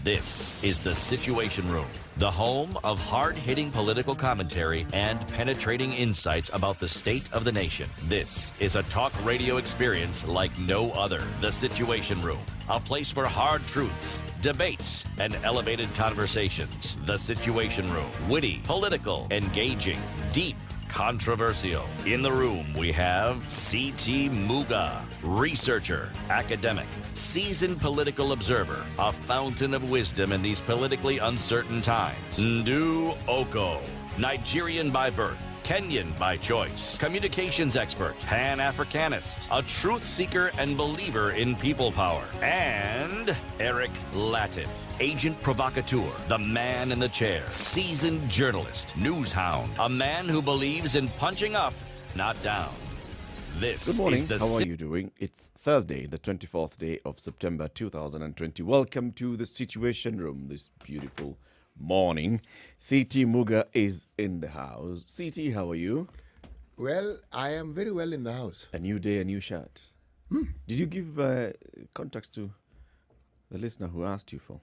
This is The Situation Room, the home of hard-hitting political commentary and penetrating insights about the state of the nation. This is a talk radio experience like no other. The Situation Room, a place for hard truths, debates, and elevated conversations. The Situation Room, witty, political, engaging, deep, controversial. In the room, we have C.T. Muga, researcher, academic, seasoned political observer, a fountain of wisdom in these politically uncertain times. Ndu Oko, Nigerian by birth, Kenyan by choice, communications expert, Pan-Africanist, a truth seeker and believer in people power, and Eric Latif, agent provocateur, the man in the chair, seasoned journalist, news hound, a man who believes in punching up, not down. This Good morning. is the How are you doing? It's Thursday, the 24th day of September 2020. Welcome to the Situation Room this beautiful morning. CT Muga is in the house. CT, how are you? Well, I am very well in the house. A new day, a new shirt. Did you give context to the listener who asked you for?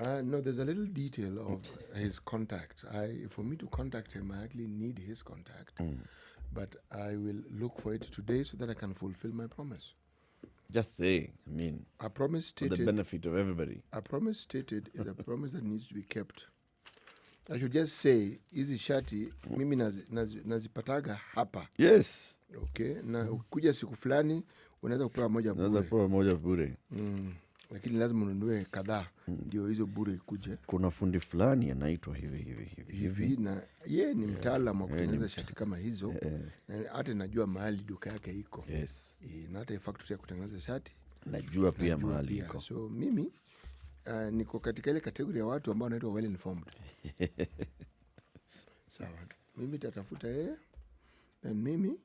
No, there's a little detail of his contacts. For me to contact him, I actually need his contact. But I will look for it today so that I can fulfill my promise. Just saying. I mean, A promise for the stated, benefit of everybody. a promise stated is a promise that needs to be kept. I should just say, hizi shati mimi nazipataga hapa. Yes. Okay, na kuja siku fulani unaweza kupewa moja Naweza bure. kuwa moja bure. Lakini lazima ununue kadhaa ndio hizo bure ikuje. Kuna fundi fulani anaitwa hivi. Na ye ni mtaalamu wa kutengeneza shati kama hizo. Na hata najua mahali duka yake iko. Yes. Na hata factory ya kutengeneza shati Najua pia mahali iko. So mimi niko katika ile kategori ya watu ambao wanaitwa well informed. Sawa. Mimi tatafuta yeye na mimi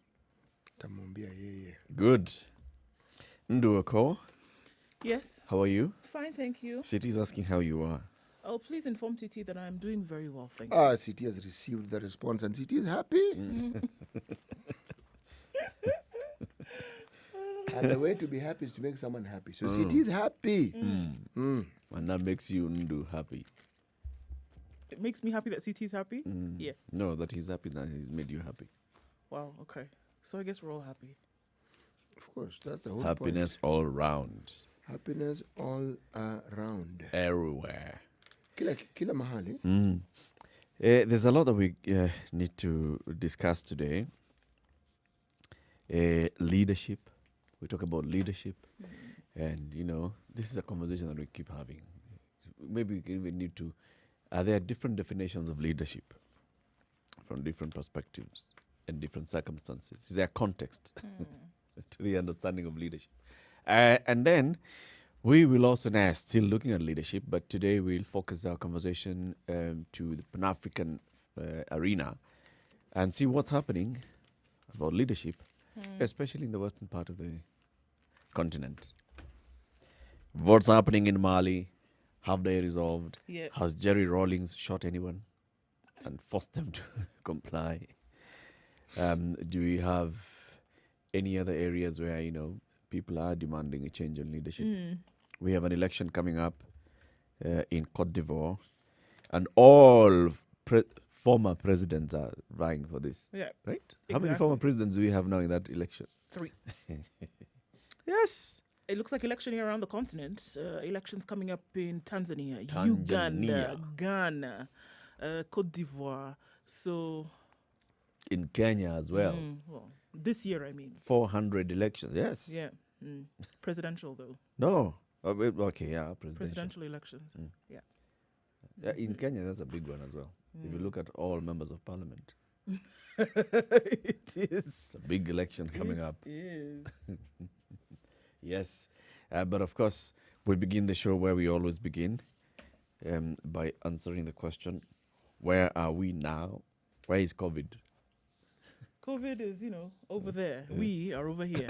tamwambia yeye. Good. Nduoko, Yes, how are you? fine, thank you. City's asking how you are. Oh, please inform TT that I'm doing very well, thank you. CT has received the response and CT is happy. And the way to be happy is to make someone happy. So CT is happy. And that makes you Ndu happy. It makes me happy that CT is happy? Yes. No, that he's happy that he's made you happy. Wow, okay. So I guess we're all happy. Of course, that's the whole Happiness all round. point. Happiness all around. Everywhere. Kila mahali. There's a lot that we need to discuss today. Leadership. We talk about leadership. And, you know, this is a conversation that we keep having. Maybe we even need to... there are different definitions of leadership from different perspectives and different circumstances. Is there a context to the understanding of leadership? And then we will also now still looking at leadership, but today we'll focus our conversation to the Pan-African arena and see what's happening about leadership, especially in the western part of the continent. What's happening in Mali? Have they resolved? Yeah. Has Jerry Rawlings shot anyone and forced them to comply? Do we have any other areas where, you know, people are demanding a change in leadership? We have an election coming up in Côte d'Ivoire, and all former presidents are vying for this. Yeah. Right? How many former presidents do we have now in that election? 3. Yes. It looks like election here around the continent. Elections coming up in Tanzania, Tanzania. Uganda, Ghana, Côte d'Ivoire. So... In Kenya as well. well, this year, I mean. 400 elections, yes. Yeah. Presidential, though. No. Okay, yeah, Presidential elections. Yeah. In Kenya, that's a big one as well. If you look at all members of parliament. It is. It's a big election coming up. It is. Yes. But of course, we begin the show where we always begin, by answering the question, where are we now? Where is COVID? COVID is, over there. We are over here.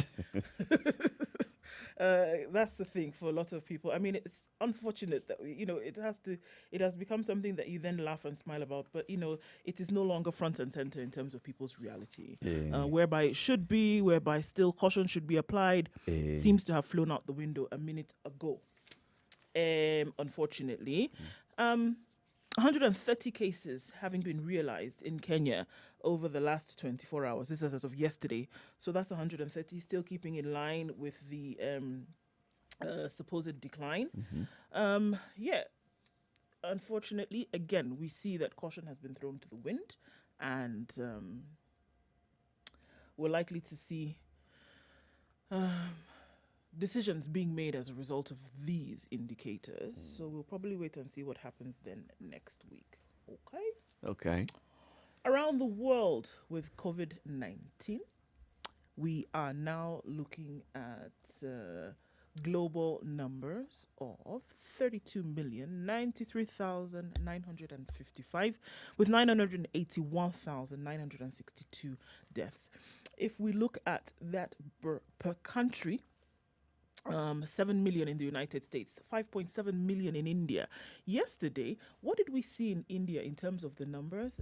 That's the thing for a lot of people. I mean, it's unfortunate that, it has become something that you then laugh and smile about, but, it is no longer front and center in terms of people's reality. Whereby it should be, whereby still caution should be applied, seems to have flown out the window a minute ago. unfortunately. 130 cases having been realized in Kenya over the last 24 hours. This is as of yesterday. So that's 130, still keeping in line with the supposed decline. Yeah. Unfortunately, again, we see that caution has been thrown to the wind, and we're likely to see decisions being made as a result of these indicators. So we'll probably wait and see what happens then next week. Okay. Around the world with COVID-19, we are now looking at global numbers of 32,093,955 with 981,962 deaths. If we look at that per country, 7 million in the United States, 5.7 million in India. Yesterday, what did we see in India in terms of the numbers?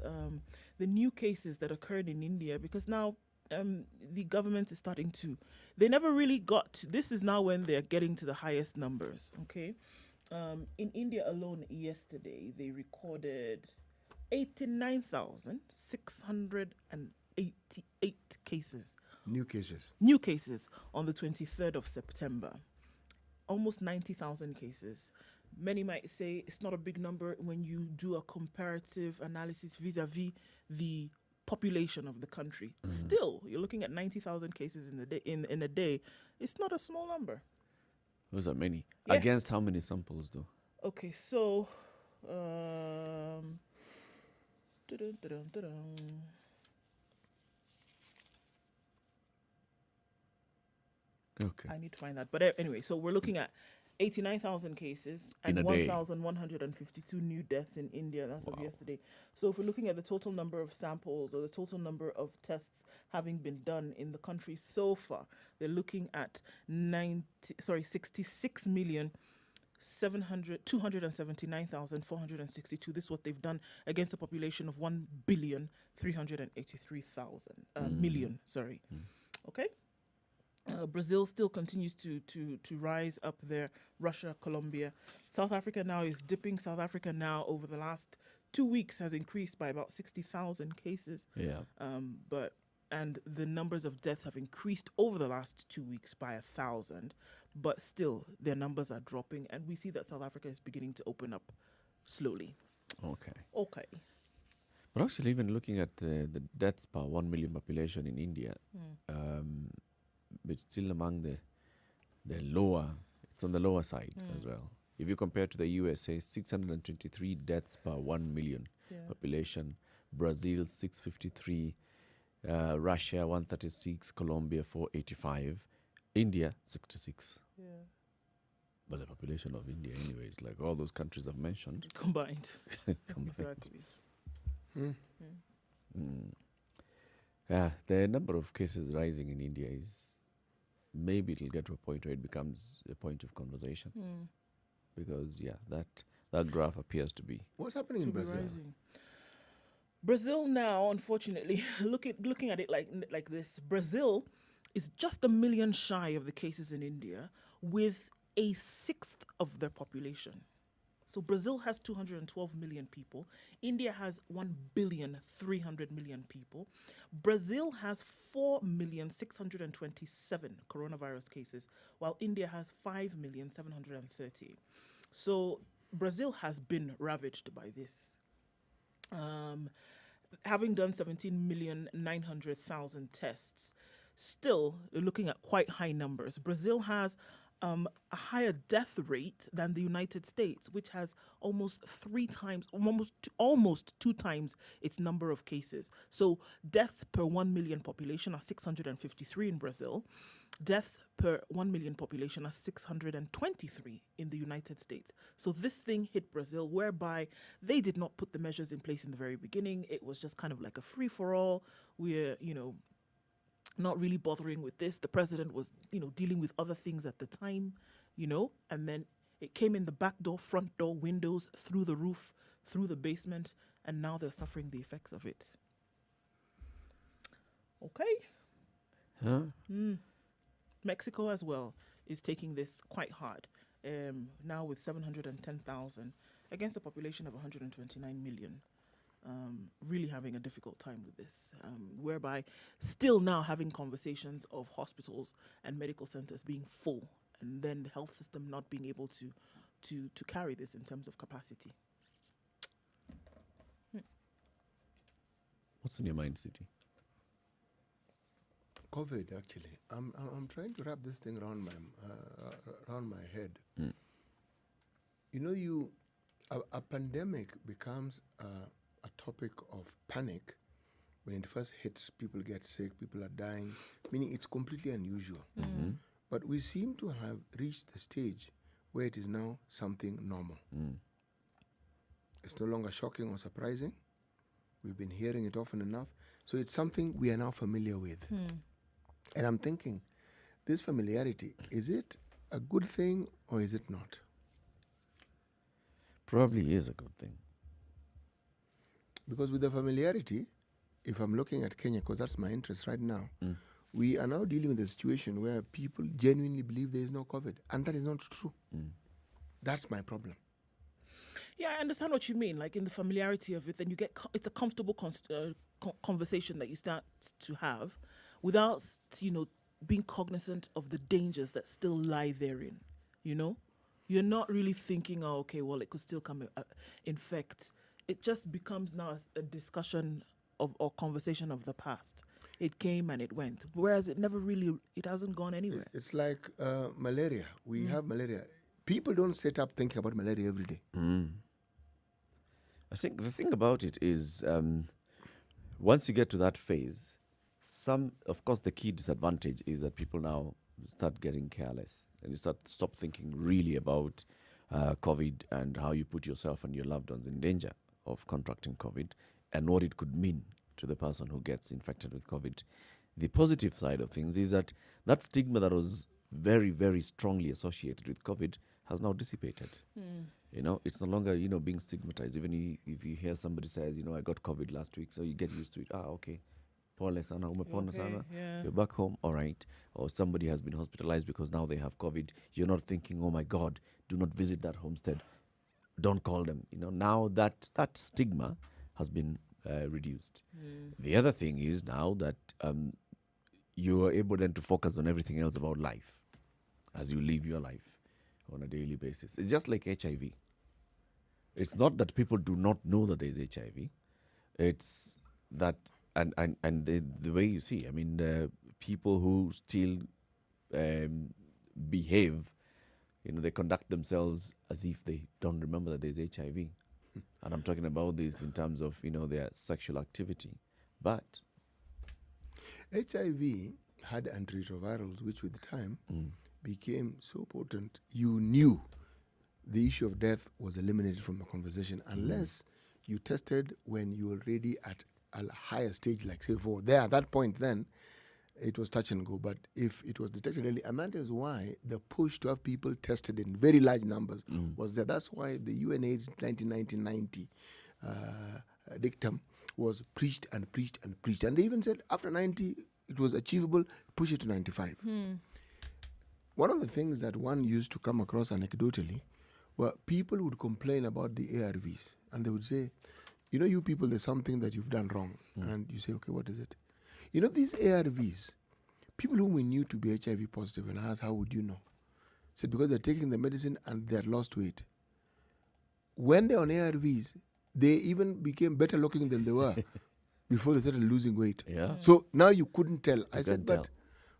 The new cases that occurred in India, because now the government is starting to, they never really got, this is now when they're getting to the highest numbers, okay? In India alone yesterday, they recorded 89,688 cases. New cases. New cases on the 23rd of September. Almost 90,000 cases. Many might say it's not a big number when you do a comparative analysis vis-a-vis the population of the country. Still, you're looking at 90,000 cases in a day. In a day, it's not a small number. Those are many. Yeah. Against how many samples, though? Okay, so Okay. I need to find that. But anyway, so we're looking at 89,000 cases and In a day. 1,152 new deaths in India. That's of yesterday. So if we're looking at the total number of samples or the total number of tests having been done in the country so far, they're looking at 66,279,462. This is what they've done against a population of 1,383,000 million. Sorry. Okay. Brazil still continues to rise up there. Russia, Colombia. South Africa now is dipping. South Africa now, over the last 2 weeks, has increased by about 60,000 cases. Yeah. And the numbers of deaths have increased over the last 2 weeks by 1,000. But still, their numbers are dropping. And we see that South Africa is beginning to open up slowly. Okay. Okay. But actually, even looking at the deaths per 1 million population in India, it's still among the lower, it's on the lower side as well. If you compare to the USA, 623 deaths per 1 million population, Brazil 653, Russia 136, Colombia 485, India 66. Yeah. But the population of India anyway is like all those countries I've mentioned. Combined. Combined. Exactly. Yeah, the number of cases rising in India is, maybe it'll get to a point where it becomes a point of conversation. Because, that graph appears to be. What's happening in Brazil? Rising. Brazil now, unfortunately, looking at it like this, Brazil is just 1 million shy of the cases in India with a sixth of their population. So Brazil has 212 million people. India has 1,300,000,000 people. Brazil has 4,627,000 coronavirus cases, while India has 5,730,000. So Brazil has been ravaged by this. Having done 17,900,000 tests, still looking at quite high numbers. Brazil has a higher death rate than the United States, which has almost 2 times its number of cases. So deaths per 1 million population are 653 in Brazil. Deaths per 1 million population are 623 in the United States. So this thing hit Brazil, whereby they did not put the measures in place in the very beginning. It was just kind of like a free-for-all. We're, not really bothering with this. The president was, dealing with other things at the time, and then it came in the back door, front door, windows, through the roof, through the basement, and now they're suffering the effects of it. Okay. Huh? Mexico as well is taking this quite hard. now with 710,000 against a population of 129 million. Really having a difficult time with this, whereby still now having conversations of hospitals and medical centers being full, and then the health system not being able to carry this in terms of capacity. What's in your mind, City? COVID, actually. I'm trying to wrap this thing around my head. You know, a pandemic becomes a topic of panic when it first hits. People get sick, people are dying, meaning it's completely unusual. But we seem to have reached the stage where it is now something normal. It's no longer shocking or surprising. We've been hearing it often enough. So it's something we are now familiar with. And I'm thinking, this familiarity, is it a good thing or is it not? Probably is a good thing. Because with the familiarity, if I'm looking at Kenya, because that's my interest right now, we are now dealing with a situation where people genuinely believe there is no COVID. And that is not true. That's my problem. Yeah, I understand what you mean. Like in the familiarity of it, then you get it's a comfortable conversation that you start to have, without being cognizant of the dangers that still lie therein. You're not really thinking, oh, okay, well, it could still come infect. It just becomes now a discussion of or conversation of the past. It came and it went, whereas it hasn't gone anywhere. It's like malaria. We have malaria. People don't sit up thinking about malaria every day. I think the thing about it is, once you get to that phase, of course, the key disadvantage is that people now start getting careless and you stop thinking really about COVID and how you put yourself and your loved ones in danger of contracting COVID and what it could mean to the person who gets infected with COVID. The positive side of things is that stigma that was very, very strongly associated with COVID has now dissipated. It's no longer, being stigmatized. Even if you hear somebody says, I got COVID last week, so you get used to it. Okay. Pole sana, umepona sana. You're back home, all right. Or somebody has been hospitalized because now they have COVID. You're not thinking, oh my God, do not visit that homestead. Don't call them. Now that stigma has been reduced. The other thing is now that you are able then to focus on everything else about life as you live your life on a daily basis. It's just like HIV. It's not that people do not know that there is HIV. It's that, and the way you see, the people who still behave, they conduct themselves as if they don't remember that there's HIV. And I'm talking about this in terms of, their sexual activity. But HIV had antiretrovirals, which with time became so potent, you knew the issue of death was eliminated from the conversation unless you tested when you were already at a higher stage, like say at that point then, it was touch and go. But if it was detected early, and that is why the push to have people tested in very large numbers was there. That's why the UNAIDS 1990 dictum was preached and preached and preached. And they even said after 90, it was achievable, push it to 95. One of the things that one used to come across anecdotally were people would complain about the ARVs. And they would say, you people, there's something that you've done wrong. And you say, okay, what is it? These ARVs, people whom we knew to be HIV positive and asked, how would you know? Said because they're taking the medicine and they're lost weight. When they're on ARVs, they even became better looking than they were before they started losing weight. Yeah. So now you couldn't tell. I said, but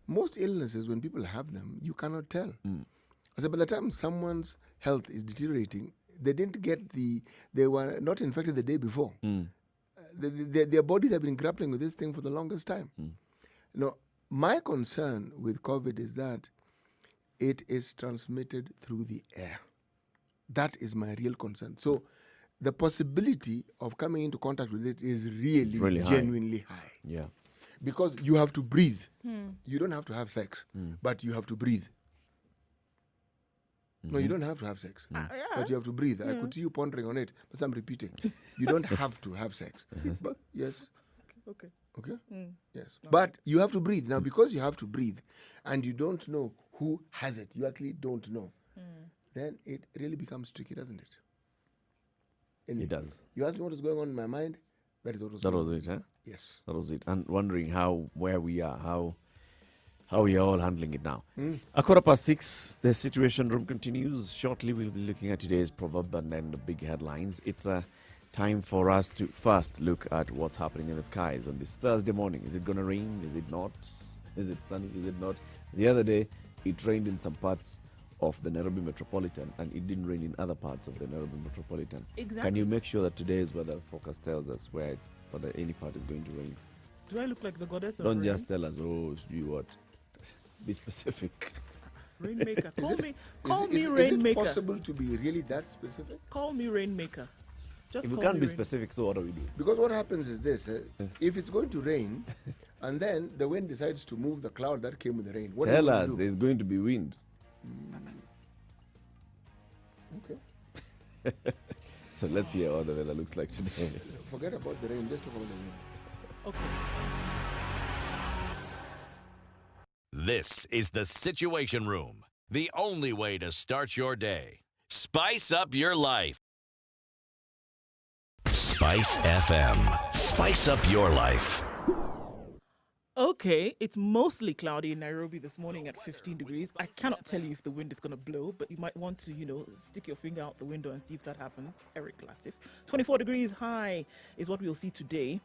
most illnesses, when people have them, you cannot tell. I said, by the time someone's health is deteriorating, they were not infected the day before. Their bodies have been grappling with this thing for the longest time. My concern with COVID is that it is transmitted through the air. That is my real concern. So the possibility of coming into contact with it is really genuinely high. Yeah. Because you have to breathe. You don't have to have sex, but you have to breathe. No, you don't have to have sex, but you have to breathe. I could see you pondering on it, but I'm repeating. You don't have to have sex. But yes. Okay. Yes. No. But you have to breathe. Now, because you have to breathe and you don't know who has it, you actually don't know. then it really becomes tricky, doesn't it? It does. You asked me what is going on in my mind. That is what was That going was on. it, huh? Yes. That was it. And wondering where we are, how we are all handling it now. A 6:15, the Situation Room continues. Shortly, we'll be looking at today's proverb and then the big headlines. It's a time for us to first look at what's happening in the skies on this Thursday morning. Is it going to rain? Is it not? Is it sunny? Is it not? The other day, it rained in some parts of the Nairobi metropolitan, and it didn't rain in other parts of the Nairobi metropolitan. Exactly. Can you make sure that today's weather forecast tells us whether any part is going to rain? Do I look like the goddess of Don't rain? just tell us, you what? Be specific. Rainmaker. Call me Is Rainmaker. it possible to be really that specific? Call me Rainmaker. Just If we call can't me be Rain- specific, so what do we do? Because what happens is this: if it's going to rain, and then the wind decides to move the cloud that came with the rain, what Tell are you us, going to do? there's going to be wind. Okay. So let's hear what the weather looks like today. Forget about the rain. Just talk about the wind. Okay. This is the Situation Room, the only way to start your day. Spice up your life. Spice FM. Spice up your life. Okay, it's mostly cloudy in Nairobi this morning at 15 degrees. I cannot tell you if the wind is going to blow, but you might want to, stick your finger out the window and see if that happens. Eric Latif. 24 degrees high is what we'll see today.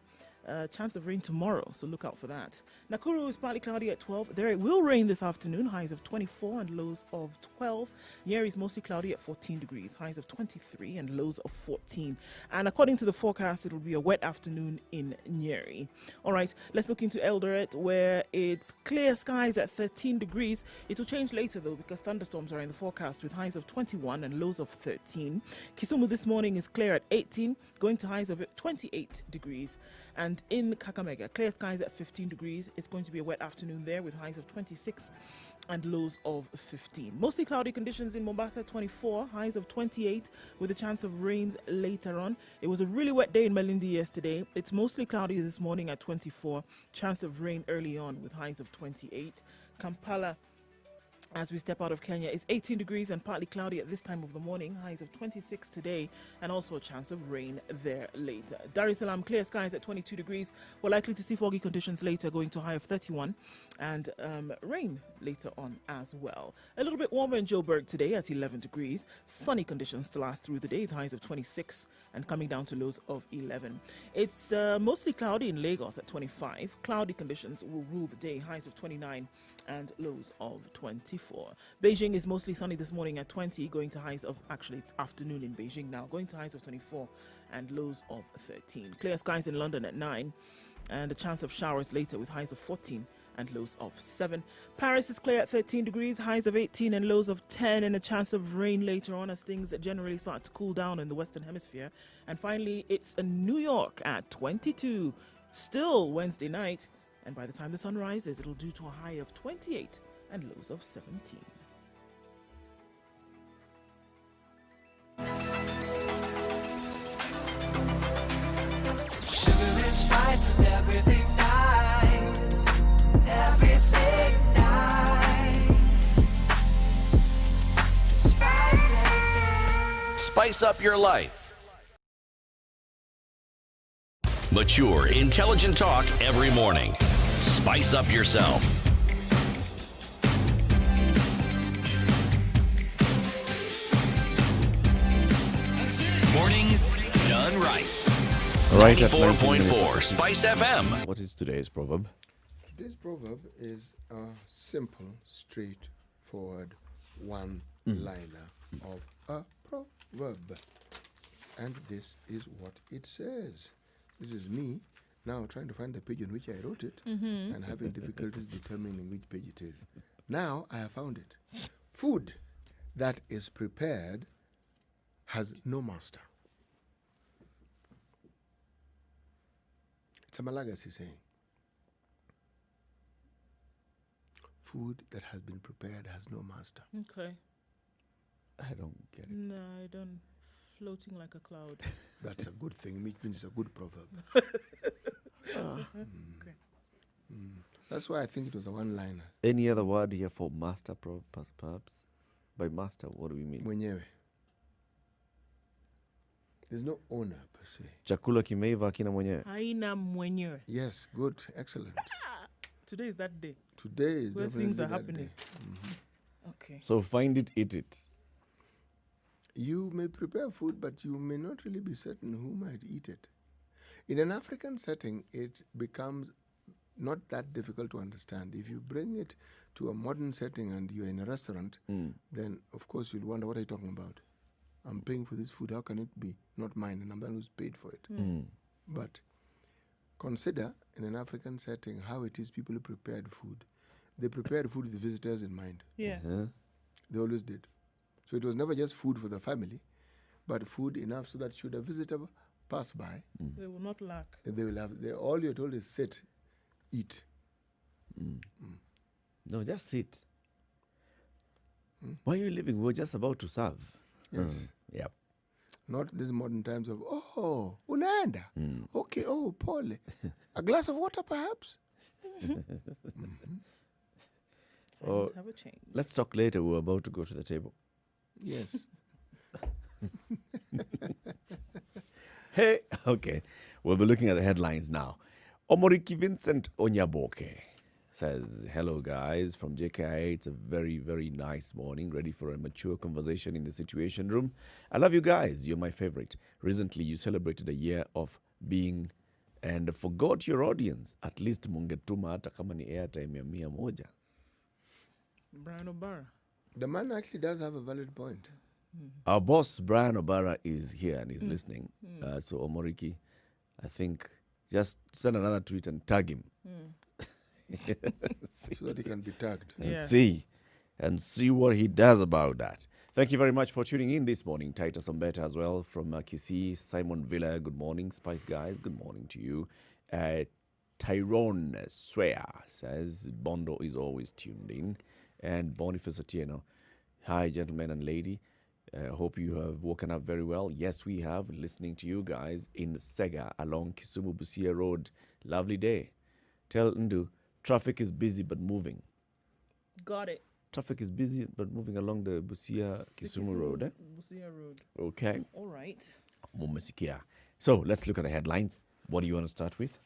Chance of rain tomorrow, so look out for that. Nakuru is partly cloudy at 12. There it will rain this afternoon, highs of 24 and lows of 12. Nyeri is mostly cloudy at 14 degrees, highs of 23 and lows of 14. And according to the forecast, it will be a wet afternoon in Nyeri. All right, let's look into Eldoret, where it's clear skies at 13 degrees. It will change later, though, because thunderstorms are in the forecast with highs of 21 and lows of 13. Kisumu this morning is clear at 18, going to highs of 28 degrees. And in Kakamega, clear skies at 15 degrees. It's going to be a wet afternoon there with highs of 26 and lows of 15. Mostly cloudy conditions in Mombasa, 24, highs of 28 with a chance of rains later on. It was a really wet day in Malindi yesterday. It's mostly cloudy this morning at 24, chance of rain early on with highs of 28. Kampala, as we step out of Kenya, is 18 degrees and partly cloudy at this time of the morning, highs of 26 today, and also a chance of rain there later. Dar es Salaam, clear skies at 22 degrees. We're likely to see foggy conditions later, going to a high of 31, and rain later on as well. A little bit warmer in Joburg today at 11 degrees. Sunny conditions to last through the day, with highs of 26 and coming down to lows of 11. It's mostly cloudy in Lagos at 25. Cloudy conditions will rule the day, highs of 29 and lows of 24. Beijing is mostly sunny this morning at 20, going to highs of, actually it's afternoon in Beijing now, going to highs of 24 and lows of 13. Clear skies in London at 9, and a chance of showers later with highs of 14 and lows of 7. Paris is clear at 13 degrees, highs of 18 and lows of 10, and a chance of rain later on as things generally start to cool down in the Western Hemisphere. And finally, it's New York at 22, still Wednesday night, and by the time the sun rises, it'll do to a high of 28 and lows of 17. Sugar and spice and everything nice. Everything nice. Spice everything. Spice up your life. Mature, intelligent talk every morning. Spice up yourself. Mornings done right. Right at 19 94.4 minutes. Spice FM. What is today's proverb? Today's proverb is a simple, straightforward one-liner of a proverb. And this is what it says. This is me now trying to find the page on which I wrote it and having difficulties determining which page it is. Now I have found it. Food that is prepared has no master. It's a Malagasy saying. Food that has been prepared has no master. Okay. I don't get it. No, I don't. Floating like a cloud. That's a good thing, which means it's a good proverb. Okay. That's why I think it was a one-liner. Any other word here for master, perhaps? by master, what do we mean? Mwenyewe. There's no owner per se. Chakula kimeiva akina mwenyewe. Haina mwenyewe. Yes, good, excellent. Today is that day. Today is Where definitely things are that happening. day. Okay. So find it, eat it. You may prepare food, but you may not really be certain who might eat it. In an African setting, it becomes not that difficult to understand. If you bring it to a modern setting and you're in a restaurant, then of course you'll wonder, what are you talking about? I'm paying for this food, how can it be not mine, and I'm the one who's paid for it? But consider in an African setting how it is people who prepared food. They prepared food with visitors in mind. Yeah. They always did. So it was never just food for the family, but food enough so that should a visitor pass by, They will not lack. they will have, all you're told is sit, eat. No, just sit. Why are you leaving? We're just about to serve. Yes. Yep. Not these modern times of, oh, unaenda. Okay, oh, pole. A glass of water perhaps? Oh, Times have a change. let's talk later. We're about to go to the table. Yes. Hey, okay. We'll be looking at the headlines now. Omoriki Vincent Onyaboke says, hello guys from JKIA. It's a very, very nice morning, ready for a mature conversation in the Situation Room. I love you guys. You're my favorite. Recently, you celebrated a year of being and forgot your audience. At least mungetuma hata kama ni airtime ya 100. Brian O'Barra. The man actually does have a valid point. Our boss, Brian O'Barra, is here and is listening. So, Omoriki, I think just send another tweet and tag him. So that he can be tagged. And see what he does about that. Thank you very much for tuning in this morning. Titus Ombeta as well from Kisii. Simon Villa, good morning. Spice Guys, good morning to you. Tyrone Swear says, Bondo is always tuned in. And Boniface Atieno, hi, gentlemen and lady. Hope you have woken up very well. Yes, we have. Listening to you guys in Sega along Kisumu Busia Road. Lovely day. Tell Ndu, traffic is busy but moving. Got it. Traffic is busy but moving along the Busia Kisumu Road. Busia Road. Okay. All right. Mumesikia. So let's look at the headlines. What do you want to start with?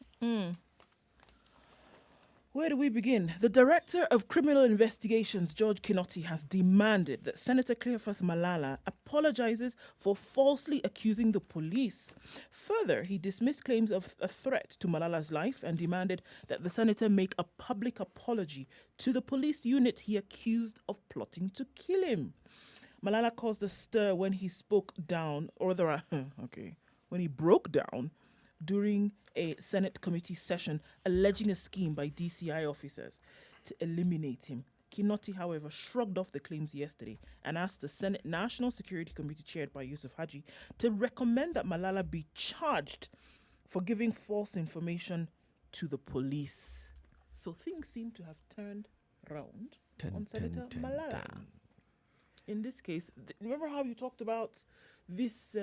Where do we begin? The Director of Criminal Investigations, George Kinoti, has demanded that Senator Cleophas Malala apologizes for falsely accusing the police. Further, he dismissed claims of a threat to Malala's life and demanded that the senator make a public apology to the police unit he accused of plotting to kill him. Malala caused a stir when he when he broke down during a Senate committee session alleging a scheme by DCI officers to eliminate him. Kinoti, however, shrugged off the claims yesterday and asked the Senate National Security Committee chaired by Yusuf Haji to recommend that Malala be charged for giving false information to the police. So things seem to have turned round on Senator Malala. In this case, remember how you talked about this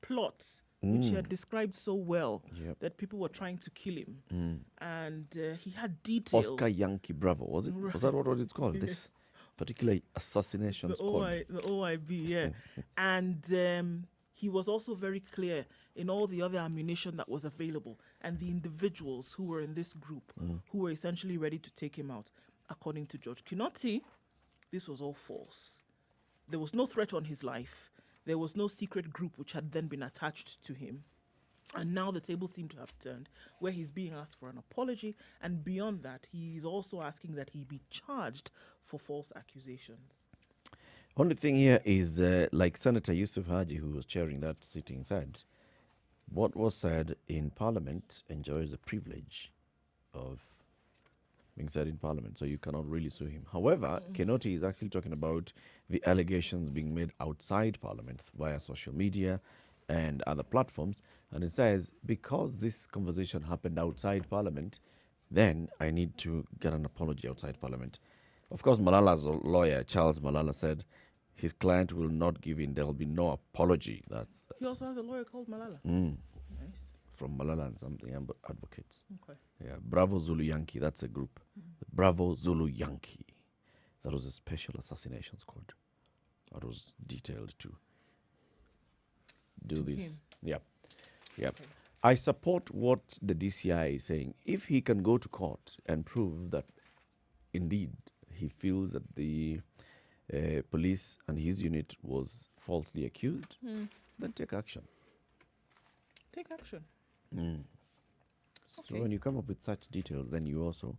plot which he had described so well, that people were trying to kill him. And he had details. Oscar Yankee Bravo, was it? Right. Was that what it's called? This particular assassination squad? The OIB, yeah. And he was also very clear in all the other ammunition that was available and the individuals who were in this group who were essentially ready to take him out. According to George Kinoti, this was all false. There was no threat on his life. There was no secret group which had then been attached to him. And now the tables seem to have turned, where he's being asked for an apology. And beyond that, he's also asking that he be charged for false accusations. Only thing here is, like Senator Yusuf Haji, who was chairing that sitting, said, what was said in Parliament enjoys the privilege of being said in Parliament, so you cannot really sue him. However, Kinoti is actually talking about the allegations being made outside Parliament via social media and other platforms. And it says, because this conversation happened outside Parliament, then I need to get an apology outside Parliament. Of course, Malala's lawyer, Charles Malala, said his client will not give in. There will be no apology. That's He also has a lawyer called Malala. mm, Nice. from Malala and something advocates. Okay. Yeah, Bravo Zulu Yankee, that's a group. Bravo Zulu Yankee. That was a special assassination squad. That was detailed to do To this. him. Yep. Yep. Okay. I support what the DCI is saying. If he can go to court and prove that indeed he feels that the police and his unit was falsely accused, then take action. Take action. So Okay. when you come up with such details, then you also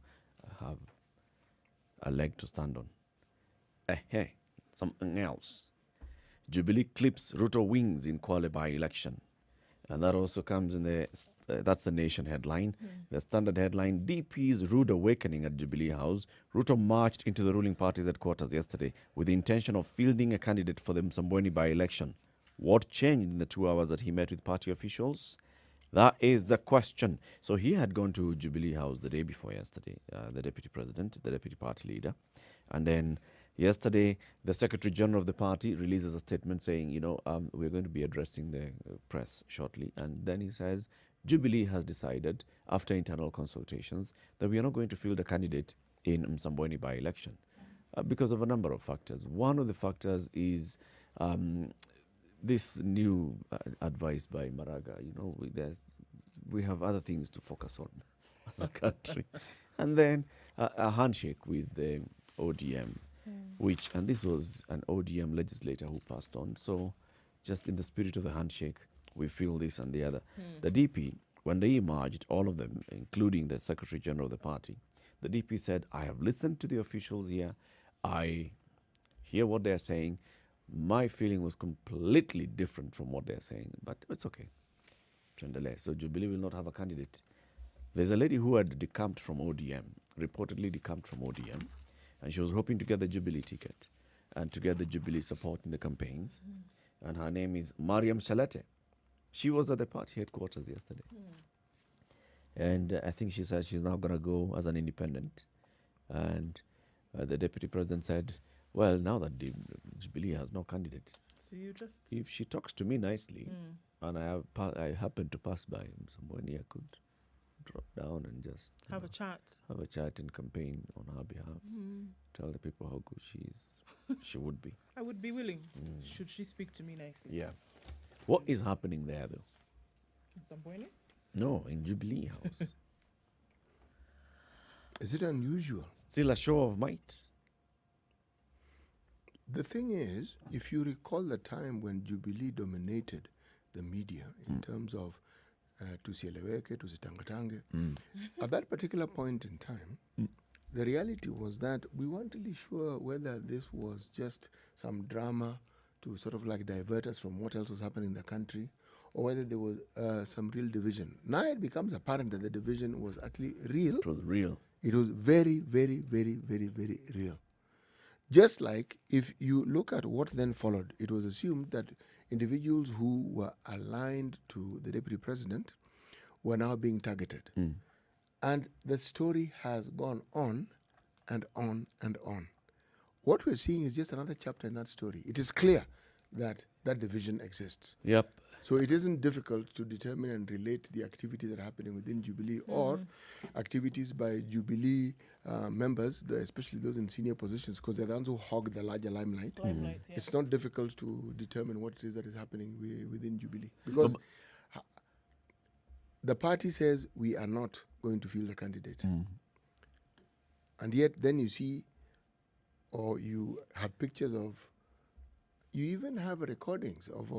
have a leg to stand on. Hey, something else. Jubilee clips Ruto wings in Kwale by-election. And that also comes in the, that's the Nation headline. The Standard headline, DP's rude awakening at Jubilee House. Ruto marched into the ruling party's headquarters yesterday with the intention of fielding a candidate for the Msambweni by-election. What changed in the 2 hours that he met with party officials? That is the question. So he had gone to Jubilee House the day before yesterday, the deputy president, the deputy party leader. And then yesterday, the Secretary General of the party releases a statement saying, we're going to be addressing the press shortly. And then he says, Jubilee has decided, after internal consultations, that we are not going to field a candidate in Msambweni by-election because of a number of factors. One of the factors is this new advice by Maraga. We have other things to focus on as a country. And then a handshake with the ODM. And this was an ODM legislator who passed on. So just in the spirit of the handshake, we feel this and the other. The DP, when they emerged, all of them, including the Secretary General of the party, the DP said, I have listened to the officials here. I hear what they're saying. My feeling was completely different from what they're saying, but it's okay. So Jubilee will not have a candidate. There's a lady who had decamped from ODM, reportedly decamped from ODM, and she was hoping to get the Jubilee ticket and to get the Jubilee support in the campaigns. And her name is Mariam Shalete. She was at the party headquarters yesterday. And I think she said she's now going to go as an independent. And the deputy president said, well, now that the Jubilee has no candidate, So you just if she talks to me nicely, and I happen to pass by somewhere near, I could drop down and just have a chat. have a chat and campaign on her behalf. Tell the people how good she is. She would be. I would be willing. Should she speak to me nicely? Yeah. What is happening there, though? At some point? No, in Jubilee House. Is it unusual? Still a show of might. The thing is, if you recall the time when Jubilee dominated the media in terms of tusieleweke, tusitangatange, at that particular point in time, the reality was that we weren't really sure whether this was just some drama to sort of like divert us from what else was happening in the country, or whether there was some real division. Now it becomes apparent that the division was actually real. It was real. It was very, very, very, very, very real. Just like if you look at what then followed, it was assumed that individuals who were aligned to the deputy president were now being targeted. And the story has gone on and on and on. What we're seeing is just another chapter in that story. It is clear that that division exists. Yep. So it isn't difficult to determine and relate the activities that are happening within Jubilee or activities by Jubilee members, especially those in senior positions, because they're the ones who hog the larger limelight. Yeah. It's not difficult to determine what it is that is happening within Jubilee. Because the party says we are not going to field a candidate. And yet then you see, or you have pictures of, you even have recordings of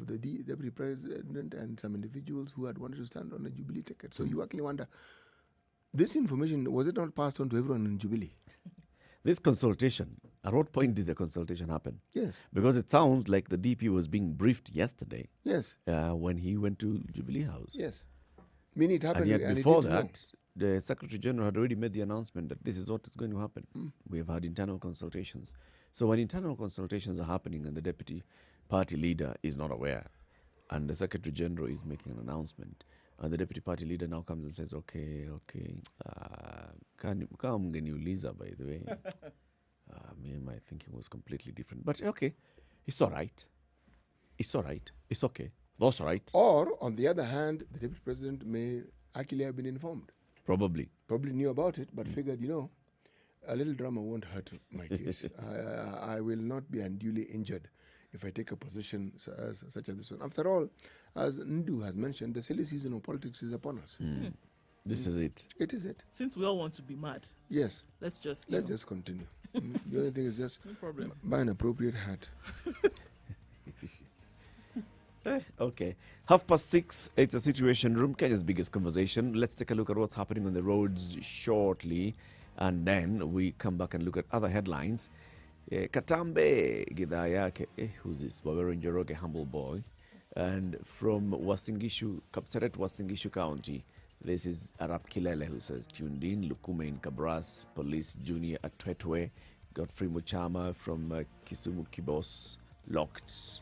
the deputy president and some individuals who had wanted to stand on a Jubilee ticket. So you actually wonder, this information, was it not passed on to everyone in Jubilee? This consultation, at what point did the consultation happen? Yes. Because it sounds like the DP was being briefed yesterday Yes. when he went to Jubilee House. Yes. Meaning it happened. And yet and before it didn't know. that, the Secretary General had already made the announcement that this is what is going to happen. We have had internal consultations. So when internal consultations are happening and the deputy party leader is not aware, and the Secretary General is making an announcement, and the deputy party leader now comes and says, okay, come Lisa, by the way. My thinking was completely different. But okay, it's all right. It's all right. It's okay. That's all right. Or, on the other hand, the deputy president may actually have been informed. Probably. Probably knew about it, but figured, a little drama won't hurt my case. I will not be unduly injured if I take a position such as this one. After all, as Ndu has mentioned, the silly season of politics is upon us. This is it. It is it. Since we all want to be mad, Yes. let's just Let's continue. The only thing is just no problem. buy an appropriate hat. Okay. 6:30, it's a Situation Room, Kenya's biggest conversation. Let's take a look at what's happening on the roads shortly, and then we come back and look at other headlines. Katambe gidhaa yake, who's this? Wawero Njoroge, humble boy. And from Wasingishu, Kapseret, Wasingishu County, this is Arap Kilele who says, tuned in. Lukume in Kabras, Police Junior at Twetwe, Godfrey Muchama from Kisumu Kibos, locked.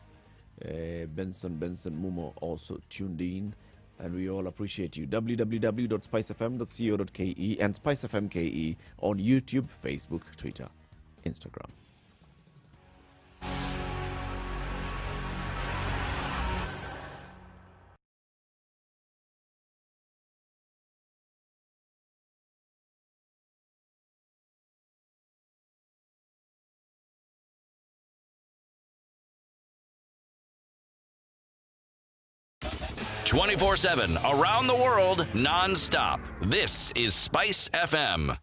Benson Mumo also tuned in, and we all appreciate you. www.spicefm.co.ke and SpiceFMKE on YouTube, Facebook, Twitter, Instagram. "24/7 around the world, non-stop. This is Spice FM.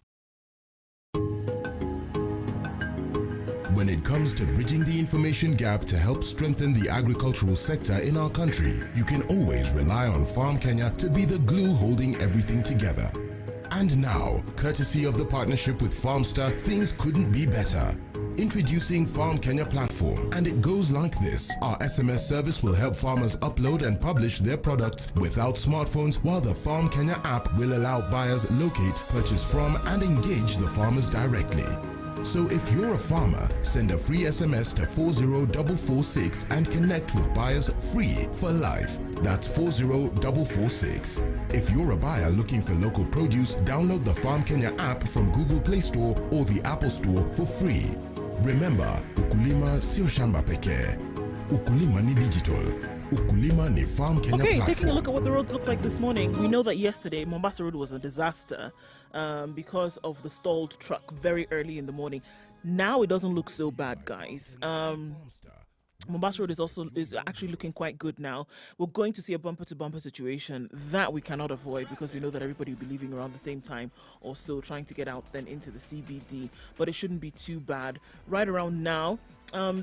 When it comes to bridging the information gap to help strengthen the agricultural sector in our country, you can always rely on Farm Kenya to be the glue holding everything together. And now, courtesy of the partnership with Farmster, things couldn't be better. Introducing Farm Kenya platform, and it goes like this. Our SMS service will help farmers upload and publish their products without smartphones, while the Farm Kenya app will allow buyers locate, purchase from, and engage the farmers directly. So if you're a farmer, send a free SMS to 40446 and connect with buyers free for life. That's 40446. If you're a buyer looking for local produce, download the Farm Kenya app from Google Play Store or the Apple Store for free. Remember, ukulima sio shamba pekee. Ukulima ni digital. Ukulima ni Farm Kenya platform. Taking a look at what the roads looked like this morning. We know that yesterday Mombasa Road was a disaster because of the stalled truck very early in the morning. Now it doesn't look so bad, guys. Mombasa Road is actually looking quite good now. We're going to see a bumper-to-bumper situation that we cannot avoid because we know that everybody will be leaving around the same time or so, trying to get out then into the CBD. But it shouldn't be too bad. Right around now,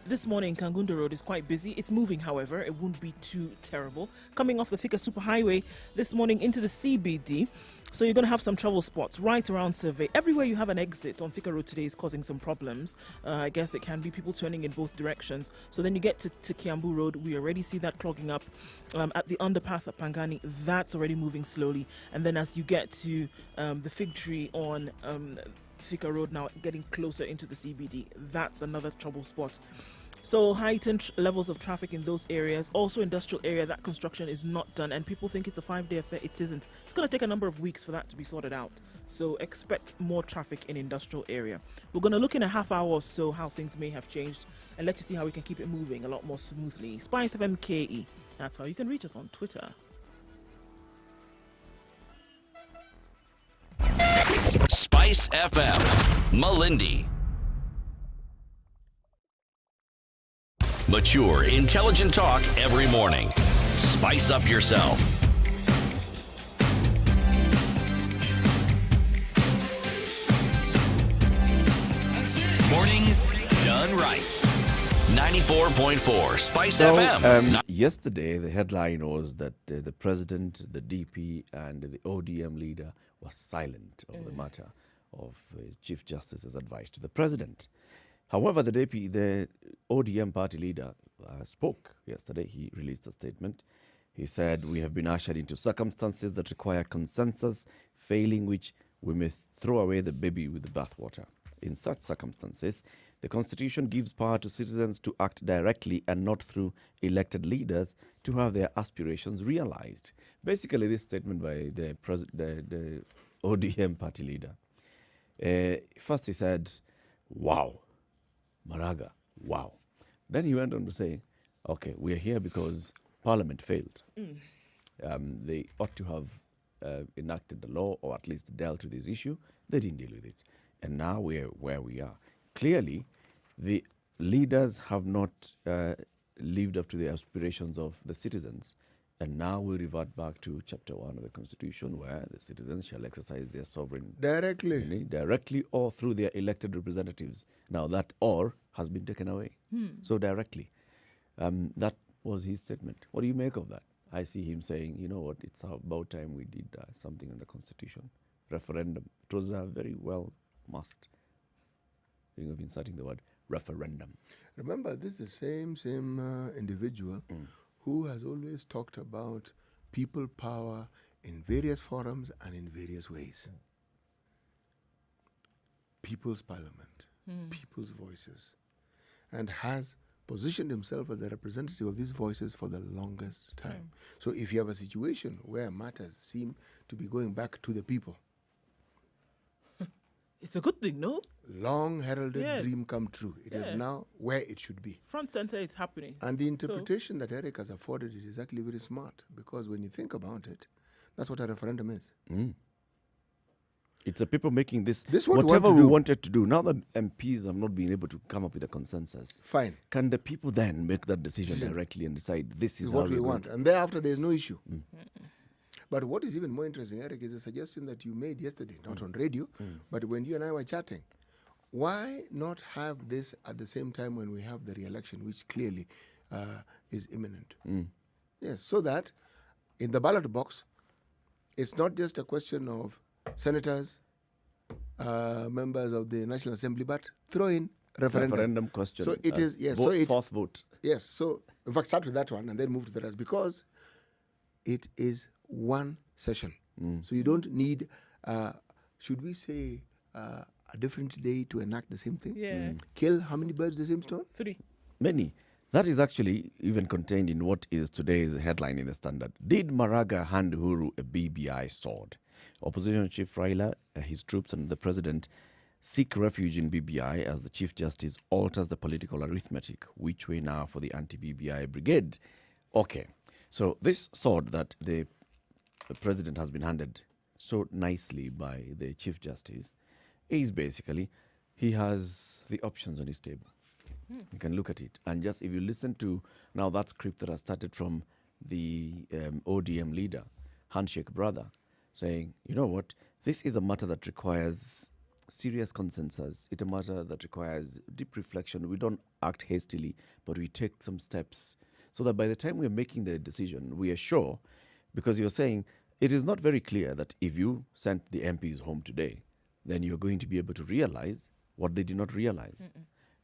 this morning, Kangundo Road is quite busy. It's moving, however. It won't be too terrible. Coming off the Thika Superhighway this morning into the CBD. So you're going to have some trouble spots right around Survey. Everywhere you have an exit on Thika Road today is causing some problems. I guess it can be people turning in both directions. So then you get to Kiambu Road. We already see that clogging up. At the underpass at Pangani, that's already moving slowly. And then as you get to the Fig Tree on Thika Road now, getting closer into the CBD, that's another trouble spot. So heightened levels of traffic in those areas. Also industrial area, that construction is not done and people think it's a 5-day affair. It isn't. It's going to take a number of weeks for that to be sorted out. So expect more traffic in industrial area. We're going to look in a half hour or so how things may have changed and let you see how we can keep it moving a lot more smoothly. Spice FMKE. That's how you can reach us on Twitter. Spice FM, Malindi. Mature, intelligent talk every morning. Spice up yourself. Mornings done right. 94.4 Spice FM. Yesterday, the headline was that the president, the DP, and the ODM leader were silent on the matter of Chief Justice's advice to the president. However, the ODM party leader spoke yesterday. He released a statement. He said, "We have been ushered into circumstances that require consensus, failing which we may throw away the baby with the bathwater. In such circumstances, the Constitution gives power to citizens to act directly and not through elected leaders to have their aspirations realized." Basically, this statement by the ODM party leader. First, he said, "Wow. Maraga, wow." Then he went on to say, okay, we are here because Parliament failed. They ought to have enacted the law or at least dealt with this issue. They didn't deal with it. And now we're where we are. Clearly, the leaders have not lived up to the aspirations of the citizens. And now we revert back to Chapter 1 of the Constitution, where the citizens shall exercise their sovereign directly or through their elected representatives. Now that "or" has been taken away. So directly. That was his statement. What do you make of that? I see him saying, you know what, it's about time we did something in the Constitution. Referendum. It was a very well must. Thinking of inserting the word referendum. Remember, this is the same individual who has always talked about people power in various forums and in various ways. People's parliament, people's voices, and has positioned himself as a representative of these voices for the longest time. So if you have a situation where matters seem to be going back to the people, It's a good thing, no? long heralded dream come true. It is now where it should be. Front center, it's happening. And the interpretation that Eric has afforded it is actually very smart, because when you think about it, that's what a referendum is. It's the people making this This is what we whatever want to we do. wanted to do. Now that MPs have not been able to come up with a consensus, Fine. can the people then make that decision directly and decide this is Is how what we we're want. going And thereafter, there's no issue. But what is even more interesting, Eric, is a suggestion that you made yesterday, not on radio, but when you and I were chatting. Why not have this at the same time when we have the re-election, which clearly is imminent? Yes, so that in the ballot box, it's not just a question of senators, members of the National Assembly, but throw in referendum. question. So it as is, yes, vote, so it, fourth vote. yes, so in fact, start with that one and then move to the rest, because it is one session. So you don't need, should we say, a different day to enact the same thing? Yeah. Kill how many birds with the same stone? 3. Many. That is actually even contained in what is today's headline in the Standard. Did Maraga hand Uhuru a BBI sword? Opposition Chief Raila, his troops and the president seek refuge in BBI as the Chief Justice alters the political arithmetic. Which way now for the anti-BBI brigade? Okay, so this sword that the president has been handed so nicely by the Chief Justice is basically, he has the options on his table. You can look at it. And just if you listen to now that script that has started from the ODM leader, Handshake Brother, saying, you know what, this is a matter that requires serious consensus. It's a matter that requires deep reflection. We don't act hastily, but we take some steps so that by the time we're making the decision, we are sure, because you're saying it is not very clear that if you sent the MPs home today, then you're going to be able to realize what they did not realize.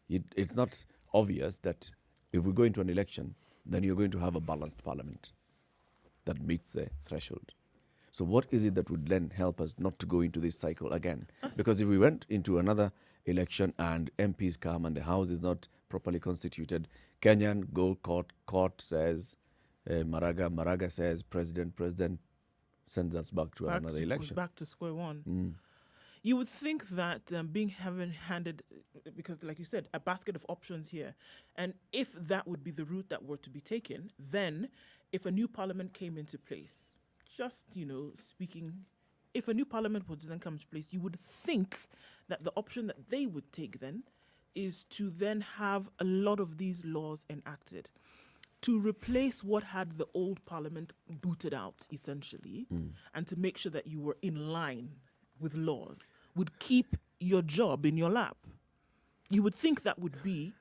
It's not obvious that if we go into an election, then you're going to have a balanced parliament that meets the threshold. So what is it that would then help us not to go into this cycle again? Because if we went into another election and MPs come and the House is not properly constituted, Kenyan Gold Court says, Maraga says, President sends us back to another election. Back to square one. You would think that being handed, because like you said, a basket of options here, and if that would be the route that were to be taken, then if a new parliament came into place, just, speaking, if a new parliament would then come into place, you would think that the option that they would take then is to then have a lot of these laws enacted to replace what had the old parliament booted out, essentially, and to make sure that you were in line with laws, would keep your job in your lap. You would think that would be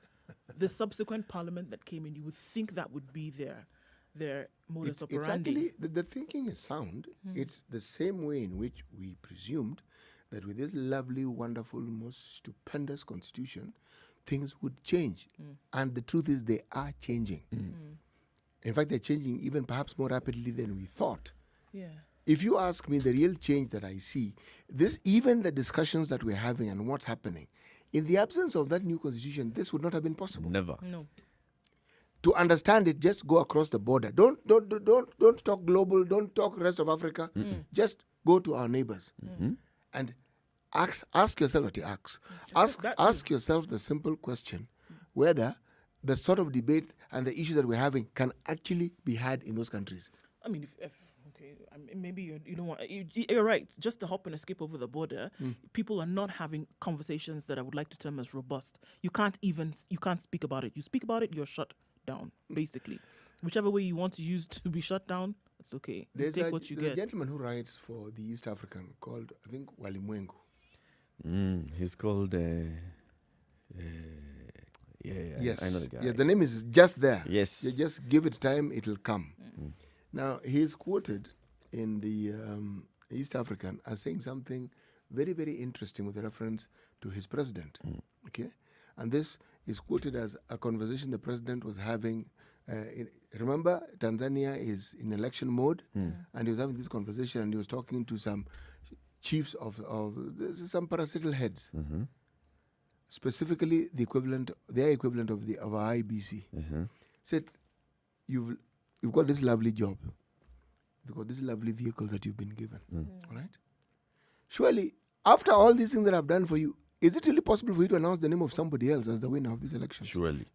the subsequent parliament that came in. You would think that would be their modus operandi. It's actually, the thinking is sound. It's the same way in which we presumed that with this lovely, wonderful, most stupendous constitution, things would change. And the truth is they are changing. In fact, they're changing even perhaps more rapidly than we thought. Yeah. If you ask me, the real change that I see, even the discussions that we're having and what's happening, in the absence of that new constitution, this would not have been possible. Never. No. To understand it, just go across the border. Don't talk global. Don't talk rest of Africa. Just go to our neighbors and ask yourself what you ask yourself the simple question whether the sort of debate and the issue that we're having can actually be had in those countries. I mean, maybe you don't want. You're right. Just to hop and escape over the border, people are not having conversations that I would like to term as robust. You can't speak about it. You speak about it, you're shut down. Basically, whichever way you want to use to be shut down, it's okay. You take what you there's get. a gentleman who writes for the East African called, I think, Walimwengu. He's called. Yes. I know the guy. Yeah, the name is just there. Yes. You just give it time, it'll come. Now, he's quoted in the East African as saying something very, very interesting with reference to his president. Okay? And this is quoted as a conversation the president was having. Remember, Tanzania is in election mode, and he was having this conversation, and he was talking to some chiefs of some parasital heads. Specifically their equivalent of our IBC, said, you've got this lovely job, you've got these lovely vehicles that you've been given, all right? Surely, after all these things that I've done for you, is it really possible for you to announce the name of somebody else as the winner of this election? Surely.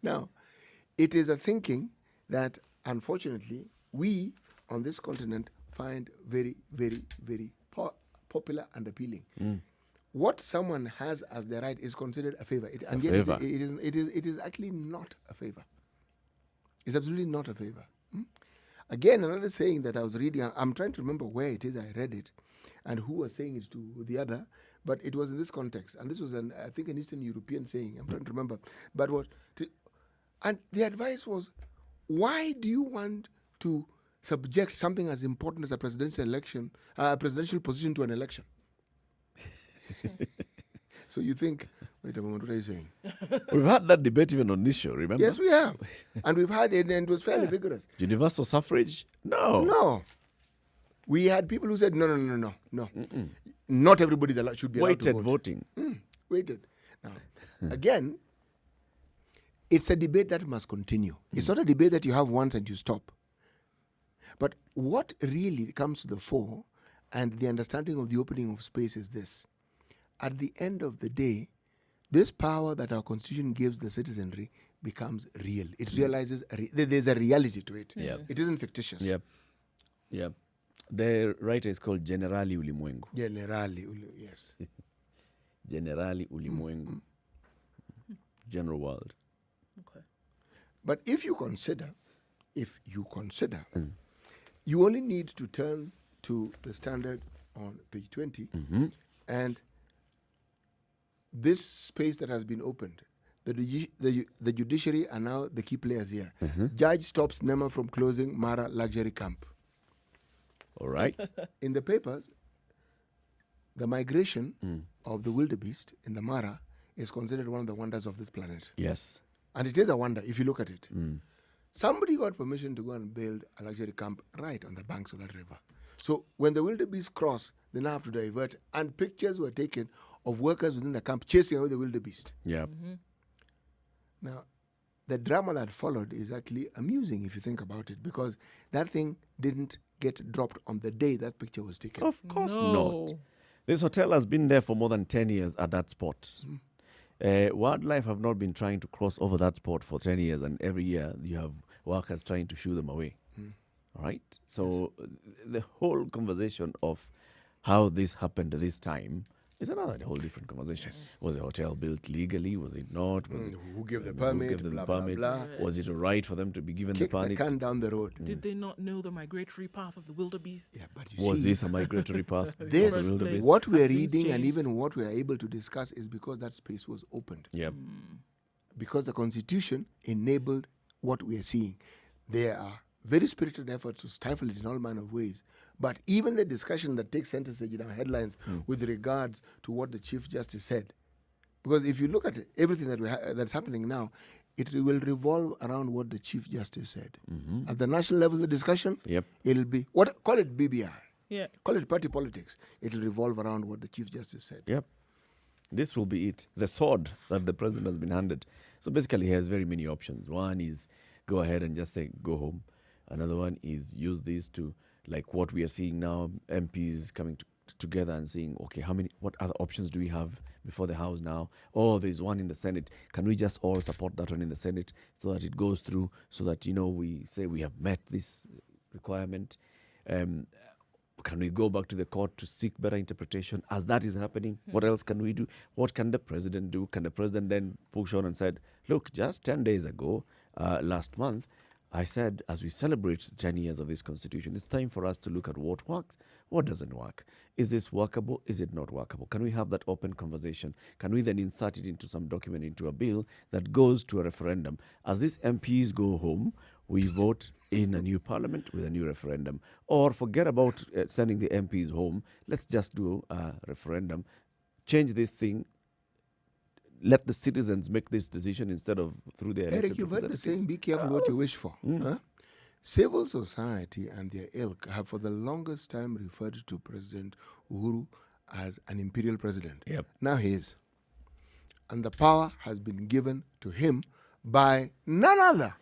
Now, it is a thinking that, unfortunately, we on this continent find very, very, very popular and appealing. What someone has as their right is considered a favor. It is actually not a favor. It's absolutely not a favor. Again, another saying that I was reading, I'm trying to remember where it is I read it and who was saying it to the other, but it was in this context. And this was, I think, an Eastern European saying. I'm trying to remember. And the advice was, why do you want to subject something as important as a presidential position to an election? So you think, wait a moment, what are you saying? We've had that debate even on this show, remember? Yes, we have. And we've had it, and it was fairly vigorous. Universal suffrage? No. We had people who said, no. Not everybody should be allowed to vote. Weighted voting. Weighted. Now, again, it's a debate that must continue. It's not a debate that you have once and you stop. But what really comes to the fore and the understanding of the opening of space is this. At the end of the day, this power that our constitution gives the citizenry becomes real. It realizes there's a reality to it. It isn't fictitious. Yep. The writer is called Generali Ulimwengu. Yes. Generali Ulimwengu. General world. Okay. But if you consider, you only need to turn to the standard on page 20 and this space that has been opened. The judiciary are now the key players here. Judge stops Nema from closing Mara luxury camp. All right. In the papers, the migration of the wildebeest in the Mara is considered one of the wonders of this planet. Yes. And it is a wonder if you look at it. Somebody got permission to go and build a luxury camp right on the banks of that river. So when the wildebeest cross, they now have to divert. And pictures were taken of workers within the camp chasing away the wildebeest. Yeah. Now, the drama that followed is actually amusing if you think about it, because that thing didn't get dropped on the day that picture was taken. Of course not. This hotel has been there for more than 10 years at that spot. Wildlife have not been trying to cross over that spot for 10 years, and every year you have workers trying to shoo them away. All right? So the whole conversation of how this happened this time is another whole different conversation. Was the hotel built legally? Was it not? Who gave the permit? Blah, Blah, blah, blah. Was it all right for them to be given Kick the permit? the can down the road. Did they not know the migratory path of the wildebeest? Yeah, but you Was see, this a migratory path? this, of the wildebeest? what we are Have things reading and changed? even what we are able to discuss is because that space was opened. Yep. Because the Constitution enabled what we are seeing. There are very spirited efforts to stifle it in all manner of ways. But even the discussion that takes center stage in our headlines with regards to what the Chief Justice said, because if you look at everything that that's happening now, it will revolve around what the Chief Justice said. At the national level, the discussion, it'll be, call it BBI, call it party politics. It'll revolve around what the Chief Justice said. Yep. This will be it. The sword that the president has been handed. So basically, he has very many options. One is go ahead and just say, go home. Another one is use this to, like what we are seeing now, MPs coming together and saying, okay, what other options do we have before the House now. Oh, there's one in the Senate. Can we just all support that one in the Senate so that it goes through, so that, we say we have met this requirement? Can we go back to the court to seek better interpretation? As that is happening, what else can we do? What can the president do? Can the president then push on and said, look, just 10 days ago, last month, I said, as we celebrate 10 years of this constitution, it's time for us to look at what works, what doesn't work. Is this workable? Is it not workable? Can we have that open conversation? Can we then insert it into some document, into a bill that goes to a referendum? As these MPs go home, we vote in a new parliament with a new referendum. Or forget about sending the MPs home. Let's just do a referendum. Change this thing. Let the citizens make this decision instead of through their elected Eric, you've heard the representatives. saying, be careful what you wish for. Huh? Civil society and their ilk have for the longest time referred to President Uhuru as an imperial president. Yep. Now he is. And the power has been given to him by none other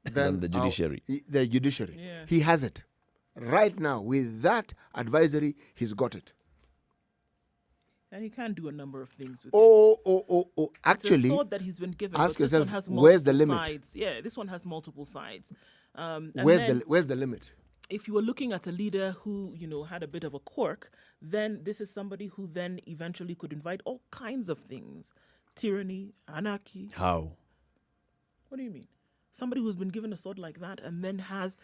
than the judiciary. The judiciary. Yeah. He has it. Right now, with that advisory, he's got it. And he can do a number of things with it. Oh. It's a Actually, sword that he's been given. ask but this yourself, one has where's the multiple limit? Sides. Yeah, this one has multiple sides. And where's then the limit? if you were looking at a leader who, had a bit of a quirk, then this is somebody who then eventually could invite all kinds of things. Tyranny, anarchy. How? What do you mean? Somebody who's been given a sword like that and then has,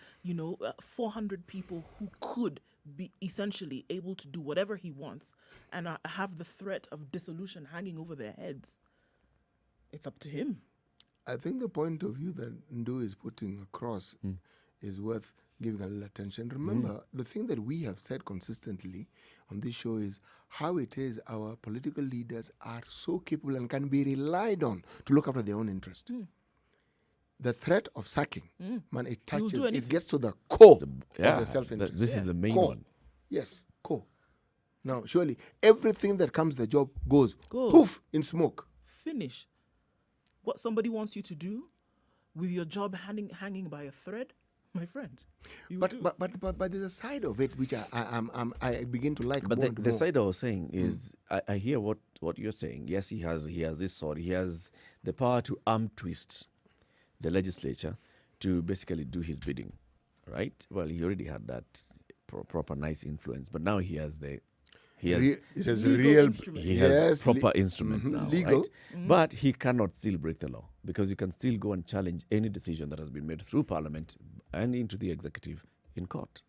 400 people who could be essentially able to do whatever he wants and have the threat of dissolution hanging over their heads. It's up to him. I think the point of view that Ndu is putting across is worth giving a little attention. Remember, the thing that we have said consistently on this show is how it is our political leaders are so capable and can be relied on to look after their own interest. The threat of sacking, man, it touches, do it anything. gets to the core Yeah, of the self-interest. this is the main Core. one. Yes, core. Now, surely, everything that comes to the job goes Go. poof in smoke. Finish. What somebody wants you to do with your job hanging by a thread, my friend. You do. But there's a side of it which I begin to like. But more and the more. side I was saying is, I hear what you're saying. Yes, he has this sword. He has the power to arm twist the legislature to basically do his bidding, right? Well, he already had that proper nice influence, but now he has it is legal real. instrument. he has Yes, proper instrument now, legal. right? But he cannot still break the law, because you can still go and challenge any decision that has been made through Parliament and into the executive in court.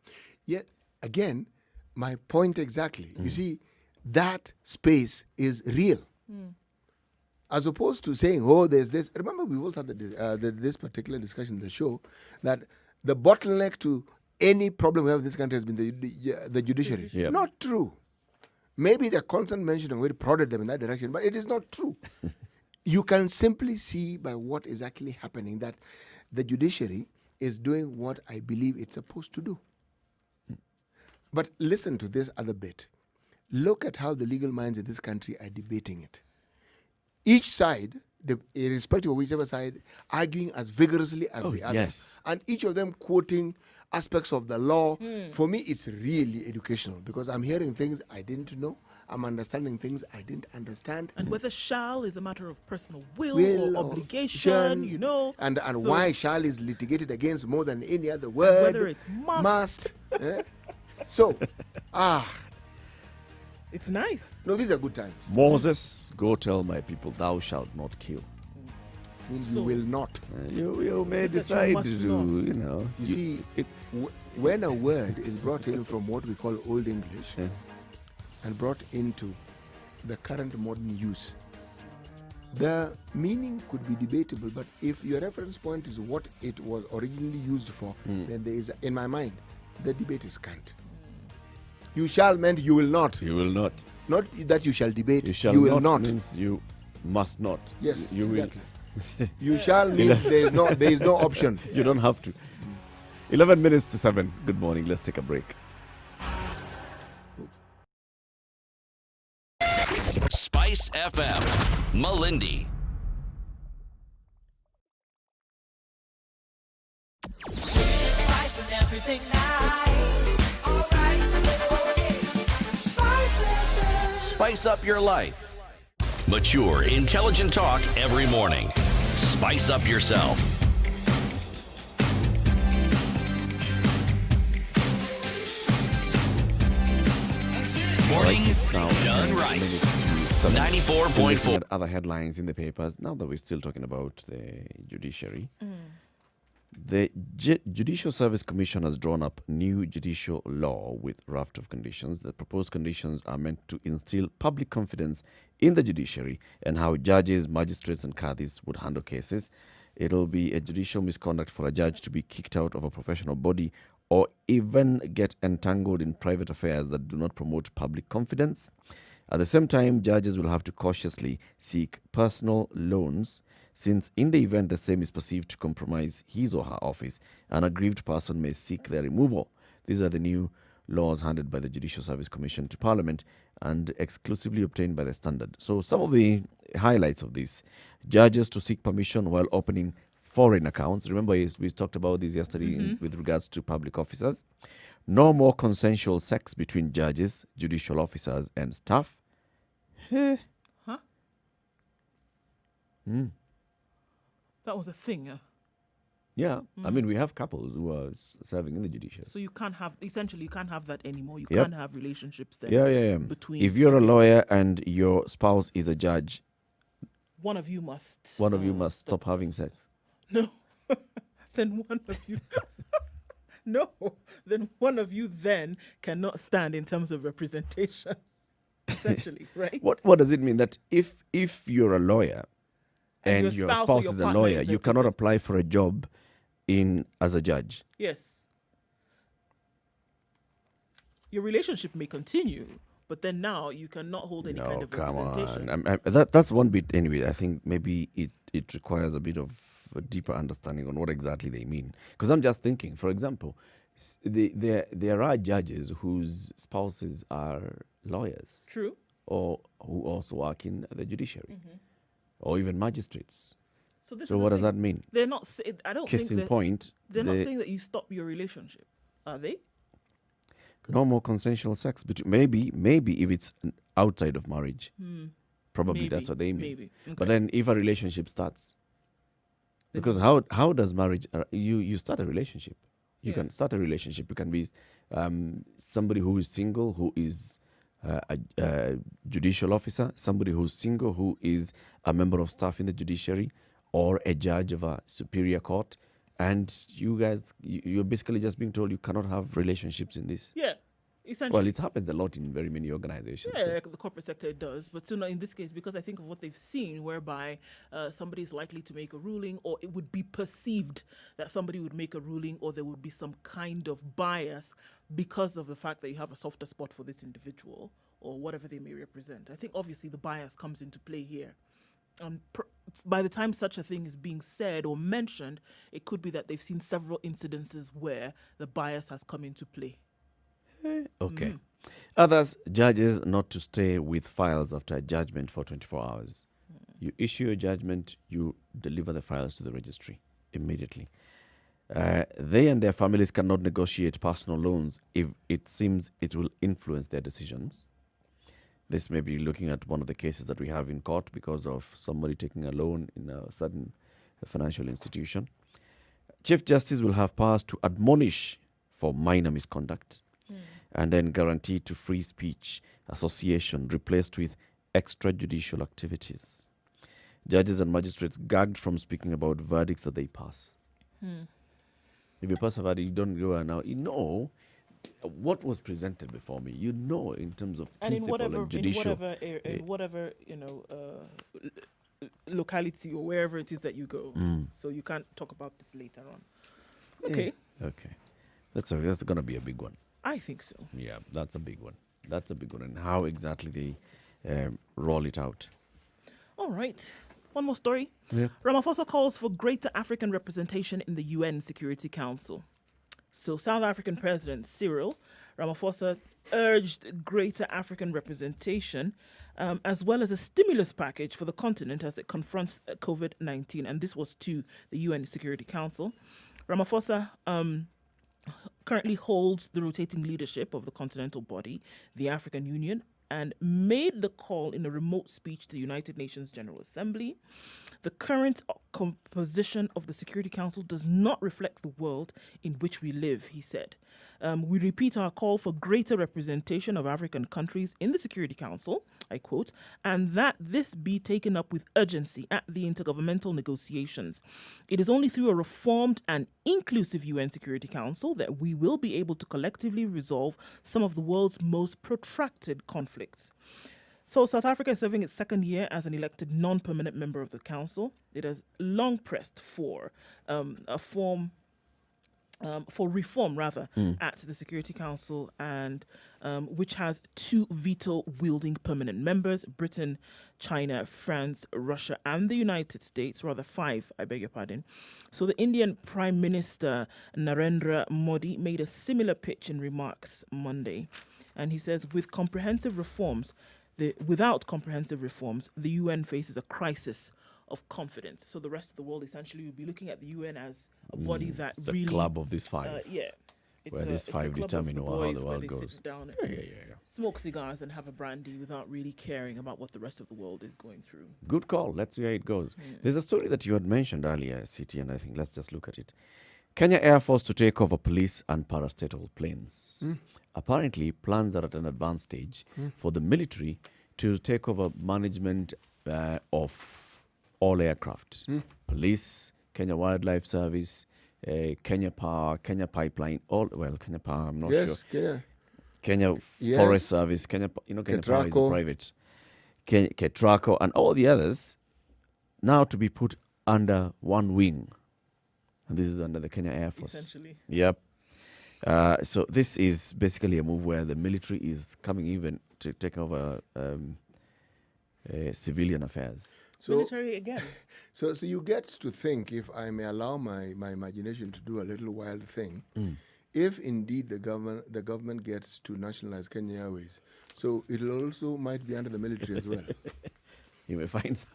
Yet again, my point exactly. You see, that space is real. As opposed to saying, oh, there's this. Remember, we also had this particular discussion in the show that the bottleneck to any problem we have in this country has been the judiciary. Yep. Not true. Maybe the constant mention of it prodded them in that direction, but it is not true. You can simply see by what is actually happening that the judiciary is doing what I believe it's supposed to do. But listen to this other bit. Look at how the legal minds in this country are debating it. Each side, irrespective of whichever side, arguing as vigorously as the other. yes. And each of them quoting aspects of the law. For me, it's really educational because I'm hearing things I didn't know. I'm understanding things I didn't understand. And whether shall is a matter of personal will Will or or obligation, And So- why shall is litigated against more than any other word. whether it's must. eh? So, It's nice. no, these are good times. Moses, go tell my people, thou shalt not kill. You So- will not. You may that you decide must to, not. You see, it, when a word is brought in from what we call Old English Yeah. and brought into the current modern use, the meaning could be debatable, but if your reference point is what it was originally used for, then there is, in my mind, the debate is cant. You shall meant you will not. you will not. Not that you shall debate, You shall you will not, not. means you must not. Yes, you exactly. You shall means there is no option. will. You don't have to. 11 minutes to 7. Good morning. Let's take a break. Spice FM, Malindi. Spice and everything nice. Alright, okay. Spice FM. Spice up your life. Mature, intelligent talk every morning. Spice up yourself. Mornings Now, done right. 94.4. Looking at other headlines in the papers, now that we're still talking about the judiciary, the Judicial Service Commission has drawn up new judicial law with raft of conditions. The proposed conditions are meant to instill public confidence in the judiciary and how judges, magistrates, and qadis would handle cases. It'll be a judicial misconduct for a judge to be kicked out of a professional body or even get entangled in private affairs that do not promote public confidence. At the same time, judges will have to cautiously seek personal loans, since in the event the same is perceived to compromise his or her office, an aggrieved person may seek their removal. These are the new laws handed by the Judicial Service Commission to Parliament and exclusively obtained by the Standard. So some of the highlights of this: judges to seek permission while opening foreign accounts. Remember, we talked about this yesterday with regards to public officers. No more consensual sex between judges, judicial officers, and staff. Huh? That was a thing. Yeah, I mean, we have couples who are serving in the judiciary. So you can't have, essentially, you can't have that anymore. You Yep. can't have relationships then. Yeah. Between If you're a lawyer and your spouse is a judge, one of you must. stop having sex. No. Then one of you. No. Then one of you then cannot stand in terms of representation. Essentially, right? What does it mean that if you're a lawyer and your or spouse your is a partner lawyer, is you cannot apply for a job as a judge? Yes. Your relationship may continue, but then now you cannot hold any kind of representation. On. That's one bit anyway. I think maybe it requires a bit of a deeper understanding on what exactly they mean. Because I'm just thinking, for example, there are judges whose spouses are lawyers. True. Or who also work in the judiciary. Or even magistrates. So what does that mean? They're not. I don't Case think in point. they're not saying that you stop your relationship, are they? No more consensual sex between. Maybe if it's outside of marriage. Probably Maybe, that's what they mean. maybe. Okay. But then if a relationship starts, because how does marriage? You start a relationship. You can start a relationship. You can be somebody who is single, who is a judicial officer, somebody who's single, who is a member of staff in the judiciary, or a judge of a superior court, and you guys, you're basically just being told you cannot have relationships in this. Yeah, essentially. Well, it happens a lot in very many organizations. Yeah, too. the corporate sector it does, but still not in this case, because I think of what they've seen, whereby somebody is likely to make a ruling, or it would be perceived that somebody would make a ruling, or there would be some kind of bias because of the fact that you have a softer spot for this individual, or whatever they may represent. I think obviously the bias comes into play here. By the time such a thing is being said or mentioned, it could be that they've seen several incidences where the bias has come into play. Okay. Others, judges not to stay with files after a judgment for 24 hours. You issue a judgment, you deliver the files to the registry immediately. They and their families cannot negotiate personal loans if it seems it will influence their decisions. This may be looking at one of the cases that we have in court because of somebody taking a loan in a certain financial institution. Chief Justice will have powers to admonish for minor misconduct and then guarantee to free speech association replaced with extrajudicial activities. Judges and magistrates gagged from speaking about verdicts that they pass. If you pass a verdict, you don't go now. You know what was presented before me. You know, in terms of principle and judicial. In whatever locality or wherever it is that you go. So you can't talk about this later on. Okay. Okay. That's going to be a big one. I think so. Yeah, that's a big one. And how exactly they roll it out. All right. One more story. Yeah. Ramaphosa calls for greater African representation in the UN Security Council. So South African President Cyril Ramaphosa urged greater African representation as well as a stimulus package for the continent as it confronts COVID-19. And this was to the UN Security Council. Ramaphosa currently holds the rotating leadership of the continental body, the African Union, and made the call in a remote speech to the United Nations General Assembly. The current composition of the Security Council does not reflect the world in which we live, he said. We repeat our call for greater representation of African countries in the Security Council, I quote, and that this be taken up with urgency at the intergovernmental negotiations. It is only through a reformed and inclusive UN Security Council that we will be able to collectively resolve some of the world's most protracted conflicts. So South Africa is serving its second year as an elected non-permanent member of the council. It has long pressed for reform at the Security Council, and which has 2 veto-wielding permanent members: Britain, China, France, Russia, and the United States. Rather, 5, I beg your pardon. So the Indian Prime Minister Narendra Modi made a similar pitch in remarks Monday, and he says, without comprehensive reforms, the UN faces a crisis of confidence. So the rest of the world essentially will be looking at the UN as a body that it's really... a club of these 5. It's these 5 determine how the world goes. Sit down Yeah. smoke cigars and have a brandy without really caring about what the rest of the world is going through. Good call. Let's see how it goes. There's a story that you had mentioned earlier, City, and I think let's just look at it. Kenya Air Force to take over police and parastatal planes. Apparently, plans are at an advanced stage for the military to take over management of all aircraft. Police, Kenya Wildlife Service, Kenya Power, Kenya Pipeline, Kenya Power, I'm not sure. Kenya Forest Service, Kenya Power is a private. Ketraco, and all the others now to be put under one wing. And this is under the Kenya Air Force. Essentially. Yep. So this is basically a move where the military is coming even to take over civilian affairs. So, military again. So you get to think, if I may allow my imagination to do a little wild thing, if indeed the government gets to nationalize Kenya Airways, so it also might be under the military as well. You may find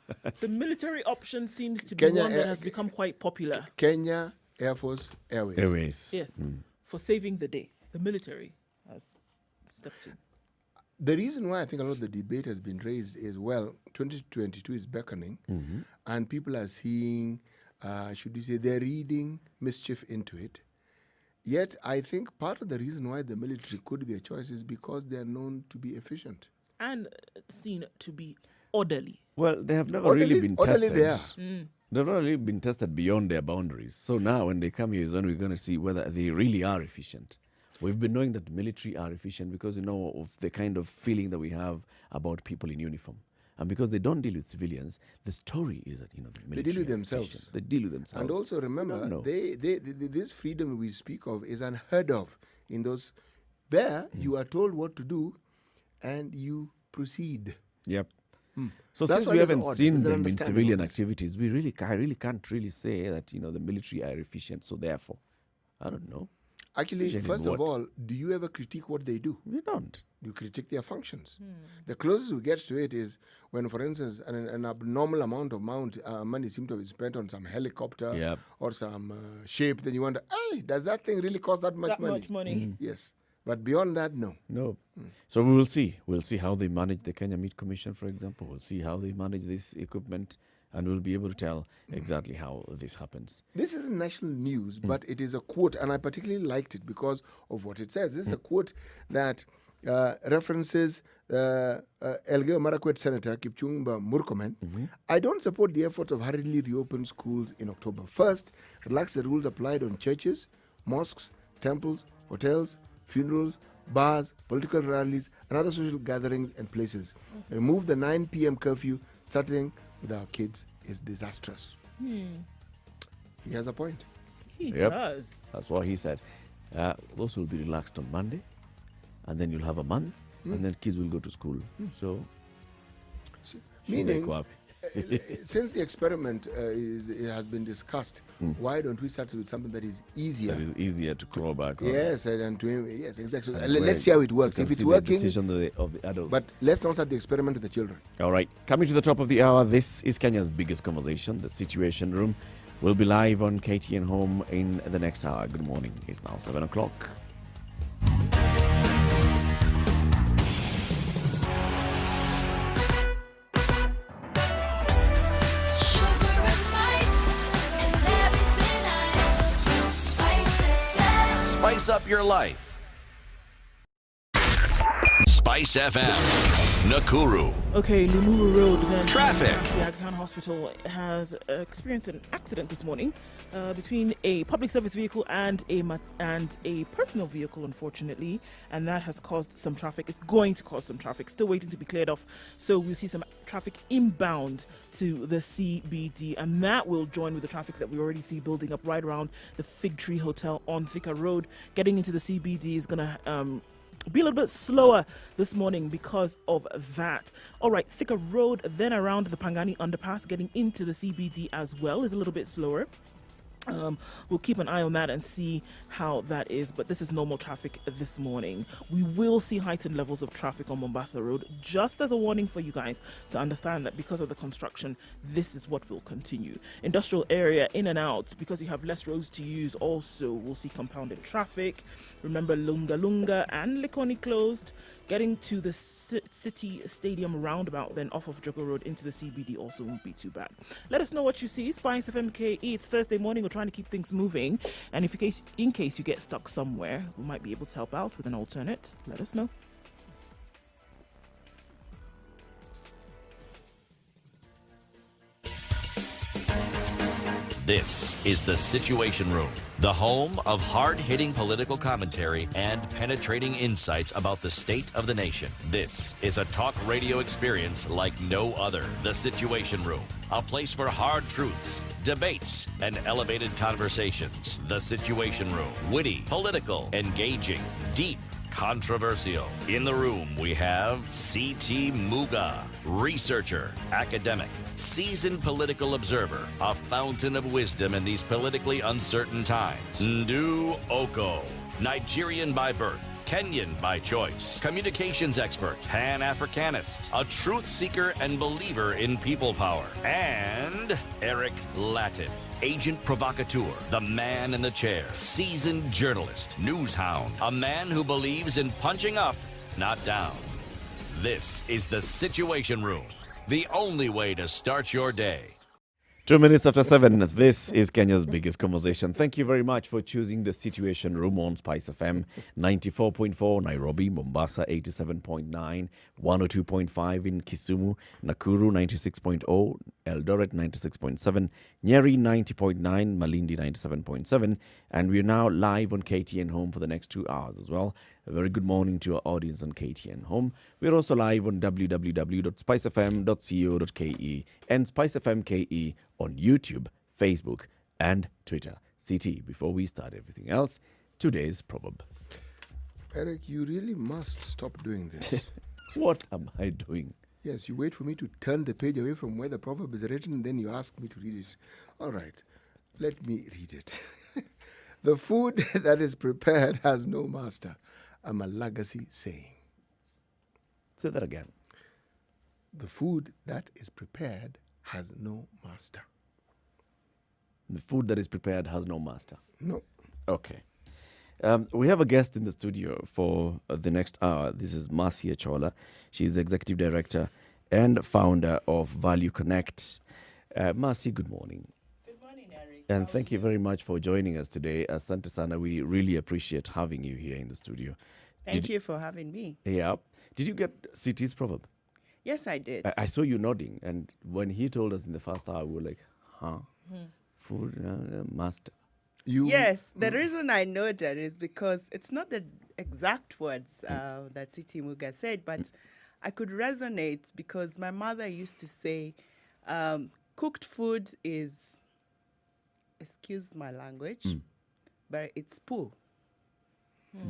the military option seems to be one that has become quite popular. Kenya Air Force Airways. Yes, for saving the day. The military has stepped in. The reason why I think a lot of the debate has been raised is, 2022 is beckoning, and people are seeing, they're reading mischief into it. Yet, I think part of the reason why the military could be a choice is because they're known to be efficient. And seen to be orderly. Well, they have never really been tested. They've never really been tested beyond their boundaries. So now when they come here is when we're going to see whether they really are efficient. We've been knowing that the military are efficient because, of the kind of feeling that we have about people in uniform. And because they don't deal with civilians, the story is that, the military... They deal with themselves. Efficient. They deal with themselves. And also remember, this freedom we speak of is unheard of in those... There, you are told what to do and you proceed. Yep. So that's since we haven't seen them in civilian activities, I really can't really say that, the military are efficient. So therefore, I don't know. Actually, first of all, do you ever critique what they do? We don't. You critique their functions. The closest we get to it is when, for instance, an abnormal amount of money seems to be spent on some helicopter or some ship. Then you wonder, hey, does that thing really cost that much money? Yes. But beyond that, no. No. So we will see. We'll see how they manage the Kenya Meat Commission, for example. We'll see how they manage this equipment. And we'll be able to tell exactly how this happens. This is national news, but it is a quote, and I particularly liked it because of what it says. This is a quote that references Elgeyo Marakwet Senator Kipchumba Murkomen. I don't support the efforts of hurriedly reopen schools in October. First, relax the rules applied on churches, mosques, temples, hotels, funerals, bars, political rallies, and other social gatherings and places. Remove the 9 p.m. curfew starting with our kids is disastrous. He has a point. He does. That's what he said. Those will be relaxed on Monday, and then you'll have a month, and then kids will go to school. So meaning, since the experiment has been discussed, why don't we start with something that is easier? That is easier to crawl back on. Yes, yes, exactly. Let's see how it works. If it's working, decision of the adults. But let's not start the experiment with the children. All right. Coming to the top of the hour, this is Kenya's biggest conversation, the Situation Room. We'll be live on KTN Home in the next hour. Good morning. It's now 7 o'clock. Spice up your life. Spice FM, Nakuru. Okay, Limuru Road. Then Traffic. The Aga Khan Hospital has experienced an accident this morning between a public service vehicle and a personal vehicle, unfortunately, and that has caused some traffic. It's going to cause some traffic. Still waiting to be cleared off. So we'll see some traffic inbound to the CBD, and that will join with the traffic that we already see building up right around the Fig Tree Hotel on Thika Road. Getting into the CBD is gonna be a little bit slower this morning because of that. All right, Thika Road, then around the Pangani Underpass, getting into the CBD as well, is a little bit slower. We'll keep an eye on that and see how that is, but this is normal traffic this morning. We will see heightened levels of traffic on Mombasa Road, just as a warning for you guys to understand that because of the construction, this is what will continue. Industrial area in and out, because you have less roads to use, also we'll see compounded traffic. Remember, Lunga Lunga and Likoni closed. Getting to the City Stadium roundabout, then off of Jogo Road into the CBD also won't be too bad. Let us know what you see. Spice FM KE. It's Thursday morning. We're trying to keep things moving. And in case you get stuck somewhere, we might be able to help out with an alternate. Let us know. This is The Situation Room, the home of hard-hitting political commentary and penetrating insights about the state of the nation. This is a talk radio experience like no other. The Situation Room, a place for hard truths, debates, and elevated conversations. The Situation Room, witty, political, engaging, deep, controversial. In the room, we have C.T. Muga, researcher, academic, seasoned political observer, a fountain of wisdom in these politically uncertain times. Ndu Oko, Nigerian by birth, Kenyan by choice, communications expert, Pan-Africanist, a truth seeker and believer in people power, and Eric Latin, agent provocateur, the man in the chair, seasoned journalist, news hound, a man who believes in punching up, not down. This is The Situation Room, the only way to start your day. 2 minutes after 7, this is Kenya's biggest conversation. Thank you very much for choosing the Situation Room on Spice FM 94.4 Nairobi, Mombasa 87.9, 102.5 in Kisumu, Nakuru 96.0, Eldoret 96.7, Nyeri 90.9, Malindi 97.7, and we're now live on KTN Home for the next 2 hours as well. A very good morning to our audience on KTN Home. We're also live on www.spicefm.co.ke and Spice FM KE on YouTube, Facebook, and Twitter. CT, before we start everything else, today's proverb. Eric, you really must stop doing this. What am I doing? Yes, you wait for me to turn the page away from where the proverb is written, then you ask me to read it. All right, let me read it. The food that is prepared has no master. A Malagasy saying. Say that again. The food that is prepared has no master. The food that is prepared has no master. No. Okay. We have a guest in the studio for the next hour. This is Marcia Chola. She's the executive director and founder of Value Connect. Marcia, good morning. Good morning, Eric. And thank you very much for joining us today. Asante Sana, we really appreciate having you here in the studio. Thank you for having me. Yeah. Did you get CT's proverb? Yes, I did. I saw you nodding. And when he told us in the first hour, we were like, huh? Food master. Yes, the reason I know that is because it's not the exact words that Siti Muga said, but I could resonate because my mother used to say, cooked food is, excuse my language, but it's poo.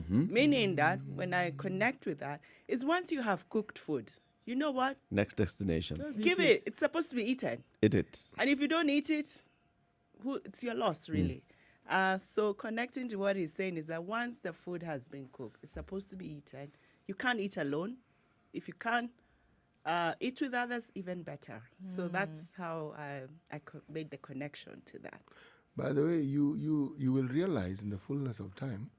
Meaning that when I connect with that, is once you have cooked food, you know what? Next destination. Give it. It's supposed to be eaten. Eat it. And if you don't eat it, it's your loss, really. So connecting to what he's saying is that once the food has been cooked, it's supposed to be eaten. You can't eat alone. If you can't eat with others, even better. So that's how I made the connection to that. By the way, you will realize in the fullness of time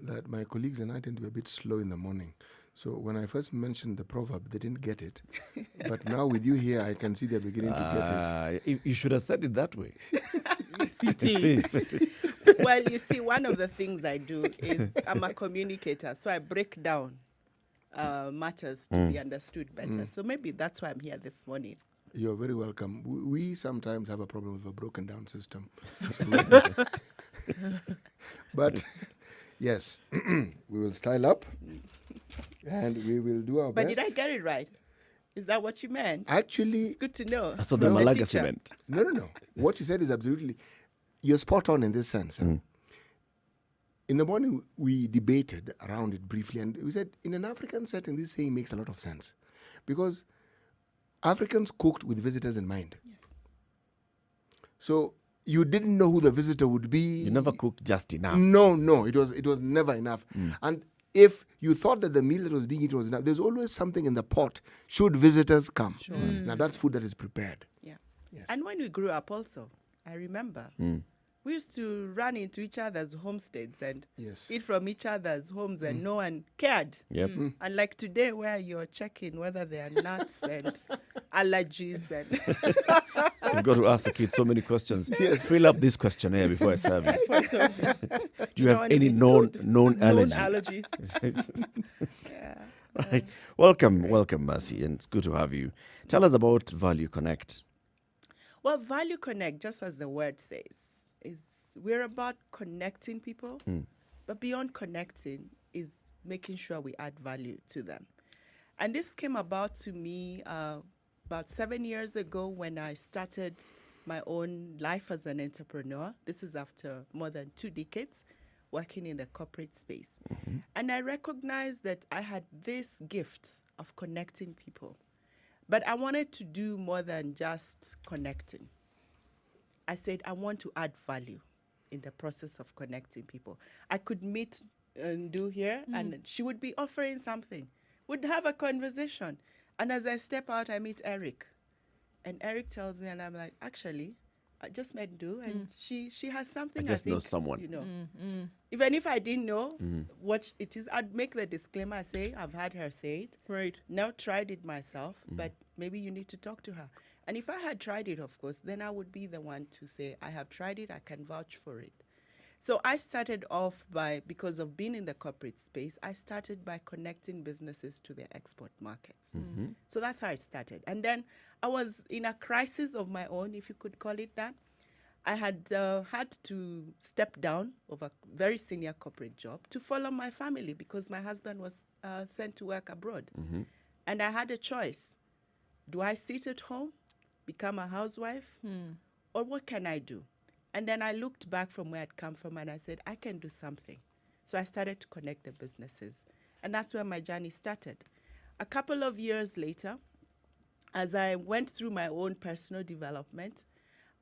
that my colleagues and I tend to be a bit slow in the morning. So when I first mentioned the proverb, they didn't get it. But now with you here, I can see they're beginning to get it. You should have said it that way. CT. Well, you see, one of the things I do is I'm a communicator, so I break down matters to be understood better. So maybe that's why I'm here this morning. You're very welcome. We sometimes have a problem with a broken down system. But yes, we will style up and we will do our But best. did I get it right? Is that what you meant? Actually, It's good to know. That's what the From a Malaga teacher. meant. no. What you said is absolutely, you're spot on in this sense. In the morning, we debated around it briefly, and we said, in an African setting, this saying makes a lot of sense. Because Africans cooked with visitors in mind. Yes. So you didn't know who the visitor would be. You never cooked just enough. No, it was never enough. And if you thought that the meal that was being eaten was enough, there's always something in the pot should visitors come. Now that's food that is prepared. Yeah. Yes. And when we grew up also, I remember, we used to run into each other's homesteads and Yes. eat from each other's homes and no one cared. Yep. Unlike today where you're checking whether there are nuts and allergies and You've got to ask the kids so many questions. Fill up this questionnaire before I serve you. Do you have want to any be known sued. allergy? allergies. Right. Welcome, Mercy, and it's good to have you. Tell us about Value Connect. Well, Value Connect, just as the word says, is we're about connecting people, but beyond connecting is making sure we add value to them. And this came about to me about 7 years ago when I started my own life as an entrepreneur. This is after more than 2 decades working in the corporate space. And I recognized that I had this gift of connecting people. But I wanted to do more than just connecting. I said, I want to add value in the process of connecting people. I could meet and do here, and she would be offering something. We'd have a conversation. And as I step out, I meet Eric. And Eric tells me, and I'm like, actually, I just met Du, and she has something. I just know think, someone. You know, even if I didn't know what it is, I'd make the disclaimer. I say, I've had her say it. Right. Now tried it myself, but maybe you need to talk to her. And if I had tried it, of course, then I would be the one to say, I have tried it, I can vouch for it. So I started off by, because of being in the corporate space, I started by connecting businesses to their export markets. So that's how it started. And then I was in a crisis of my own, if you could call it that. I had had to step down of a very senior corporate job to follow my family because my husband was sent to work abroad. And I had a choice. Do I sit at home, become a housewife, or what can I do? And then I looked back from where I'd come from and I said, I can do something. So I started to connect the businesses. And that's where my journey started. A couple of years later, as I went through my own personal development,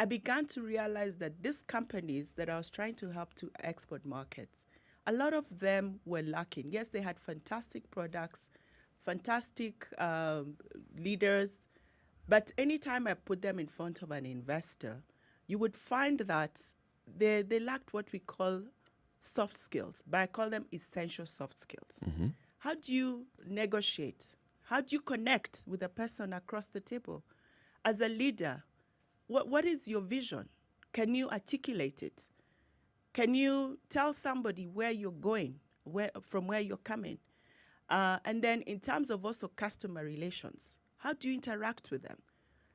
I began to realize that these companies that I was trying to help to export markets, a lot of them were lacking. Yes, they had fantastic products, fantastic leaders, but anytime I put them in front of an investor, you would find that they lacked what we call soft skills, but I call them essential soft skills. How do you negotiate? How do you connect with a person across the table? As a leader, what is your vision? Can you articulate it? Can you tell somebody where you're going, from where you're coming? And then in terms of also customer relations, how do you interact with them?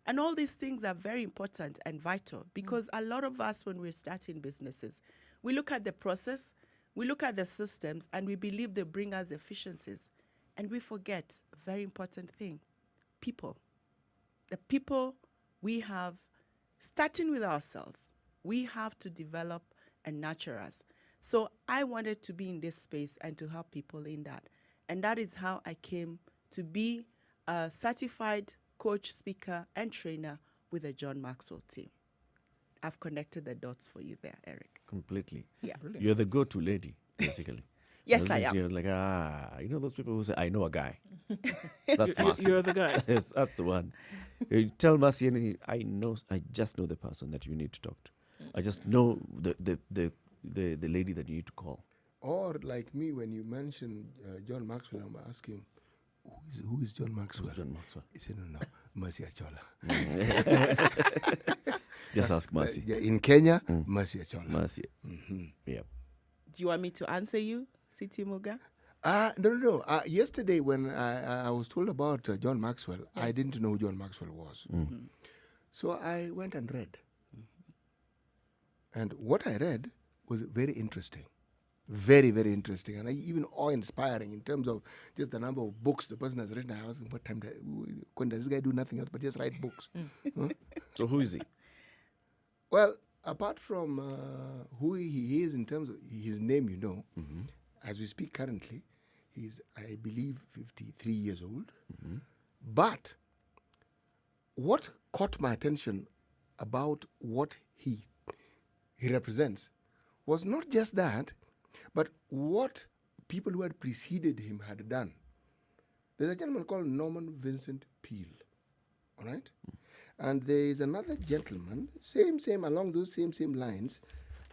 And all these things are very important and vital because a lot of us, when we're starting businesses, we look at the process, we look at the systems, and we believe they bring us efficiencies. And we forget a very important thing, people. The people we have, starting with ourselves, we have to develop and nurture us. So I wanted to be in this space and to help people in that. And that is how I came to be a certified coach, speaker, and trainer with the John Maxwell team. I've connected the dots for you there, Eric. Completely. Yeah. You're the go-to lady, basically. Yes, I am. You're like, you know those people who say, I know a guy. That's Mercy. You're the guy. Yes, that's the one. You tell Mercy anything, I just know the person that you need to talk to. I just know the lady that you need to call. Or like me, when you mentioned John Maxwell, I'm asking, who is John Maxwell? John Maxwell. He said, no, Mercy Achola. Just ask Mercy. In Kenya, Mercy Achola. Mercy. Yep. Do you want me to answer you, Siti Muga? No. Yesterday, when I was told about John Maxwell, I didn't know who John Maxwell was. So I went and read. And what I read was very interesting. Very, very interesting. And even awe-inspiring in terms of just the number of books the person has written. I was what time when does this guy do nothing else but just write books? Huh? So who is he? Well, apart from who he is in terms of his name, as we speak currently, he's, I believe, 53 years old. But what caught my attention about what he represents was not just that, but what people who had preceded him had done. There's a gentleman called Norman Vincent Peale, all right? And there is another gentleman, same, along those same lines,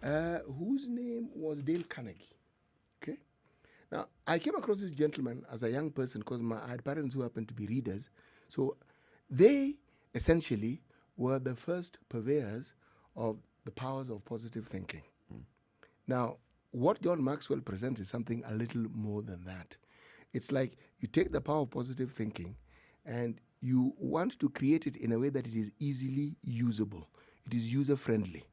whose name was Dale Carnegie, okay? Now, I came across this gentleman as a young person because I had parents who happened to be readers. So they essentially were the first purveyors of the powers of positive thinking. Now, what John Maxwell presents is something a little more than that. It's like you take the power of positive thinking and you want to create it in a way that it is easily usable. It is user-friendly.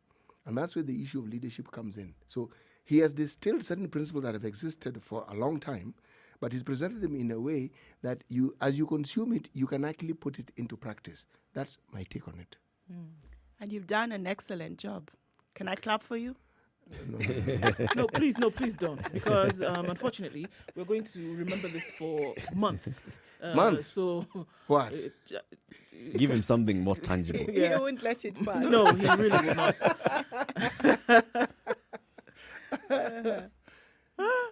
And that's where the issue of leadership comes in. So he has distilled certain principles that have existed for a long time, but he's presented them in a way that you, as you consume it, you can actually put it into practice. That's my take on it. And you've done an excellent job. Can I clap for you? No, please don't. Because unfortunately, we're going to remember this for months. Months? So What? Give him something more tangible. He won't let it pass. No, he really will not.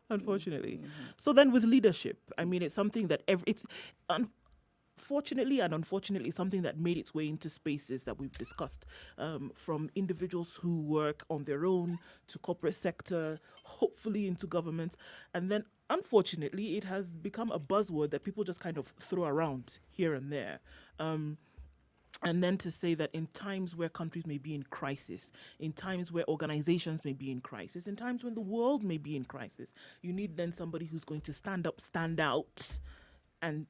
Unfortunately. So then with leadership, I mean, it's something that fortunately and unfortunately something that made its way into spaces that we've discussed, from individuals who work on their own to corporate sector, hopefully into government. And then unfortunately, it has become a buzzword that people just kind of throw around here and there. And then to say that in times where countries may be in crisis, in times where organizations may be in crisis, in times when the world may be in crisis, you need then somebody who's going to stand up, stand out, and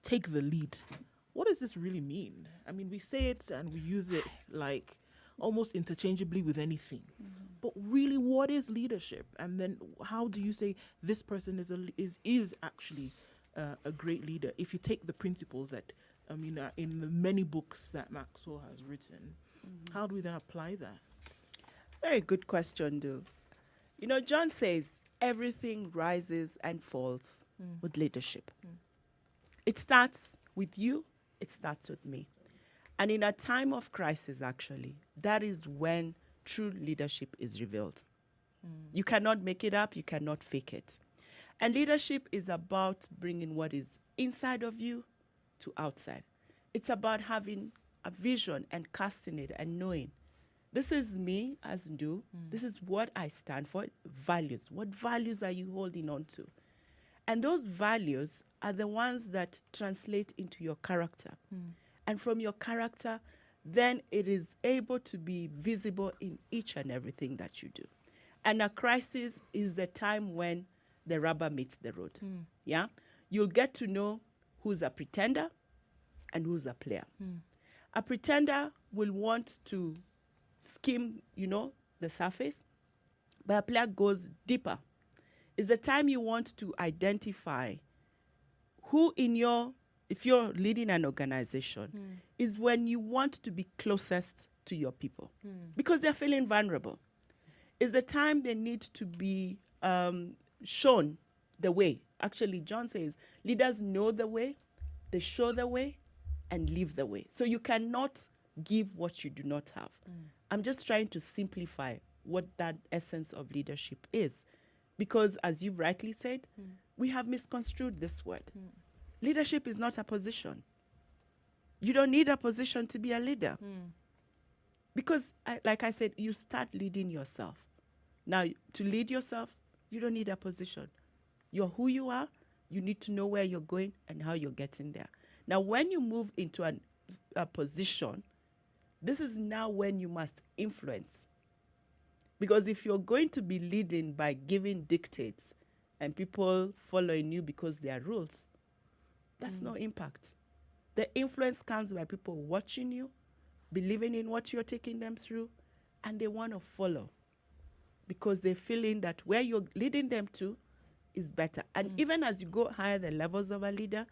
take the lead. What does this really mean? I mean, we say it and we use it like almost interchangeably with anything. But really, what is leadership? And then how do you say this person is actually a great leader? If you take the principles that in the many books that Maxwell has written, how do we then apply that? Very good question, though. John says everything rises and falls with leadership. It starts with you, it starts with me. And in a time of crisis, actually, that is when true leadership is revealed. You cannot make it up, you cannot fake it. And leadership is about bringing what is inside of you to outside. It's about having a vision and casting it and knowing, this is me as Ndu, this is what I stand for, values. What values are you holding on to? And those values are the ones that translate into your character. And from your character, then it is able to be visible in each and everything that you do. And a crisis is the time when the rubber meets the road. Yeah? You'll get to know who's a pretender and who's a player. A pretender will want to skim, the surface, but a player goes deeper. It's the time you want to identify who if you're leading an organization, is when you want to be closest to your people because they're feeling vulnerable. It's the time they need to be shown the way. Actually, John says leaders know the way, they show the way, and live the way. So you cannot give what you do not have. I'm just trying to simplify what that essence of leadership is. Because, as you rightly said, we have misconstrued this word. Leadership is not a position. You don't need a position to be a leader. Because, like I said, you start leading yourself. Now, to lead yourself, you don't need a position. You're who you are. You need to know where you're going and how you're getting there. Now, when you move into a position, This is now when you must influence. Because if you're going to be leading by giving dictates and people following you because they are rules, that's no impact. The influence comes by people watching you, believing in what you're taking them through, and they want to follow because they're feeling that where you're leading them to is better. And even as you go higher the levels of a leader,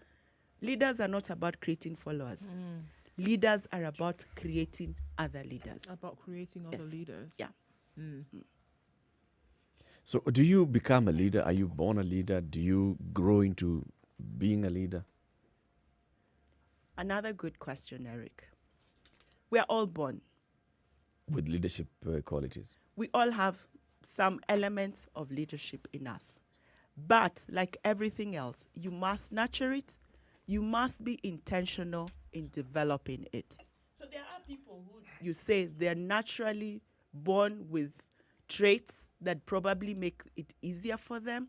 leaders are not about creating followers. Leaders are about creating other leaders. About creating other Yes. leaders. Yeah. So do you become a leader? Are you born a leader? Do you grow into being a leader? Another good question, Eric. We are all born. With leadership qualities? We all have some elements of leadership in us. But like everything else, you must nurture it. You must be intentional in developing it. So there are people who you say they're naturally born with traits that probably make it easier for them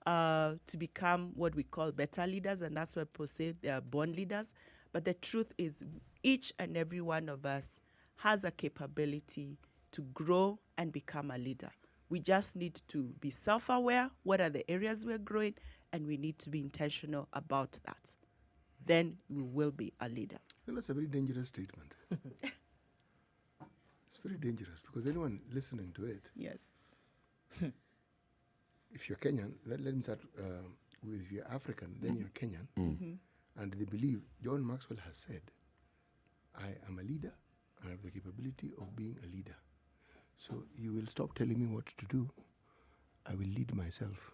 to become what we call better leaders, and that's why people say they are born leaders. But the truth is, each and every one of us has a capability to grow and become a leader. We just need to be self-aware, what are the areas we're growing, and we need to be intentional about that. Then we will be a leader. Well, that's a very dangerous statement. It's very dangerous because anyone listening to it, Yes. if you're Kenyan, let me start with if you're African, then you're Kenyan, and they believe, John Maxwell has said, I am a leader, I have the capability of being a leader. So you will stop telling me what to do, I will lead myself.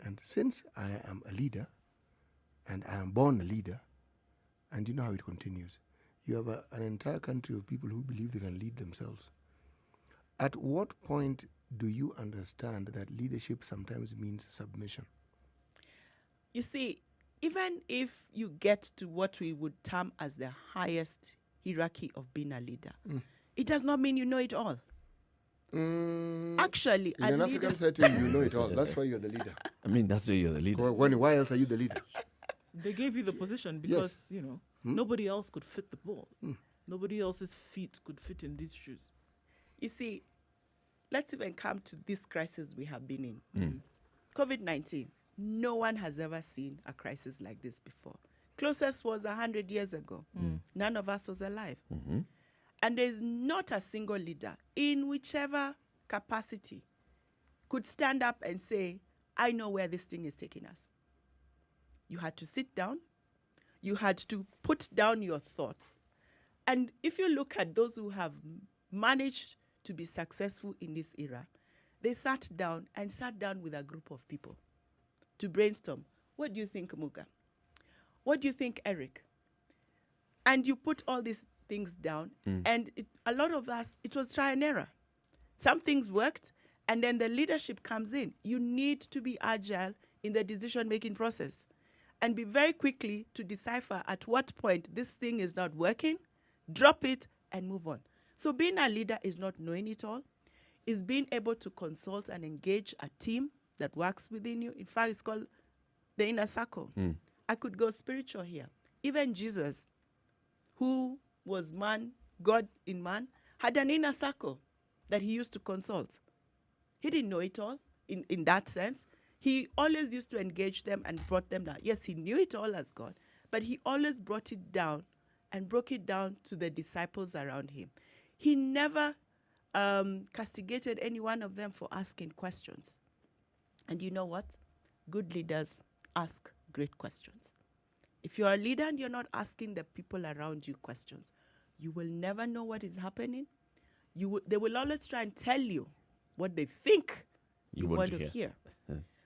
And since I am a leader, and I am born a leader, and you know how it continues. You have an entire country of people who believe they can lead themselves. At what point do you understand that leadership sometimes means submission? You see, even if you get to what we would term as the highest hierarchy of being a leader, it does not mean you know it all. Actually, in an African setting, you know it all. That's why you're the leader. I mean, that's why you're the leader. Why else are you the leader? They gave you the position because, you know, nobody else could fit the ball. Nobody else's feet could fit in these shoes. You see, let's even come to this crisis we have been in. COVID-19. No one has ever seen a crisis like this before. Closest was 100 years ago. None of us was alive. And there's not a single leader in whichever capacity could stand up and say, I know where this thing is taking us. You had to sit down. You had to put down your thoughts. And if you look at those who have managed to be successful in this era, they sat down with a group of people to brainstorm. What do you think, Muga? What do you think, Eric? And you put all these things down, and a lot of us, it was try and error. Some things worked, and then the leadership comes in. You need to be agile in the decision-making process and be very quickly to decipher at what point this thing is not working, drop it, and move on. So being a leader is not knowing it all. It's being able to consult and engage a team that works within you. In fact, it's called the inner circle. I could go spiritual here. Even Jesus, who was man, God in man, had an inner circle that he used to consult. He didn't know it all in that sense. He always used to engage them and brought them down. Yes, he knew it all as God, but he always brought it down and broke it down to the disciples around him. He never castigated any one of them for asking questions. And you know what? Good leaders ask great questions. If you're a leader and you're not asking the people around you questions, you will never know what is happening. They will always try and tell you what they think you want to hear.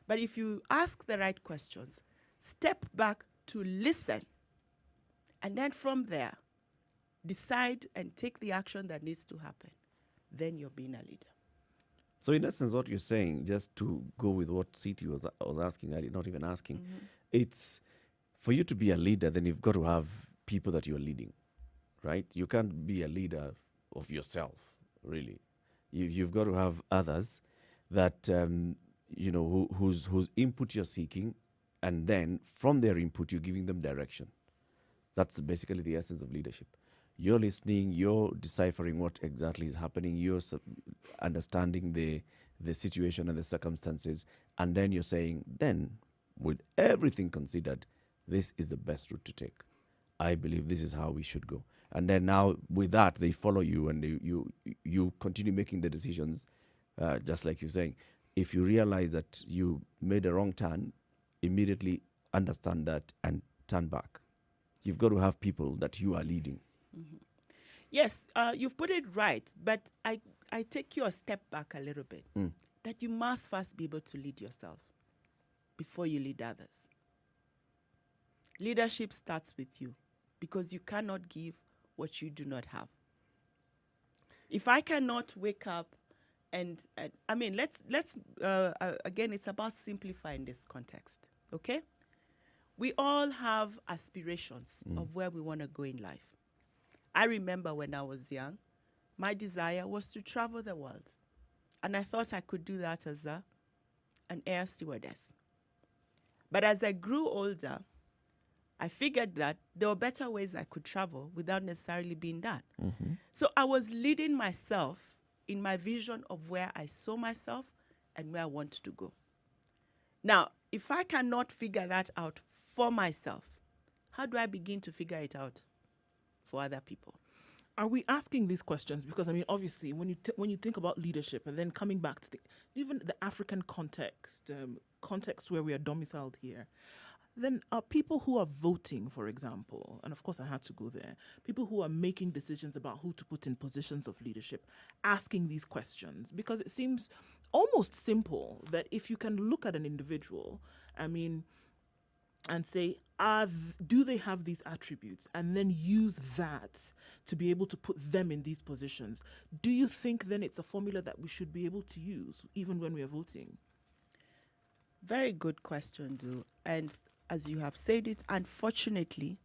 But if you ask the right questions, step back to listen, and then from there, decide and take the action that needs to happen, then you're being a leader. So in essence, what you're saying, just to go with what CT was asking earlier, not even asking, it's for you to be a leader, then you've got to have people that you're leading, right? You can't be a leader of yourself, really. You've got to have others that, whose input you're seeking, and then from their input, you're giving them direction. That's basically the essence of leadership. You're listening, you're deciphering what exactly is happening, you're understanding the situation and the circumstances, and then you're saying, then, with everything considered, this is the best route to take. I believe this is how we should go. And then now, with that, they follow you, and you continue making the decisions, just like you're saying. If you realize that you made a wrong turn, immediately understand that and turn back. You've got to have people that you are leading. Mm-hmm. Yes, you've put it right, but I take you a step back a little bit. That you must first be able to lead yourself before you lead others. Leadership starts with you, because you cannot give what you do not have. If I cannot wake up and I mean, let's again, it's about simplifying this context, okay? We all have aspirations of where we want to go in life. I remember when I was young, my desire was to travel the world. And I thought I could do that as an air stewardess. But as I grew older, I figured that there were better ways I could travel without necessarily being that. So I was leading myself in my vision of where I saw myself and where I want to go. Now, if I cannot figure that out for myself, how do I begin to figure it out for other people? Are we asking these questions? Because, I mean, obviously, when you think about leadership and then coming back to even the African context where we are domiciled here, then people who are voting, for example, and of course I had to go there, people who are making decisions about who to put in positions of leadership, asking these questions, because it seems almost simple that if you can look at an individual, I mean, and say, do they have these attributes? And then use that to be able to put them in these positions. Do you think then it's a formula that we should be able to use even when we are voting? Very good question, Drew. And as you have said it, unfortunately,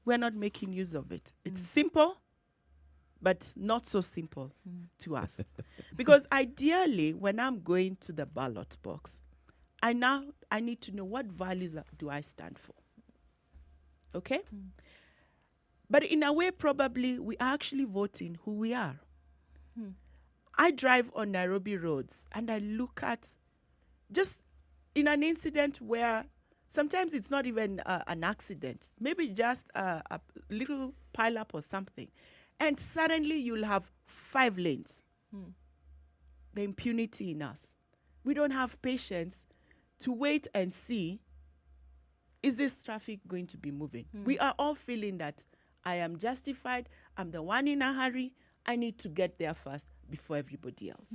we're not making use of it. It's simple, but not so simple to us. Because ideally, when I'm going to the ballot box, I need to know what values do I stand for. Okay? But in a way, probably, we are actually voting who we are. I drive on Nairobi roads and I look at just in an incident where sometimes it's not even an accident, maybe just a little pile-up or something, and suddenly you'll have 5 lanes. The impunity in us. We don't have patience to wait and see, is this traffic going to be moving? We are all feeling that I am justified, I'm the one in a hurry, I need to get there first before everybody else.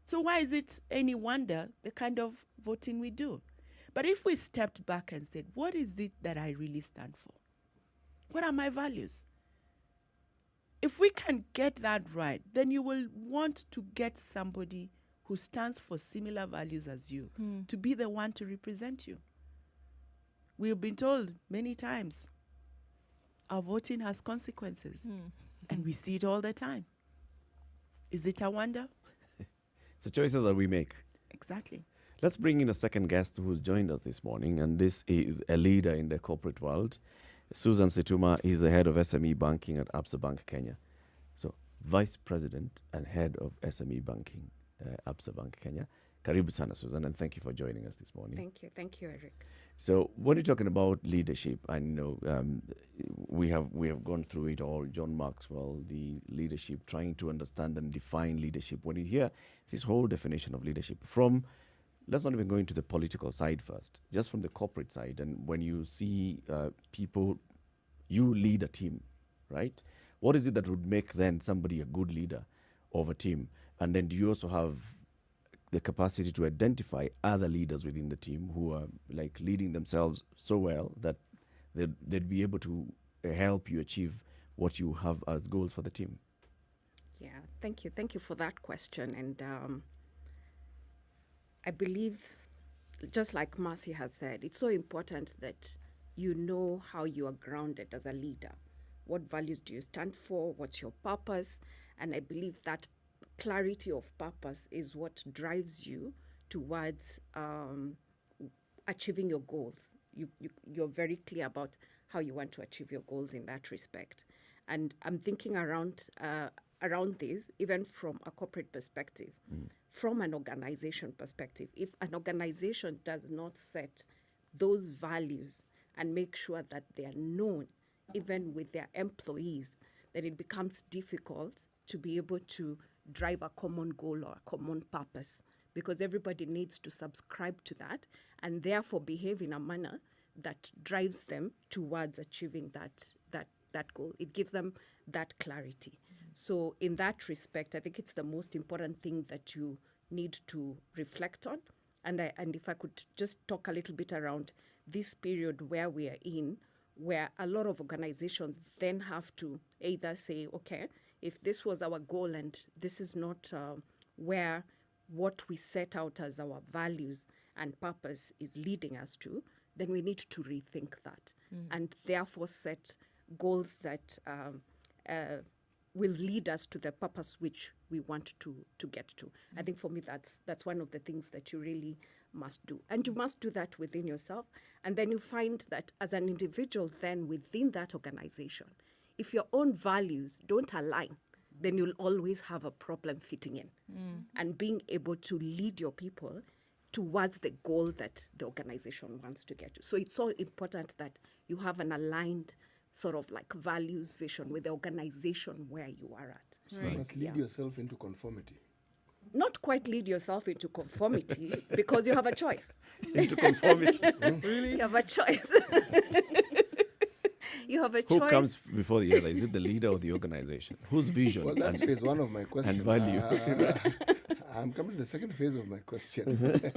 So why is it any wonder the kind of voting we do? But if we stepped back and said, what is it that I really stand for? What are my values? If we can get that right, then you will want to get somebody who stands for similar values as you to be the one to represent you. We've been told many times our voting has consequences, and we see it all the time. Is it a wonder? It's the choices that we make. Exactly. Let's bring in a second guest who's joined us this morning, and this is a leader in the corporate world. Susan Situma is the head of SME banking at Absa Bank Kenya. So, Vice President and head of SME banking, Absa Bank Kenya. Karibu sana, Susan, and thank you for joining us this morning. Thank you, Eric. So, when you're talking about leadership, I know we have gone through it all. John Maxwell, the leadership, trying to understand and define leadership. When you hear this whole definition of leadership from, let's not even go into the political side first, just from the corporate side, and when you see people, you lead a team, right? What is it that would make then somebody a good leader of a team? And then do you also have the capacity to identify other leaders within the team who are like leading themselves so well that they'd be able to help you achieve what you have as goals for the team? Yeah, thank you. Thank you for that question. And I believe, just like Marcy has said, it's so important that you know how you are grounded as a leader. What values do you stand for? What's your purpose? And I believe that clarity of purpose is what drives you towards achieving your goals. You're very clear about how you want to achieve your goals in that respect. And I'm thinking around this, even from a corporate perspective, from an organization perspective. If an organization does not set those values and make sure that they are known, even with their employees, then it becomes difficult to be able to drive a common goal or a common purpose, because everybody needs to subscribe to that and therefore behave in a manner that drives them towards achieving that goal. It gives them that clarity. So in that respect, I think it's the most important thing that you need to reflect on. And if I could just talk a little bit around this period where we are in, where a lot of organizations then have to either say, okay, if this was our goal and this is not where what we set out as our values and purpose is leading us to, then we need to rethink that and therefore set goals that will lead us to the purpose which we want to get to. I think for me, that's one of the things that you really must do. And you must do that within yourself. And then you find that as an individual then within that organization, if your own values don't align, then you'll always have a problem fitting in and being able to lead your people towards the goal that the organization wants to get to. So it's so important that you have an aligned sort of like values vision with the organization where you are at. So you must lead yourself into conformity. Not quite lead yourself into conformity because you have a choice. Into conformity. Really? You have a choice. You have a Who choice. comes before the other? Is it the leader or the organization? Whose vision? Well, that's phase one of my question. and value. I'm coming to the second phase of my question.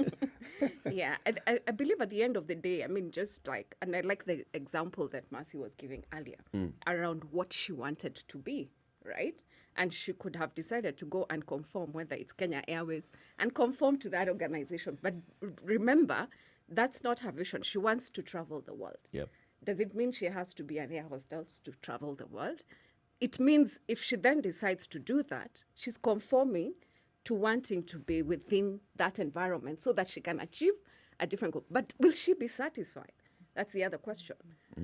Yeah, I believe at the end of the day, I mean, just like, and I like the example that Mercy was giving earlier around what she wanted to be, right? And she could have decided to go and conform, whether it's Kenya Airways, and conform to that organization. But remember, that's not her vision. She wants to travel the world. Yep. Does it mean she has to be an air hostess to travel the world? It means if she then decides to do that, she's conforming to wanting to be within that environment so that she can achieve a different goal. But will she be satisfied? That's the other question.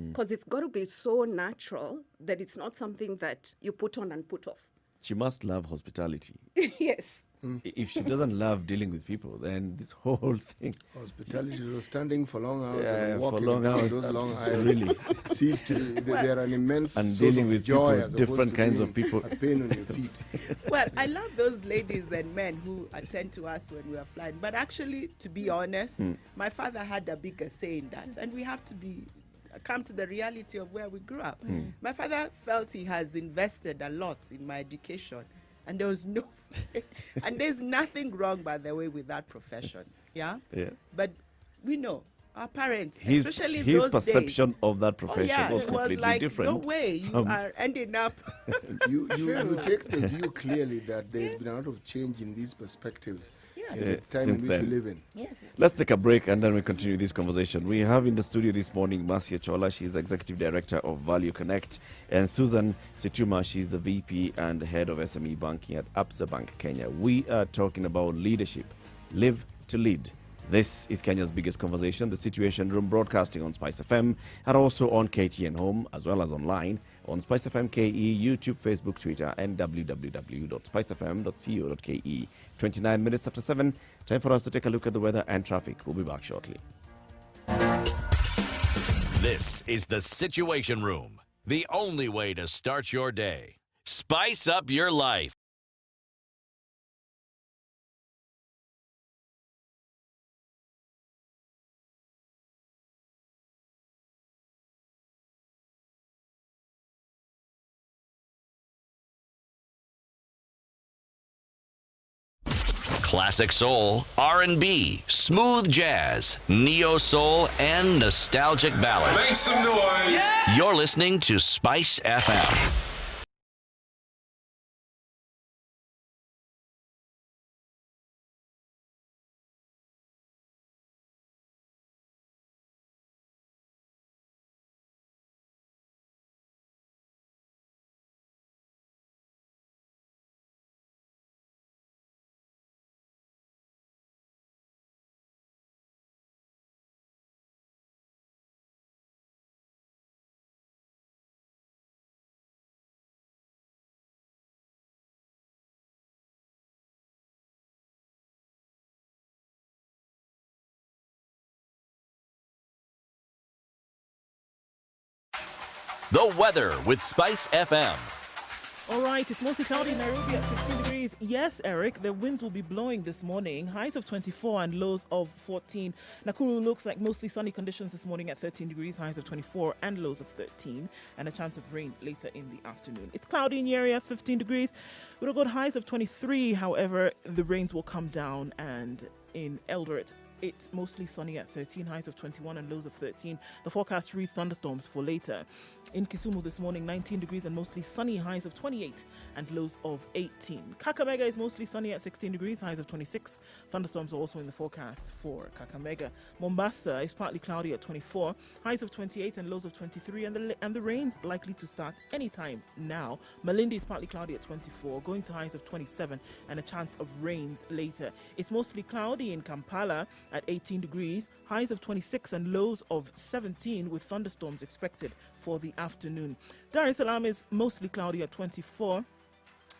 Because it's got to be so natural that it's not something that you put on and put off. She must love hospitality. Yes. If she doesn't love dealing with people, then this whole thing. Hospitality, was standing for long hours Yeah, and for walking long down hours, those long aisles. absolutely. Cease to, they're an immense And source dealing of with joy people, as different opposed to kinds of being people. a pain on your feet. Well, I love those ladies and men who attend to us when we are flying. But actually, to be honest, my father had a bigger say in that. And we have to come to the reality of where we grew up. My father felt he has invested a lot in my education. And there was no, and there's nothing wrong, by the way, with that profession. Yeah? Yeah. But we know, our parents, His especially in his those perception days, of that profession was it completely was like, different. no way, you from- are ending up. You take the view clearly that there's been a lot of change in these perspectives in the time since in which then. we live in. Yes. Let's take a break and then we continue this conversation. We have in the studio this morning Marcia Chola, she's Executive Director of Value Connect, and Susan Situma, she's the VP and Head of SME Banking at Absa Bank Kenya. We are talking about leadership, live to lead. This is Kenya's biggest conversation, the Situation Room, broadcasting on Spice FM and also on KTN Home, as well as online on Spice FM KE, YouTube, Facebook, Twitter, and www.spicefm.co.ke. 29 minutes after 7, time for us to take a look at the weather and traffic. We'll be back shortly. This is the Situation Room, the only way to start your day. Spice up your life. Classic soul, R&B, smooth jazz, neo soul, and nostalgic ballads. Make some noise. You're listening to Spice FM. The weather with Spice FM. All right, it's mostly cloudy in Nairobi at 15 degrees. Yes, Eric, the winds will be blowing this morning. Highs of 24 and lows of 14. Nakuru looks like mostly sunny conditions this morning at 13 degrees. Highs of 24 and lows of 13. And a chance of rain later in the afternoon. It's cloudy in Nyeri at 15 degrees. We'll go highs of 23. However, the rains will come down. And in Eldoret, it's mostly sunny at 13, highs of 21 and lows of 13. The forecast reads thunderstorms for later. In Kisumu this morning, 19 degrees and mostly sunny, highs of 28 and lows of 18. Kakamega is mostly sunny at 16 degrees, highs of 26. Thunderstorms are also in the forecast for Kakamega. Mombasa is partly cloudy at 24, highs of 28 and lows of 23, and the rain's likely to start anytime now. Malindi is partly cloudy at 24, going to highs of 27 and a chance of rains later. It's mostly cloudy in Kampala at 18 degrees, highs of 26 and lows of 17 with thunderstorms expected for the afternoon. Dar es Salaam is mostly cloudy at 24,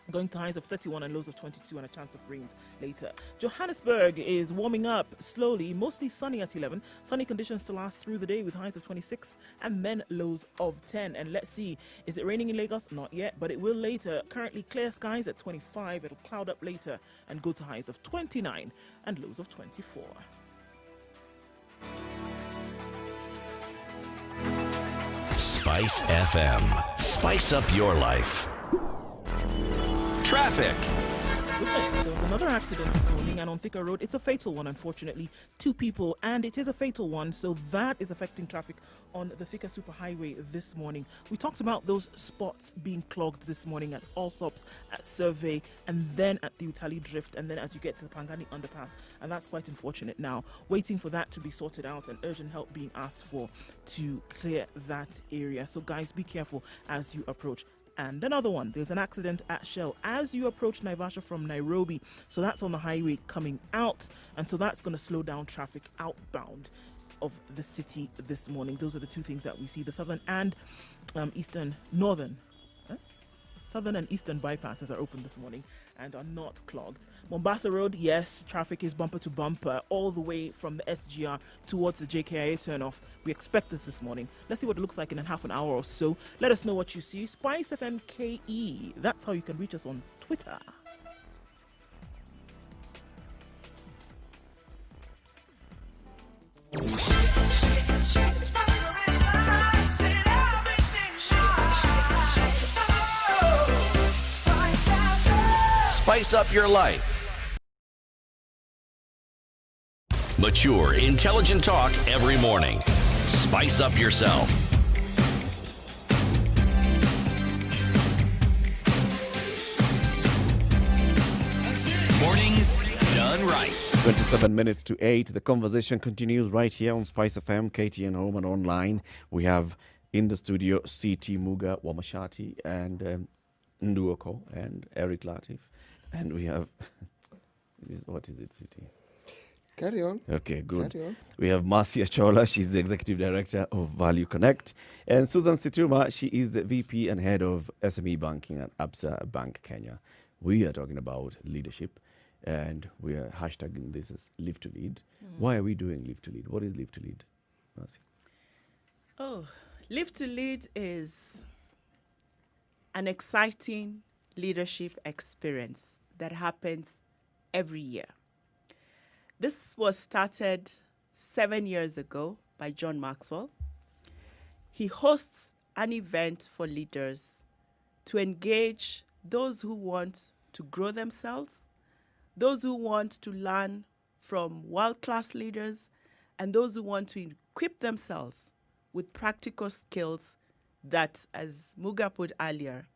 going to highs of 31 and lows of 22 and a chance of rains later. Johannesburg is warming up slowly, mostly sunny at 11. Sunny conditions to last through the day with highs of 26 and then lows of 10. And let's see, is it raining in Lagos? Not yet, but it will later. Currently clear skies at 25. It'll cloud up later and go to highs of 29 and lows of 24. Spice FM. Spice up your life. Traffic. Goodness, there was another accident this morning and on Thika Road. It's a fatal one, unfortunately. 2 people, and it is a fatal one, so that is affecting traffic on the Thika Superhighway this morning. We talked about those spots being clogged this morning at Allsops, at Survey, and then at the Utali Drift, and then as you get to the Pangani Underpass, and that's quite unfortunate now. Waiting for that to be sorted out and urgent help being asked for to clear that area. So guys, be careful as you approach. And another one, there's an accident at Shell as you approach Naivasha from Nairobi. So that's on the highway coming out. And so that's going to slow down traffic outbound of the city this morning. Those are the 2 things that we see. The southern and southern and eastern bypasses are open this morning and are not clogged. Mombasa Road, yes, traffic is bumper to bumper all the way from the SGR towards the JKIA turnoff. We expect this morning. Let's see what it looks like in a half an hour or so. Let us know what you see. Spice FM KE. That's how you can reach us on Twitter. Spice up your life. Mature, intelligent talk every morning. Spice up yourself. Mornings done right. 27 minutes to 8. The conversation continues right here on Spice FM, KTN Home and online. We have in the studio CT Muga Wamashati and Nduoko and Eric Latif. And we have, what is it, CT? Carry on. Okay, good. Carry on. We have Marcia Chola, she's the Executive Director of Value Connect. And Susan Situma, she is the VP and Head of SME Banking at Absa Bank Kenya. We are talking about leadership, and we are hashtagging this as Live to Lead. Why are we doing Live to Lead? What is Live to Lead, Marcia? Oh, Live to Lead is an exciting leadership experience that happens every year. This was started 7 years ago by John Maxwell. He hosts an event for leaders to engage those who want to grow themselves, those who want to learn from world-class leaders, and those who want to equip themselves with practical skills that, as Muga put earlier,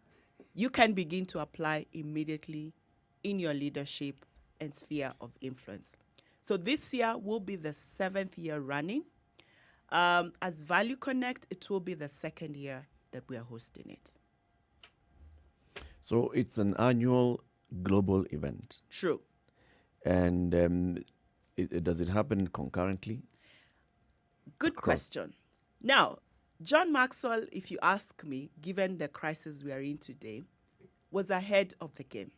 you can begin to apply immediately in your leadership and sphere of influence. So this year will be the 7th year running. As Value Connect, it will be the 2nd year that we are hosting it. So it's an annual global event. True. And does it happen concurrently? Good question. Now, John Maxwell, if you ask me, given the crisis we are in today, was ahead of the game.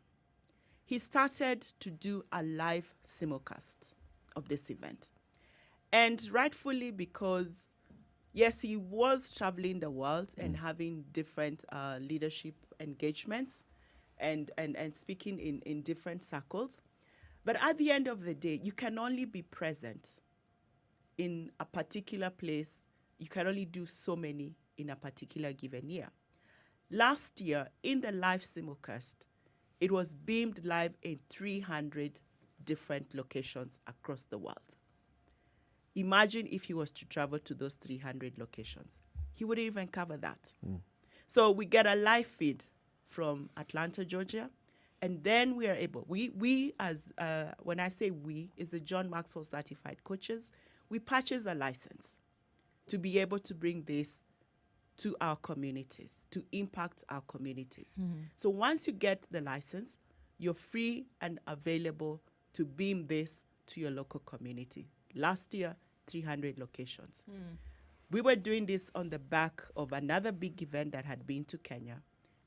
He started to do a live simulcast of this event. And rightfully because Yes, he was traveling the world and having different leadership engagements and speaking in different circles. But at the end of the day, you can only be present in a particular place. You can only do so many in a particular given year. Last year, in the live simulcast, it was beamed live in 300 different locations across the world. Imagine if he was to travel to those 300 locations. He wouldn't even cover that. So we get a live feed from Atlanta, Georgia, and then we are able, we as, when I say we, is the John Maxwell certified coaches, we purchase a license to be able to bring this to our communities, to impact our communities. So once you get the license, you're free and available to beam this to your local community. Last year, 300 locations. We were doing this on the back of another big event that had been to Kenya.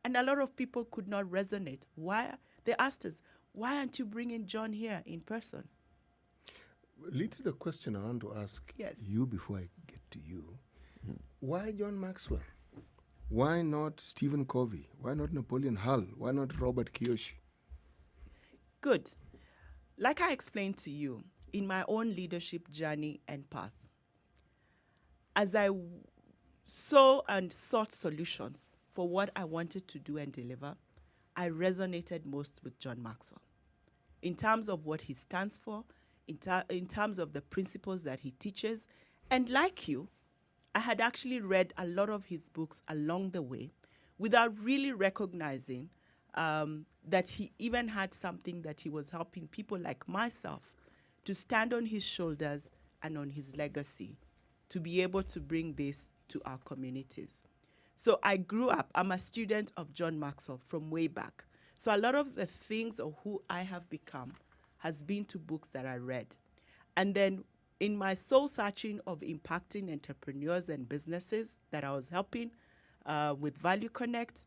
And a lot of people could not resonate. Why? They asked us, why aren't you bringing John here in person? Lead to the question I want to ask Yes. you before I get to you. Why John Maxwell? Why not Stephen Covey? Why not Napoleon Hill? Why not Robert Kiyosaki? Good. Like I explained to you, in my own leadership journey and path, as I saw and sought solutions for what I wanted to do and deliver, I resonated most with John Maxwell in terms of what he stands for, in terms of the principles that he teaches. And like you, I had actually read a lot of his books along the way without really recognizing that he even had something that he was helping people like myself to stand on his shoulders and on his legacy, to be able to bring this to our communities. So I grew up, I'm a student of John Maxwell from way back. So a lot of the things of who I have become has been to books that I read. And then in my soul searching of impacting entrepreneurs and businesses that I was helping with Value Connect,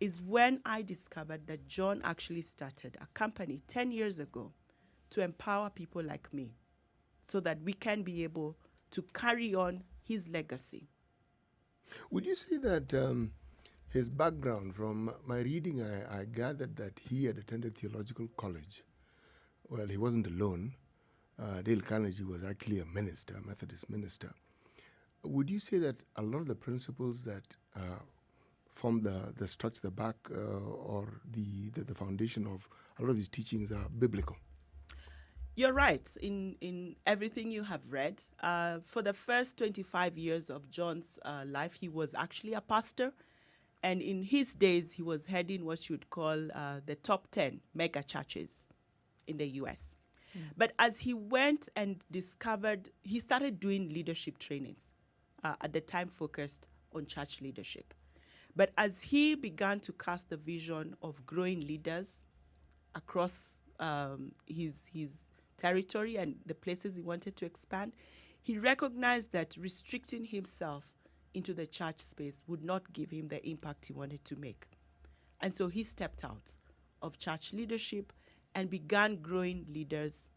is when I discovered that John actually started a company 10 years ago to empower people like me so that we can be able to carry on his legacy. Would you say that his background, from my reading, I gathered that he had attended theological college. Well, he wasn't alone. Dale Carnegie was actually a minister, a Methodist minister. Would you say that a lot of the principles that form the structure, the back, or the foundation of a lot of his teachings are biblical? You're right in everything you have read. For the first 25 years of John's life, he was actually a pastor. And in his days, he was heading what you would call the top 10 mega churches in the U.S. But as he went and discovered, he started doing leadership trainings, at the time focused on church leadership. But as he began to cast the vision of growing leaders across his territory and the places he wanted to expand, he recognized that restricting himself into the church space would not give him the impact he wanted to make. And so he stepped out of church leadership and began growing leaders.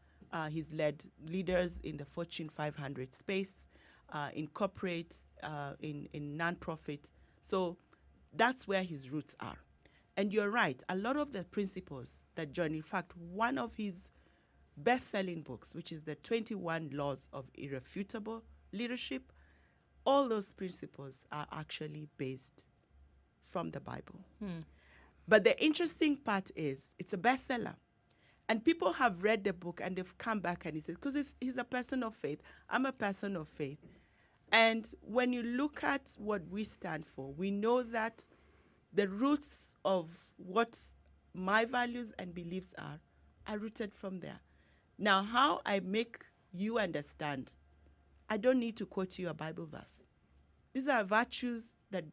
He's led leaders in the Fortune 500 space, in corporate, in nonprofit. So that's where his roots are. And you're right, a lot of the principles that John, in fact, one of his best-selling books, which is the 21 Laws of Irrefutable Leadership, all those principles are actually based from the Bible. But the interesting part is it's a bestseller. And people have read the book and they've come back and he said, because he's a person of faith, I'm a person of faith. And when you look at what we stand for, we know that the roots of what my values and beliefs are rooted from there. Now, how I make you understand, I don't need to quote you a Bible verse. These are virtues that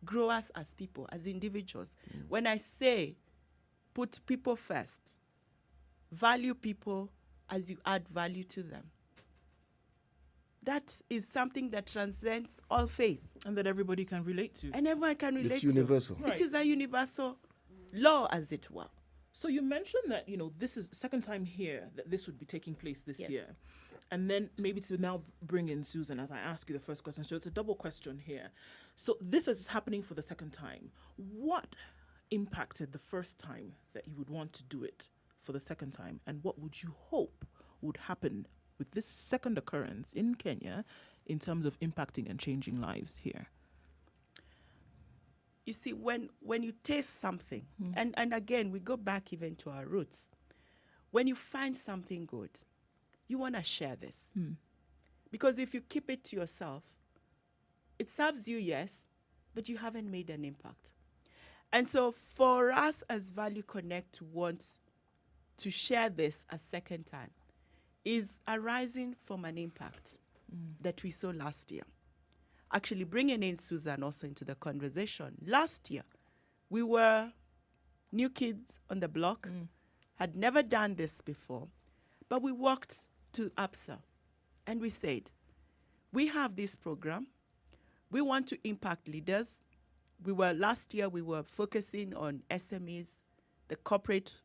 grow us as people, as individuals. When I say put people first, value people as you add value to them, that is something that transcends all faith. And that everybody can relate to. And everyone can relate It's to. universal. Right. It is a universal law, as it were. So you mentioned that, this is second time here that this would be taking place this Yes. year. And then maybe to now bring in Susan as I ask you the first question. So it's a double question here. So this is happening for the second time. What impacted the first time that you would want to do it for the second time? And what would you hope would happen with this second occurrence in Kenya in terms of impacting and changing lives here? You see, when you taste something, and again, we go back even to our roots. When you find something good, you want to share this. Because if you keep it to yourself, it serves you, yes, but you haven't made an impact. And so for us as Value Connect to want to share this a second time is arising from an impact that we saw last year. Actually bringing in Susan also into the conversation. Last year, we were new kids on the block, had never done this before, but we walked to APSA and we said, we have this program. We want to impact leaders. Last year, we were focusing on SMEs, the corporate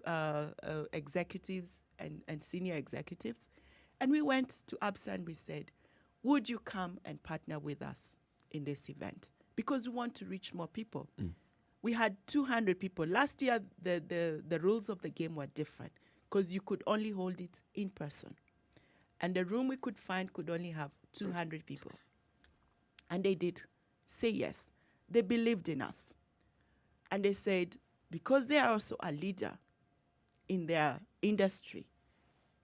executives and senior executives. And we went to APSA and we said, would you come and partner with us in this event? Because we want to reach more people. We had 200 people. Last year, the rules of the game were different because you could only hold it in person. And the room we could find could only have 200 people. And they did say yes. They believed in us. And they said, because they are also a leader in their industry,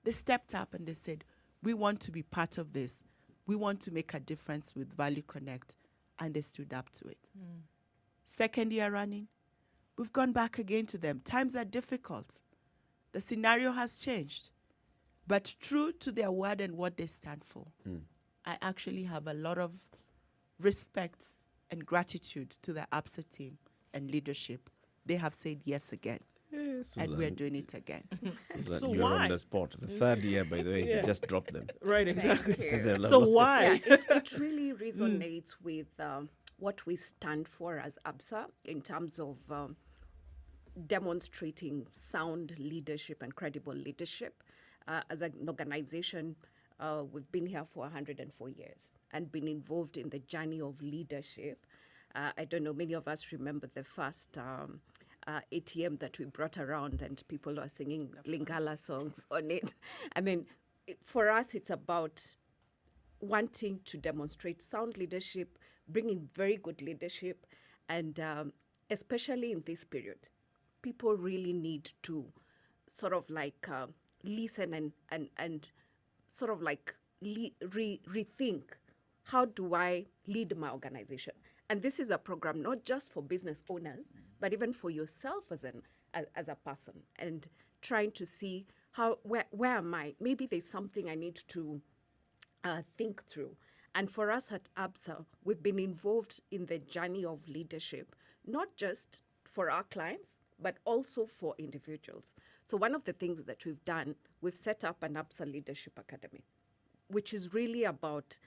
they stepped up and they said, we want to be part of this. We want to make a difference with Value Connect, and they stood up to it. Second year running, we've gone back again to them. Times are difficult. The scenario has changed. But true to their word and what they stand for, I actually have a lot of respect and gratitude to the APSA team and leadership. They have said yes again. And we're doing it again. So you're why? on the spot. The third year, by the way, you just dropped them. Right, exactly. Thank you. So why? Yeah, it really resonates with what we stand for as APSA in terms of demonstrating sound leadership and credible leadership. As an organization, we've been here for 104 years and been involved in the journey of leadership. I don't know, many of us remember the first ATM that we brought around and people were singing Lingala songs on it. I mean, for us, it's about wanting to demonstrate sound leadership, bringing very good leadership, and especially in this period, people really need to sort of like listen and sort of like rethink, how do I lead my organization? And this is a program not just for business owners, but even for yourself as a person, and trying to see where am I? Maybe there's something I need to think through. And for us at APSA, we've been involved in the journey of leadership, not just for our clients, but also for individuals. So one of the things that we've done, we've set up an APSA Leadership Academy, which is really about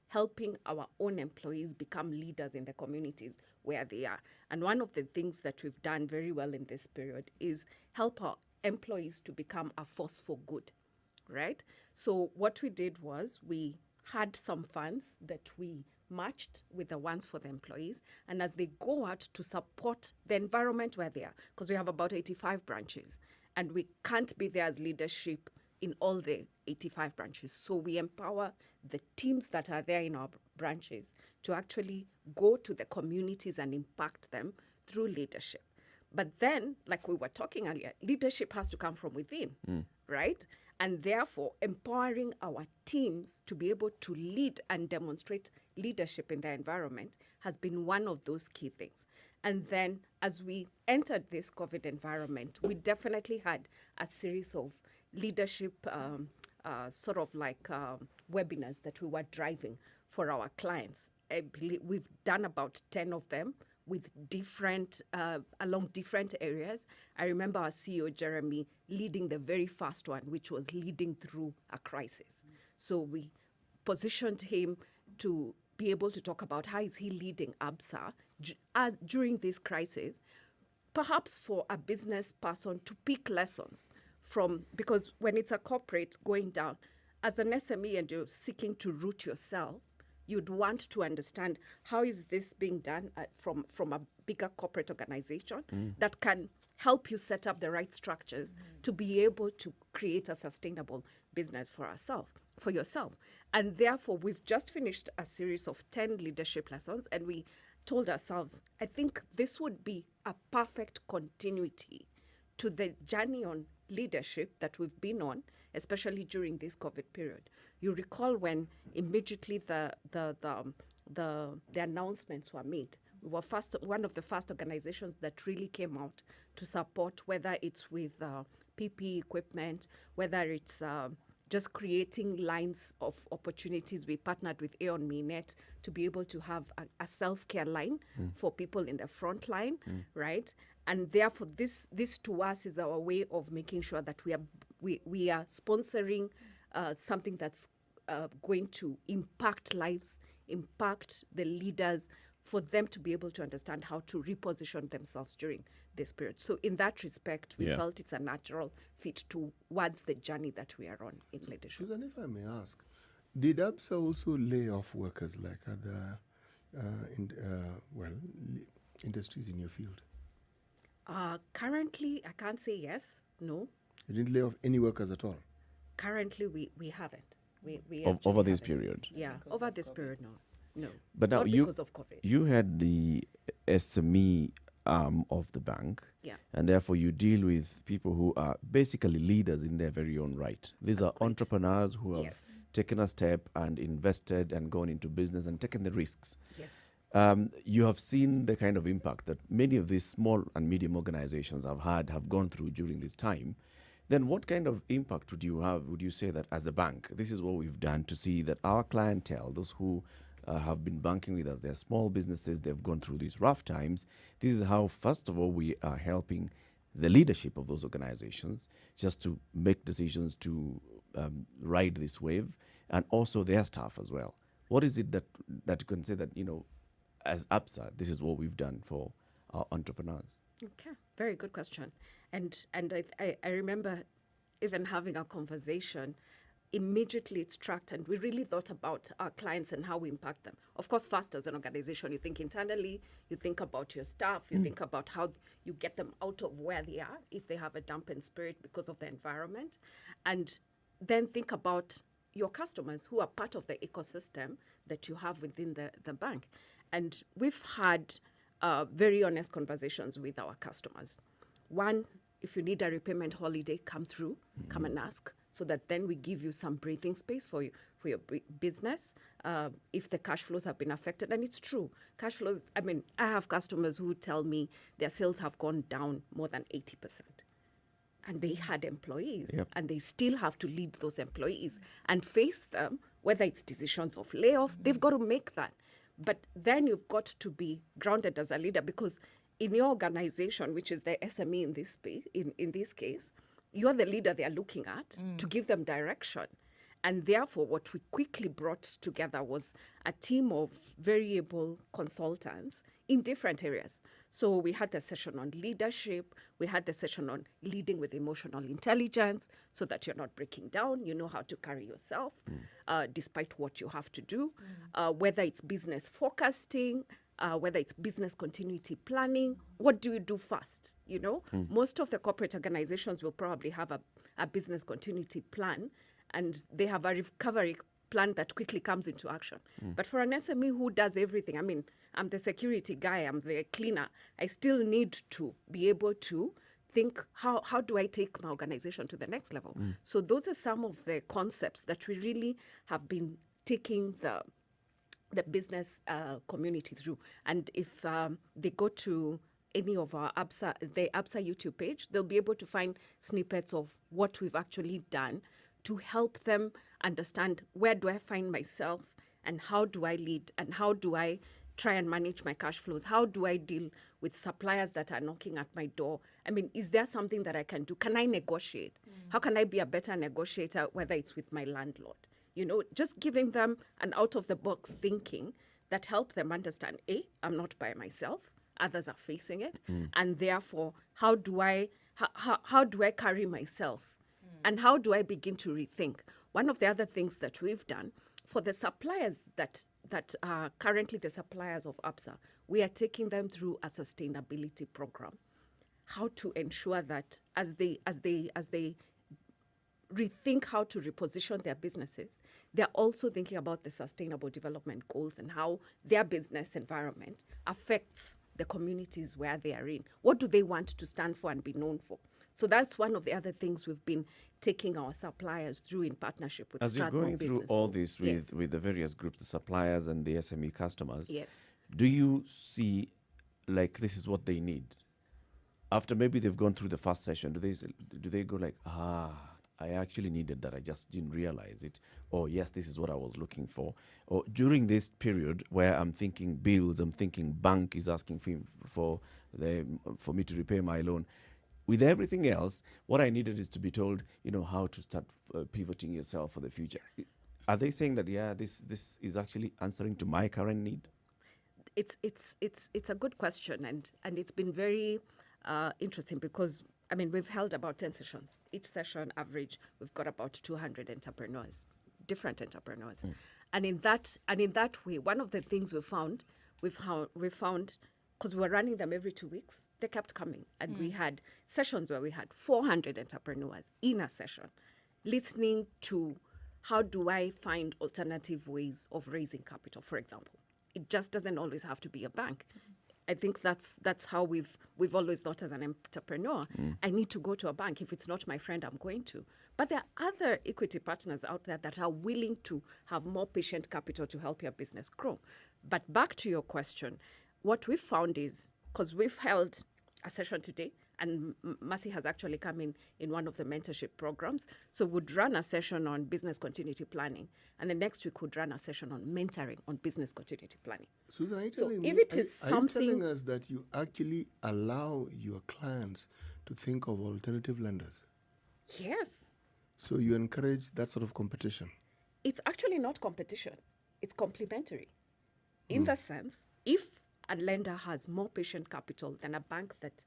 helping our own employees become leaders in the communities where they are. And one of the things that we've done very well in this period is help our employees to become a force for good, right? So what we did was we had some funds that we matched with the ones for the employees. And as they go out to support the environment where they are, because we have about 85 branches, and we can't be there as leadership in all the 85 branches. So we empower the teams that are there in our branches to actually go to the communities and impact them through leadership. But then, like we were talking earlier, leadership has to come from within, right? And therefore, empowering our teams to be able to lead and demonstrate leadership in their environment has been one of those key things. And then as we entered this COVID environment, we definitely had a series of leadership sort of like webinars that we were driving for our clients. I believe we've done about 10 of them with different, along different areas. I remember our CEO, Jeremy, leading the very first one, which was leading through a crisis. So we positioned him to be able to talk about how is he leading APSA during this crisis, perhaps for a business person to pick lessons from, because when it's a corporate going down, as an SME and you're seeking to root yourself, you'd want to understand how is this being done from a bigger corporate organization that can help you set up the right structures to be able to create a sustainable business for yourself. And therefore, we've just finished a series of 10 leadership lessons, and we told ourselves, I think this would be a perfect continuity to the journey on leadership that we've been on, especially during this COVID period. You recall when immediately the announcements were made, we were one of the first organizations that really came out to support, whether it's with PPE equipment, whether it's just creating lines of opportunities. We partnered with Aeon Minet to be able to have a self-care line for people in the front line, right? And therefore, this to us is our way of making sure that we are sponsoring something that's going to impact lives, impact the leaders, for them to be able to understand how to reposition themselves during this period. So in that respect, we felt it's a natural fit towards the journey that we are on in leadership. Susan, if I may ask, did ABSA also lay off workers like other industries in your field? Currently, I can't say yes, no. You didn't lay off any workers at all? Currently, we haven't. We Over this haven't. period? Yeah, over this period, no. No, But now not because of COVID. You had the SME arm of the bank, Yeah. and therefore you deal with people who are basically leaders in their very own right. These are entrepreneurs who have Yes. taken a step and invested and gone into business and taken the risks. Yes. You have seen the kind of impact that many of these small and medium organizations have gone through during this time. Then what kind of impact would you say that as a bank, this is what we've done to see that our clientele, those who have been banking with us, they're small businesses, they've gone through these rough times. This is how, first of all, we are helping the leadership of those organizations just to make decisions to ride this wave, and also their staff as well. What is it that you can say that, as ABSA, this is what we've done for our entrepreneurs? Okay, very good question. And I remember even having a conversation, immediately it struck, and we really thought about our clients and how we impact them. Of course, first as an organization, you think internally, you think about your staff, you think about how you get them out of where they are if they have a dampened spirit because of the environment, and then think about your customers who are part of the ecosystem that you have within the bank. And we've had very honest conversations with our customers. One, if you need a repayment holiday, come through, come and ask, so that then we give you some breathing space for your business if the cash flows have been affected. And it's true. Cash flows, I have customers who tell me their sales have gone down more than 80%. And they had employees, and they still have to lead those employees and face them, whether it's decisions of layoff, they've got to make that. But then you've got to be grounded as a leader, because in your organization, which is the SME in this space, in this case, you're the leader they are looking at to give them direction. And therefore, what we quickly brought together was a team of very able consultants in different areas. So we had the session on leadership. We had the session on leading with emotional intelligence, so that you're not breaking down. You know how to carry yourself despite what you have to do, whether it's business forecasting, whether it's business continuity planning. What do you do first? Most of the corporate organizations will probably have a business continuity plan, and they have a recovery plan that quickly comes into action. But for an SME who does everything, I'm the security guy, I'm the cleaner, I still need to be able to think, how do I take my organization to the next level? So those are some of the concepts that we really have been taking the business community through. And if they go to any of our the ABSA YouTube page, they'll be able to find snippets of what we've actually done to help them understand, where do I find myself, and how do I lead, and how do I try and manage my cash flows? How do I deal with suppliers that are knocking at my door? Is there something that I can do? Can I negotiate? How can I be a better negotiator, whether it's with my landlord? Just giving them an out-of-the-box thinking that help them understand, I'm not by myself. others are facing it, and therefore, how do I carry myself, and how do I begin to rethink? One of the other things that we've done for the suppliers that are currently the suppliers of ABSA, we are taking them through a sustainability program. How to ensure that as they rethink how to reposition their businesses, they're also thinking about the sustainable development goals and how their business environment affects the communities where they are in. What do they want to stand for and be known for? So that's one of the other things we've been taking our suppliers through in partnership with As you're Strathmore going through Business all Group. this with the various groups, the suppliers and the SME customers, Yes. do you see like this is what they need? After maybe they've gone through the first session, do they go like, I actually needed that, I just didn't realize it, or yes, this is what I was looking for, or during this period where I'm thinking bills, I'm thinking bank is asking for me to repay my loan. With everything else, what I needed is to be told, how to start pivoting yourself for the future. Yes. Are they saying that this is actually answering to my current need? It's a good question, and it's been very interesting because we've held about 10 sessions. Each session average, we've got about 200 entrepreneurs, different entrepreneurs, and in that way, one of the things we found because we were running them every 2 weeks. They kept coming, and we had sessions where we had 400 entrepreneurs in a session, listening to how do I find alternative ways of raising capital, for example. It just doesn't always have to be a bank. I think that's how we've always thought as an entrepreneur. I need to go to a bank. If it's not my friend, I'm going to. But there are other equity partners out there that are willing to have more patient capital to help your business grow. But back to your question, what we found is, because we've held a session today, and Mercy has actually come in one of the mentorship programs. So we'd run a session on business continuity planning, and the next week we'd run a session on mentoring on business continuity planning. Susan, are you So telling if me, it is are you telling us that you actually allow your clients to think of alternative lenders? Yes. So you encourage that sort of competition? It's actually not competition. It's complementary. In the sense, if a lender has more patient capital than a bank that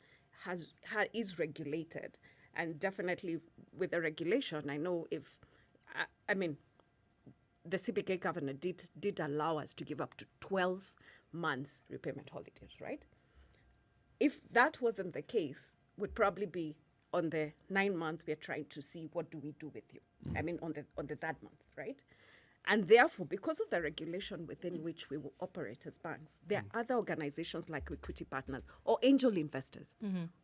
is regulated, and definitely with the regulation, I know if, the CBK governor did allow us to give up to 12 months repayment holidays, right? If that wasn't the case, would probably be on the 9 month, we're trying to see what do we do with you. On the third month, right? And therefore, because of the regulation within which we will operate as banks, there are other organizations like equity partners or angel investors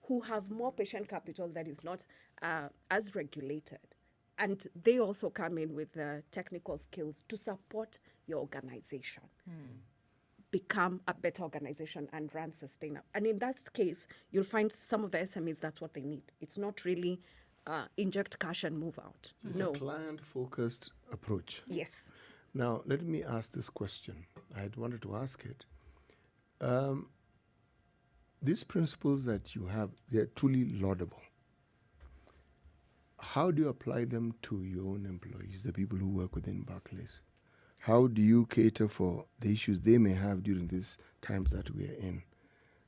who have more patient capital that is not as regulated. And they also come in with technical skills to support your organization, become a better organization and run sustainable. And in that case, you'll find some of the SMEs, that's what they need. It's not really inject cash and move out. So it's a client-focused approach. Yes. Now, let me ask this question. I had wanted to ask it. These principles that you have, they're truly laudable. How do you apply them to your own employees, the people who work within Barclays? How do you cater for the issues they may have during these times that we are in?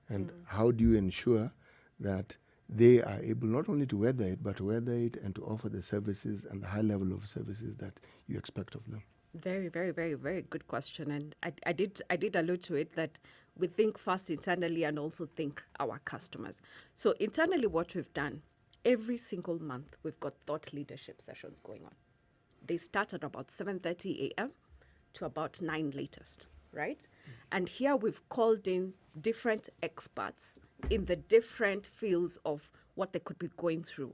And how do you ensure that they are able not only to weather it, but to weather it and to offer the services and the high level of services that you expect of them? Very, very, very, very good question. And I did allude to it that we think first internally and also think our customers. So internally, what we've done, every single month, we've got thought leadership sessions going on. They start at about 7:30 a.m. to about 9 latest, right? And here we've called in different experts in the different fields of what they could be going through.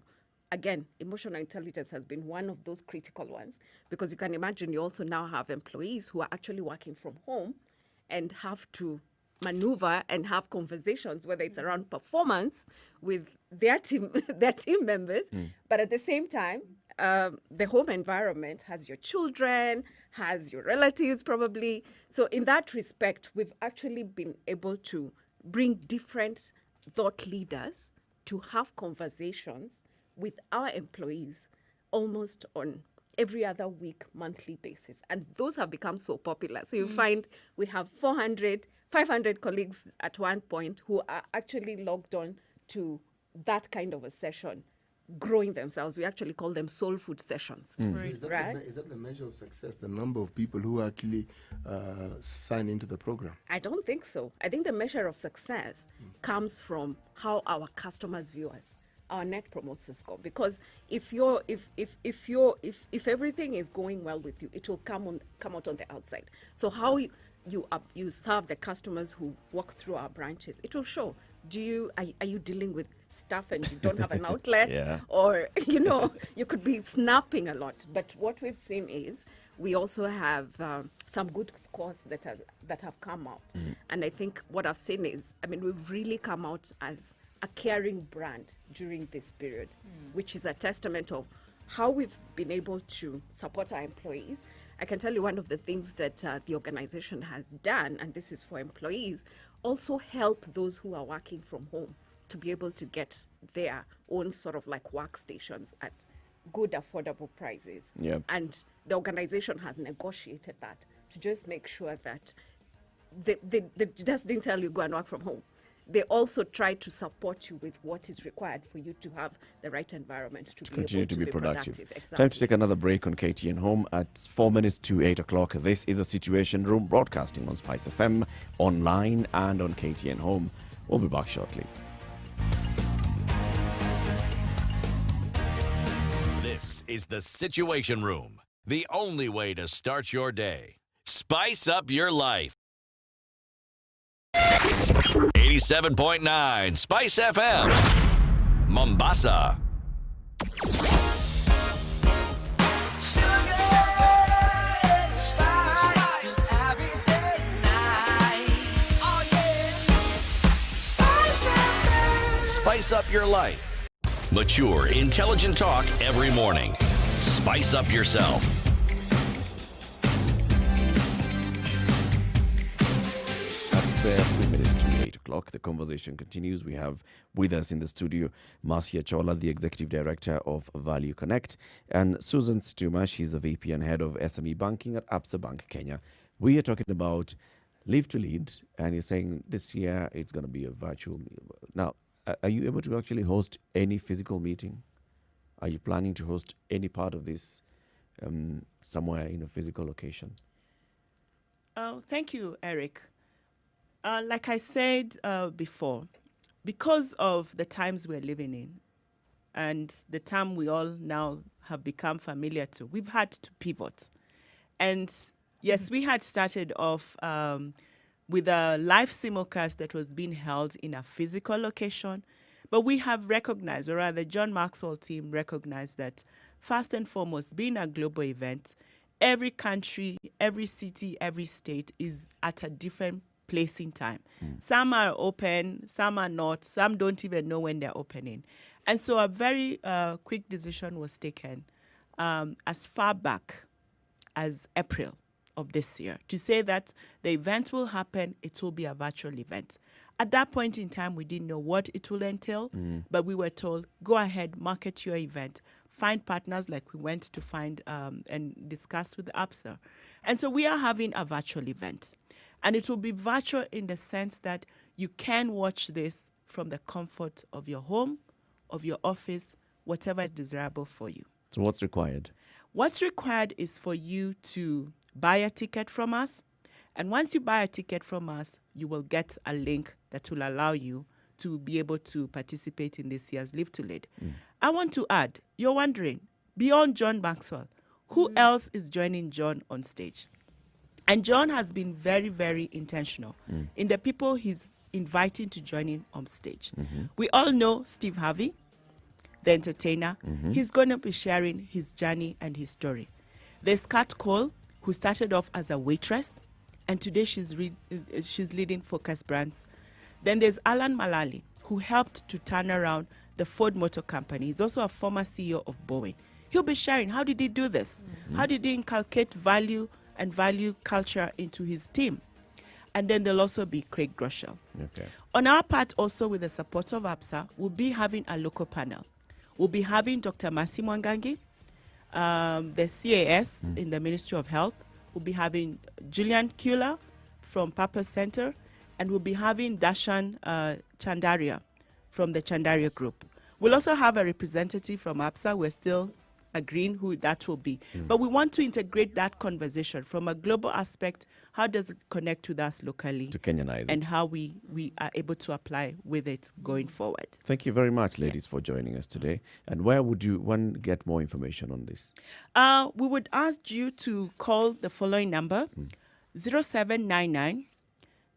Again, emotional intelligence has been one of those critical ones, because you can imagine you also now have employees who are actually working from home and have to maneuver and have conversations, whether it's around performance with their team members, but at the same time, the home environment has your children, has your relatives probably. So in that respect, we've actually been able to bring different thought leaders to have conversations with our employees almost on every other week, monthly basis. And those have become so popular. So you find we have 500 colleagues at one point who are actually logged on to that kind of a session, growing themselves. We actually call them soul food sessions. Is that, Right. is that the measure of success, the number of people who actually sign into the program? I don't think so. I think the measure of success comes from how our customers view us, our net promoter score. Because if everything is going well with you, it will come out on the outside. So how you serve the customers who walk through our branches, it will show. Are you dealing with stuff and you don't have an outlet? Yeah. Or, you could be snapping a lot. But what we've seen is we also have some good scores that have come out. And I think what I've seen is, we've really come out as a caring brand during this period, which is a testament of how we've been able to support our employees. I can tell you one of the things that the organization has done, and this is for employees, also help those who are working from home to be able to get their own sort of like workstations at good, affordable prices. Yep. And the organization has negotiated that to just make sure that they just didn't tell you go and work from home. They also try to support you with what is required for you to have the right environment to Continue able to be productive. Exactly. Time to take another break on KTN Home at 4 minutes to 8 o'clock. This is a Situation Room, broadcasting on Spice FM, online and on KTN Home. We'll be back shortly. This is the Situation Room, the only way to start your day. Spice up your life. 87.9 Spice FM, Mombasa. Spice up your life. Mature, intelligent talk every morning. Spice up yourself. At 3 minutes to 8 o'clock, the conversation continues. We have with us in the studio Marcia Chola, the Executive Director of Value Connect, and Susan Stuma, she's the VP and Head of SME Banking at Absa Bank Kenya. We are talking about Live to Lead, and you're saying this year it's going to be a virtual. Now, are you able to actually host any physical meeting? Are you planning to host any part of this somewhere in a physical location? Thank you, Eric. Like I said before, because of the times we're living in and the time we all now have become familiar to, we've had to pivot. And yes, we had started off with a live simulcast that was being held in a physical location, but we have recognized, or rather John Maxwell's team recognized that first and foremost, being a global event, every country, every city, every state is at a different place in time. Some are open, some are not, some don't even know when they're opening. And so a very quick decision was taken as far back as April of this year to say that the event will happen, it will be a virtual event. At that point in time, we didn't know what it will entail, but we were told, go ahead, market your event, find partners like we went to find and discuss with Absa. And so we are having a virtual event. And it will be virtual in the sense that you can watch this from the comfort of your home, of your office, whatever is desirable for you. So what's required? What's required is for you to buy a ticket from us. And once you buy a ticket from us, you will get a link that will allow you to be able to participate in this year's Live to Lead. I want to add, you're wondering, beyond John Maxwell, who else is joining John on stage? And John has been very, very intentional in the people he's inviting to join in on stage. We all know Steve Harvey, the entertainer. He's going to be sharing his journey and his story. There's Kat Cole, who started off as a waitress, and today she's leading Focus Brands. Then there's Alan Malali, who helped to turn around the Ford Motor Company. He's also a former CEO of Boeing. He'll be sharing, how did he do this? How did he inculcate value and value culture into his team? And then there'll also be Craig Groeschel. Okay. On our part, also with the support of ABSA, we'll be having a local panel. We'll be having Dr. Mercy Mwangangi, the CAS in the Ministry of Health. We'll be having Julian Kula from Purpose Center, and we'll be having Dashan Chandaria from the Chandaria Group. We'll also have a representative from APSA. We're still agreeing who that will be. But we want to integrate that conversation from a global aspect. How does it connect with us locally? To Kenyanize and it. how we are able to apply with it going forward. Thank you very much, ladies, for joining us today. And where would one get more information on this? We would ask you to call the following number, 0799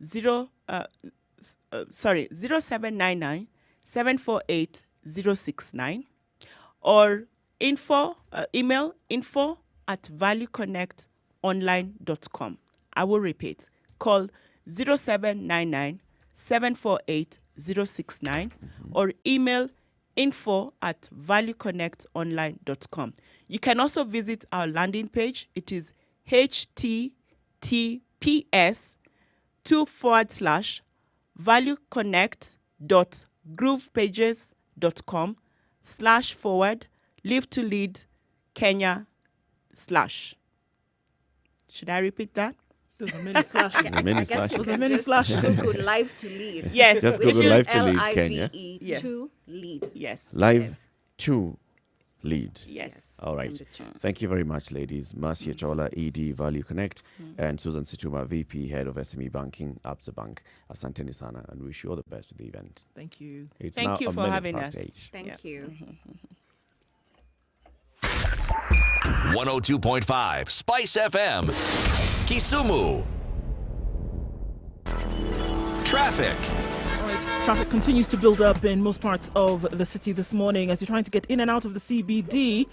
0799 748 069, or email info@valueconnectonline.com. I will repeat. Call 0799 748 069 or email info@valueconnectonline.com. You can also visit our landing page. It is https://valueconnect.groovepages.com// live to lead Kenya / Should I repeat that? There's a many slashes. There's many slashes. There's a many slashes. Google live to lead. Yes. Just Which Google is live to lead Kenya. LIVE Yes. to lead. Yes. Live Yes. to lead. Yes. All right. Number 2. Thank you very much, ladies. Marcia Chola, ED Value Connect, and Susan Situma, VP, Head of SME Banking, Absa Bank. Asante sana, and wish you all the best with the event. Thank you. It's Thank now you a for minute having past us. 8. Thank you. 102.5 Spice FM. Kisumu. Traffic. All right, traffic continues to build up in most parts of the city this morning. As you're trying to get in and out of the CBD,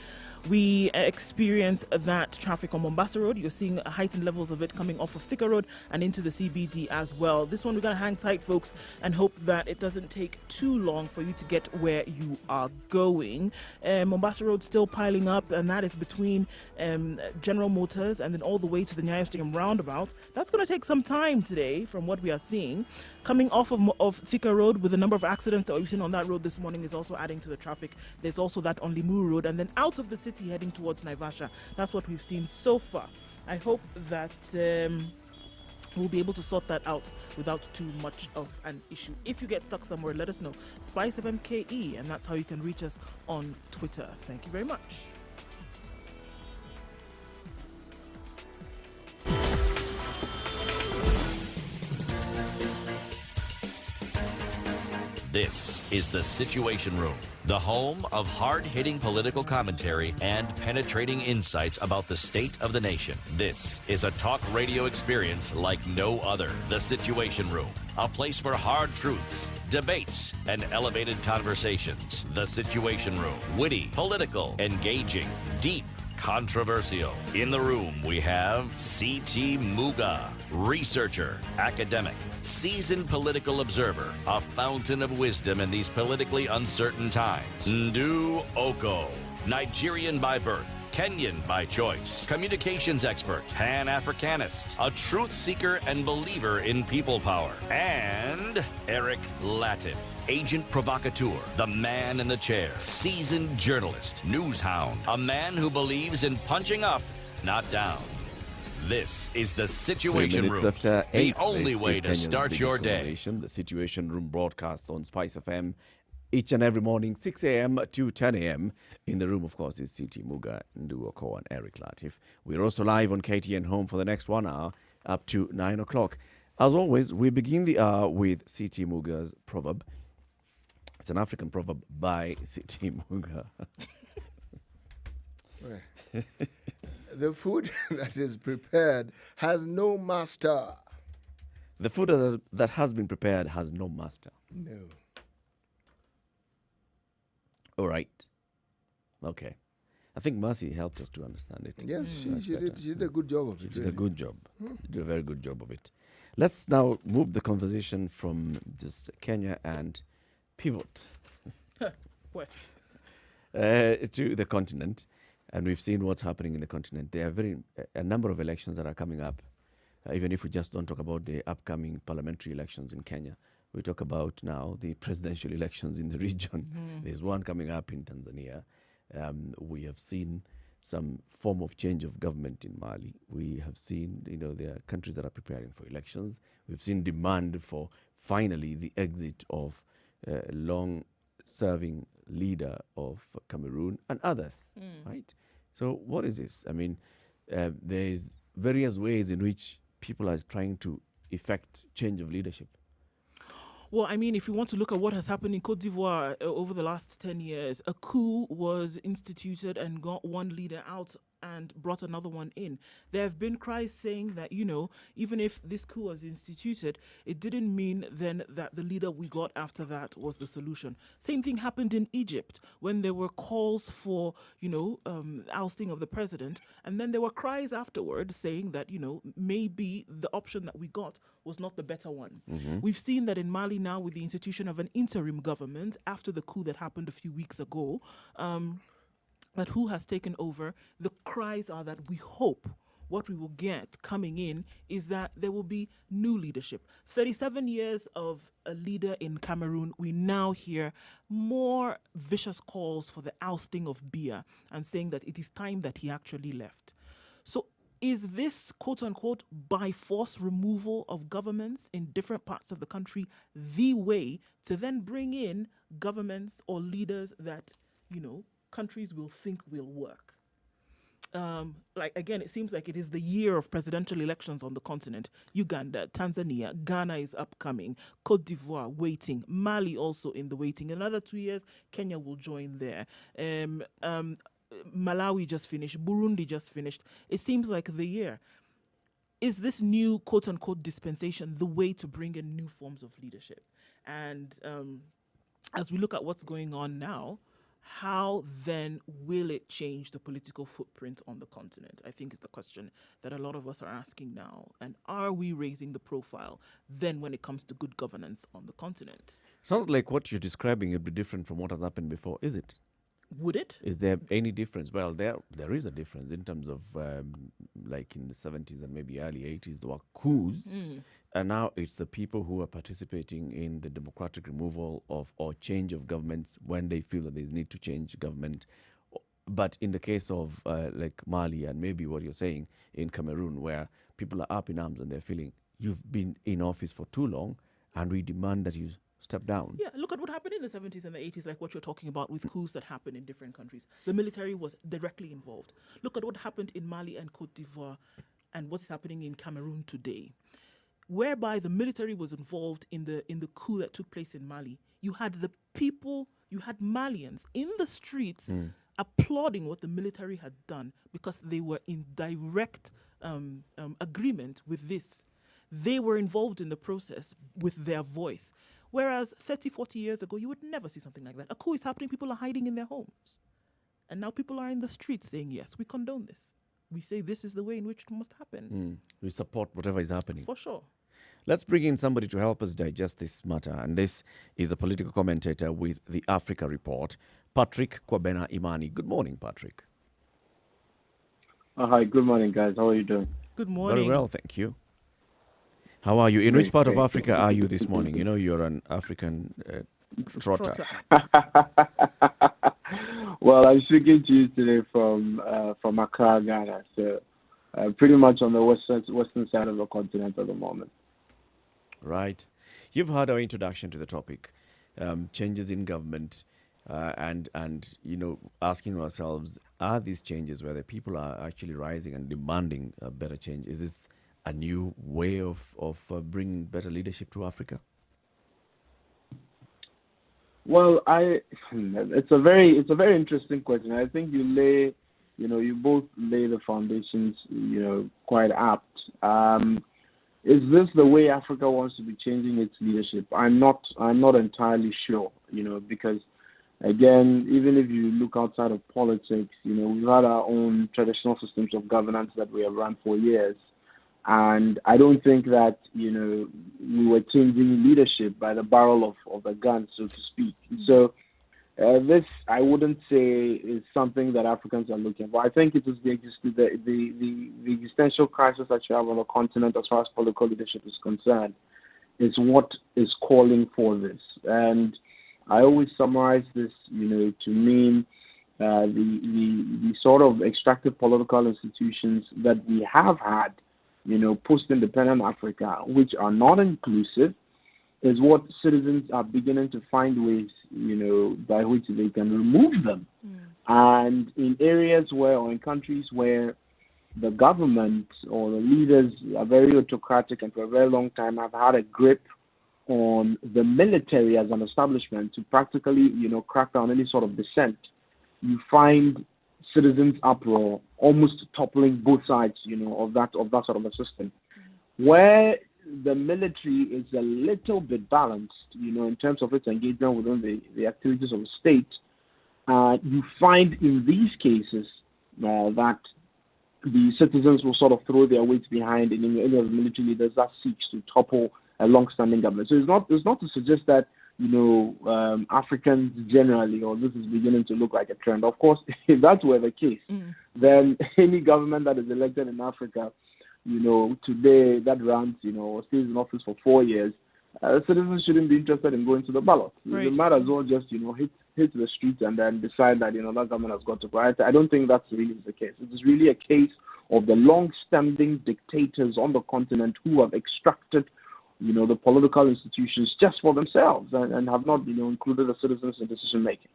we experience that traffic on Mombasa Road. You're seeing heightened levels of it coming off of Thika Road and into the CBD as well. This one, we're going to hang tight, folks, and hope that it doesn't take too long for you to get where you are going. Mombasa Road still piling up, and that is between General Motors and then all the way to the Nyeri Stadium roundabout. That's going to take some time today from what we are seeing. Coming off of Thika Road, with the number of accidents that we've seen on that road this morning, is also adding to the traffic. There's also that on Limuru Road, and then out of the city heading towards Naivasha. That's what we've seen so far. I hope that we'll be able to sort that out without too much of an issue. If you get stuck somewhere, let us know. Spice FM KE, and that's how you can reach us on Twitter. Thank you very much. This is The Situation Room, the home of hard-hitting political commentary and penetrating insights about the state of the nation. This is a talk radio experience like no other. The Situation Room, a place for hard truths, debates, and elevated conversations. The Situation Room, witty, political, engaging, deep, controversial. In the room, we have C.T. Muga, researcher, academic, seasoned political observer, a fountain of wisdom in these politically uncertain times. Ndu Oko, Nigerian by birth, Kenyan by choice, communications expert, Pan-Africanist, a truth seeker and believer in people power, and Eric Latin, agent provocateur, the man in the chair, seasoned journalist, news hound, a man who believes in punching up, not down. This is The 3 Situation minutes Room, after the 8. only This way is to Kenya's start biggest your day. conversation. The Situation Room broadcasts on Spice FM each and every morning, 6 a.m. to 10 a.m. In the room, of course, is C.T. Muga, Ndu Oko, and Eric Latif. We're also live on KTN Home for the next 1 hour up to 9 o'clock. As always, we begin the hour with C.T. Muga's proverb. It's an African proverb by C.T. Muga. The food that is prepared has no master. The food that has been prepared has no master. No. All right. Okay. I think Mercy helped us to understand it. Yes, she better. did a good job of She it. did a really. good job. She did a very good job of it. Let's now move the conversation from just Kenya and pivot West. to the continent. And we've seen what's happening in the continent. There are a number of elections that are coming up. Even if we just don't talk about the upcoming parliamentary elections in Kenya, we talk about now the presidential elections in the region. There's one coming up in Tanzania. We have seen some form of change of government in Mali. We have seen, there are countries that are preparing for elections. We've seen demand for finally the exit of a long-serving leader of Cameroon and others, right? So what is this? I mean, there's various ways in which people are trying to effect change of leadership. Well, I mean, if we want to look at what has happened in Côte d'Ivoire over the last 10 years, a coup was instituted and got one leader out and brought another one in. There have been cries saying that, even if this coup was instituted, it didn't mean then that the leader we got after that was the solution. Same thing happened in Egypt when there were calls for, ousting of the president. And then there were cries afterwards saying that, maybe the option that we got was not the better one. We've seen that in Mali now with the institution of an interim government after the coup that happened a few weeks ago. But who has taken over? The cries are that we hope what we will get coming in is that there will be new leadership. 37 years of a leader in Cameroon, we now hear more vicious calls for the ousting of Biya and saying that it is time that he actually left. So is this, quote unquote, by force removal of governments in different parts of the country the way to then bring in governments or leaders that, countries will think will work? Again, it seems like it is the year of presidential elections on the continent. Uganda, Tanzania, Ghana is upcoming, Côte d'Ivoire waiting, Mali also in the waiting. Another 2 years, Kenya will join there. Malawi just finished, Burundi just finished. It seems like the year. Is this new quote-unquote dispensation the way to bring in new forms of leadership? And as we look at what's going on now, how then will it change the political footprint on the continent? I think is the question that a lot of us are asking now. And are we raising the profile then when it comes to good governance on the continent? Sounds like what you're describing would be different from what has happened before, is it? Would it? Is there any difference? Well, there is a difference in terms of like in the 70s and maybe early 80s, there were coups. And now it's the people who are participating in the democratic removal of or change of governments when they feel that there's need to change government. But in the case of like Mali and maybe what you're saying in Cameroon, where people are up in arms and they're feeling you've been in office for too long and we demand that you step down. Yeah, look at what happened in the 70s and the 80s, like what you're talking about with coups that happened in different countries. The military was directly involved. Look at what happened in Mali and Côte d'Ivoire and what's happening in Cameroon today, whereby the military was involved in the coup that took place in Mali. You had the people, you had Malians in the streets applauding what the military had done because they were in direct agreement with this. They were involved in the process with their voice. Whereas 30, 40 years ago, you would never see something like that. A coup is happening, people are hiding in their homes. And now people are in the streets saying, yes, we condone this. We say this is the way in which it must happen. We support whatever is happening. For sure. Let's bring in somebody to help us digest this matter. And this is a political commentator with the Africa Report, Patrick Kwabena Imani. Good morning, Patrick. Hi, good morning, guys. How are you doing? Good morning. Very well, thank you. How are you? In which part of Africa are you this morning? You know, you're an African trotter. Well, I'm speaking to you today from Accra, Ghana. So pretty much on the western side of the continent at the moment. Right. You've heard our introduction to the topic, changes in government, and asking ourselves, are these changes where the people are actually rising and demanding a better change? Is this a new way of bringing better leadership to Africa? Well, it's a very interesting question. I think you both lay the foundations, quite apt. Is this the way Africa wants to be changing its leadership? I'm not entirely sure, because again, even if you look outside of politics, we've had our own traditional systems of governance that we have run for years. And I don't think that, we were changing leadership by the barrel of the gun, so to speak. So this, I wouldn't say, is something that Africans are looking for. I think it is the existential crisis that you have on the continent as far as political leadership is concerned is what is calling for this. And I always summarize this, to mean the sort of extractive political institutions that we have had, post-independent Africa, which are not inclusive, is what citizens are beginning to find ways, by which they can remove them. And in areas or in countries where the government or the leaders are very autocratic and for a very long time have had a grip on the military as an establishment to practically, crack down any sort of dissent, you find citizens' uproar almost toppling both sides, of that sort of a system. Where the military is a little bit balanced, in terms of its engagement within the activities of the state, you find in these cases that the citizens will sort of throw their weight behind any of the military leaders that seeks to topple a long-standing government. So it's not to suggest that Africans generally, or this is beginning to look like a trend. Of course, if that were the case, then any government that is elected in Africa, today that runs, or stays in office for 4 years, citizens shouldn't be interested in going to the ballot. Right. They might as well just, hit the streets and then decide that, that government has got to go. I don't think that's really the case. It is really a case of the long-standing dictators on the continent who have extracted the political institutions just for themselves and have not, included the citizens in decision making.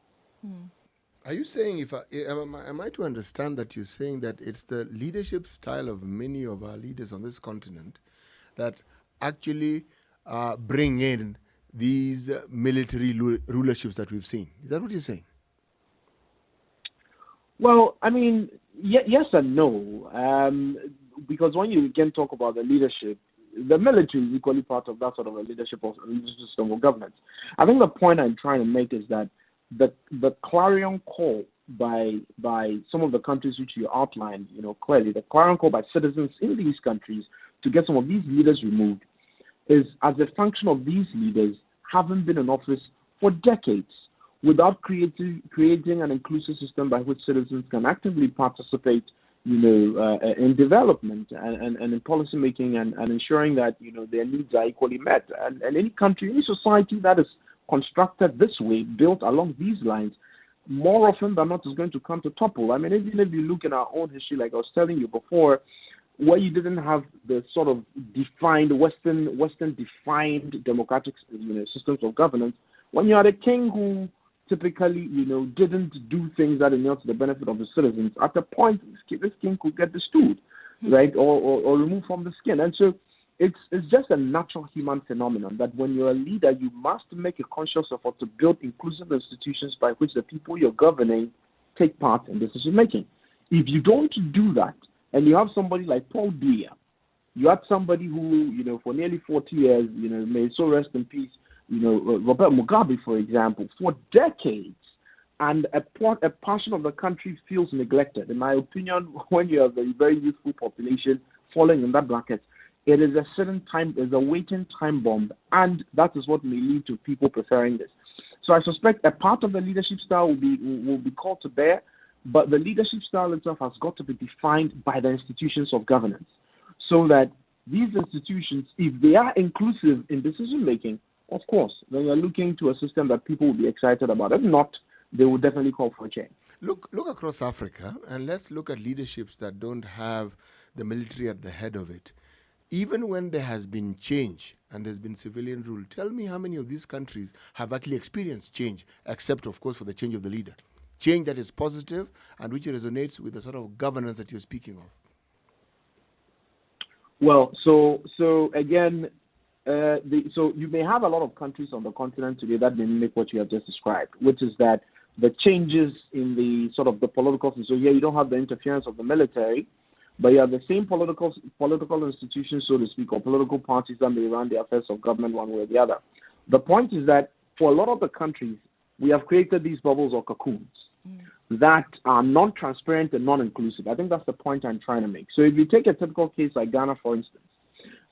Are you saying, am I to understand that you're saying that it's the leadership style of many of our leaders on this continent that actually bring in these military rulerships that we've seen? Is that what you're saying? Well, I mean, yes and no, because when you again talk about the leadership, the military is equally part of that sort of a leadership system of governance. I think the point I'm trying to make is that the clarion call by some of the countries which you outlined, clearly, the clarion call by citizens in these countries to get some of these leaders removed is as a function of these leaders having been in office for decades without creating an inclusive system by which citizens can actively participate in development and in policy making and ensuring that, their needs are equally met. And any country, any society that is constructed this way, built along these lines, more often than not is going to come to topple. I mean, even if you look in our own history, like I was telling you before, where you didn't have the sort of defined Western defined democratic systems of governance, when you had a king who typically, didn't do things that inure to the benefit of the citizens, at a point, this king could get bestowed, right, or removed from the skin. And so it's just a natural human phenomenon that when you're a leader, you must make a conscious effort to build inclusive institutions by which the people you're governing take part in decision-making. If you don't do that, and you have somebody like Paul Biya, you had somebody who, for nearly 40 years, may so rest in peace, Robert Mugabe, for example, for decades, and a portion of the country feels neglected. In my opinion, when you have a very youthful population falling in that bracket, it is a certain time, is a waiting time bomb, and that is what may lead to people preferring this. So I suspect a part of the leadership style will be called to bear, but the leadership style itself has got to be defined by the institutions of governance, so that these institutions, if they are inclusive in decision making, of course, then you're looking to a system that people will be excited about. If not, they will definitely call for a change. Look across Africa, and let's look at leaderships that don't have the military at the head of it. Even when there has been change and there's been civilian rule, tell me how many of these countries have actually experienced change, except, of course, for the change of the leader. Change that is positive and which resonates with the sort of governance that you're speaking of. Well, so again, so you may have a lot of countries on the continent today that mimic what you have just described, which is that the changes in the sort of the political system. So you don't have the interference of the military, but you have the same political institutions, so to speak, or political parties that may run the affairs of government one way or the other. The point is that for a lot of the countries, we have created these bubbles or cocoons that are non-transparent and non-inclusive. I think that's the point I'm trying to make. So if you take a typical case like Ghana, for instance,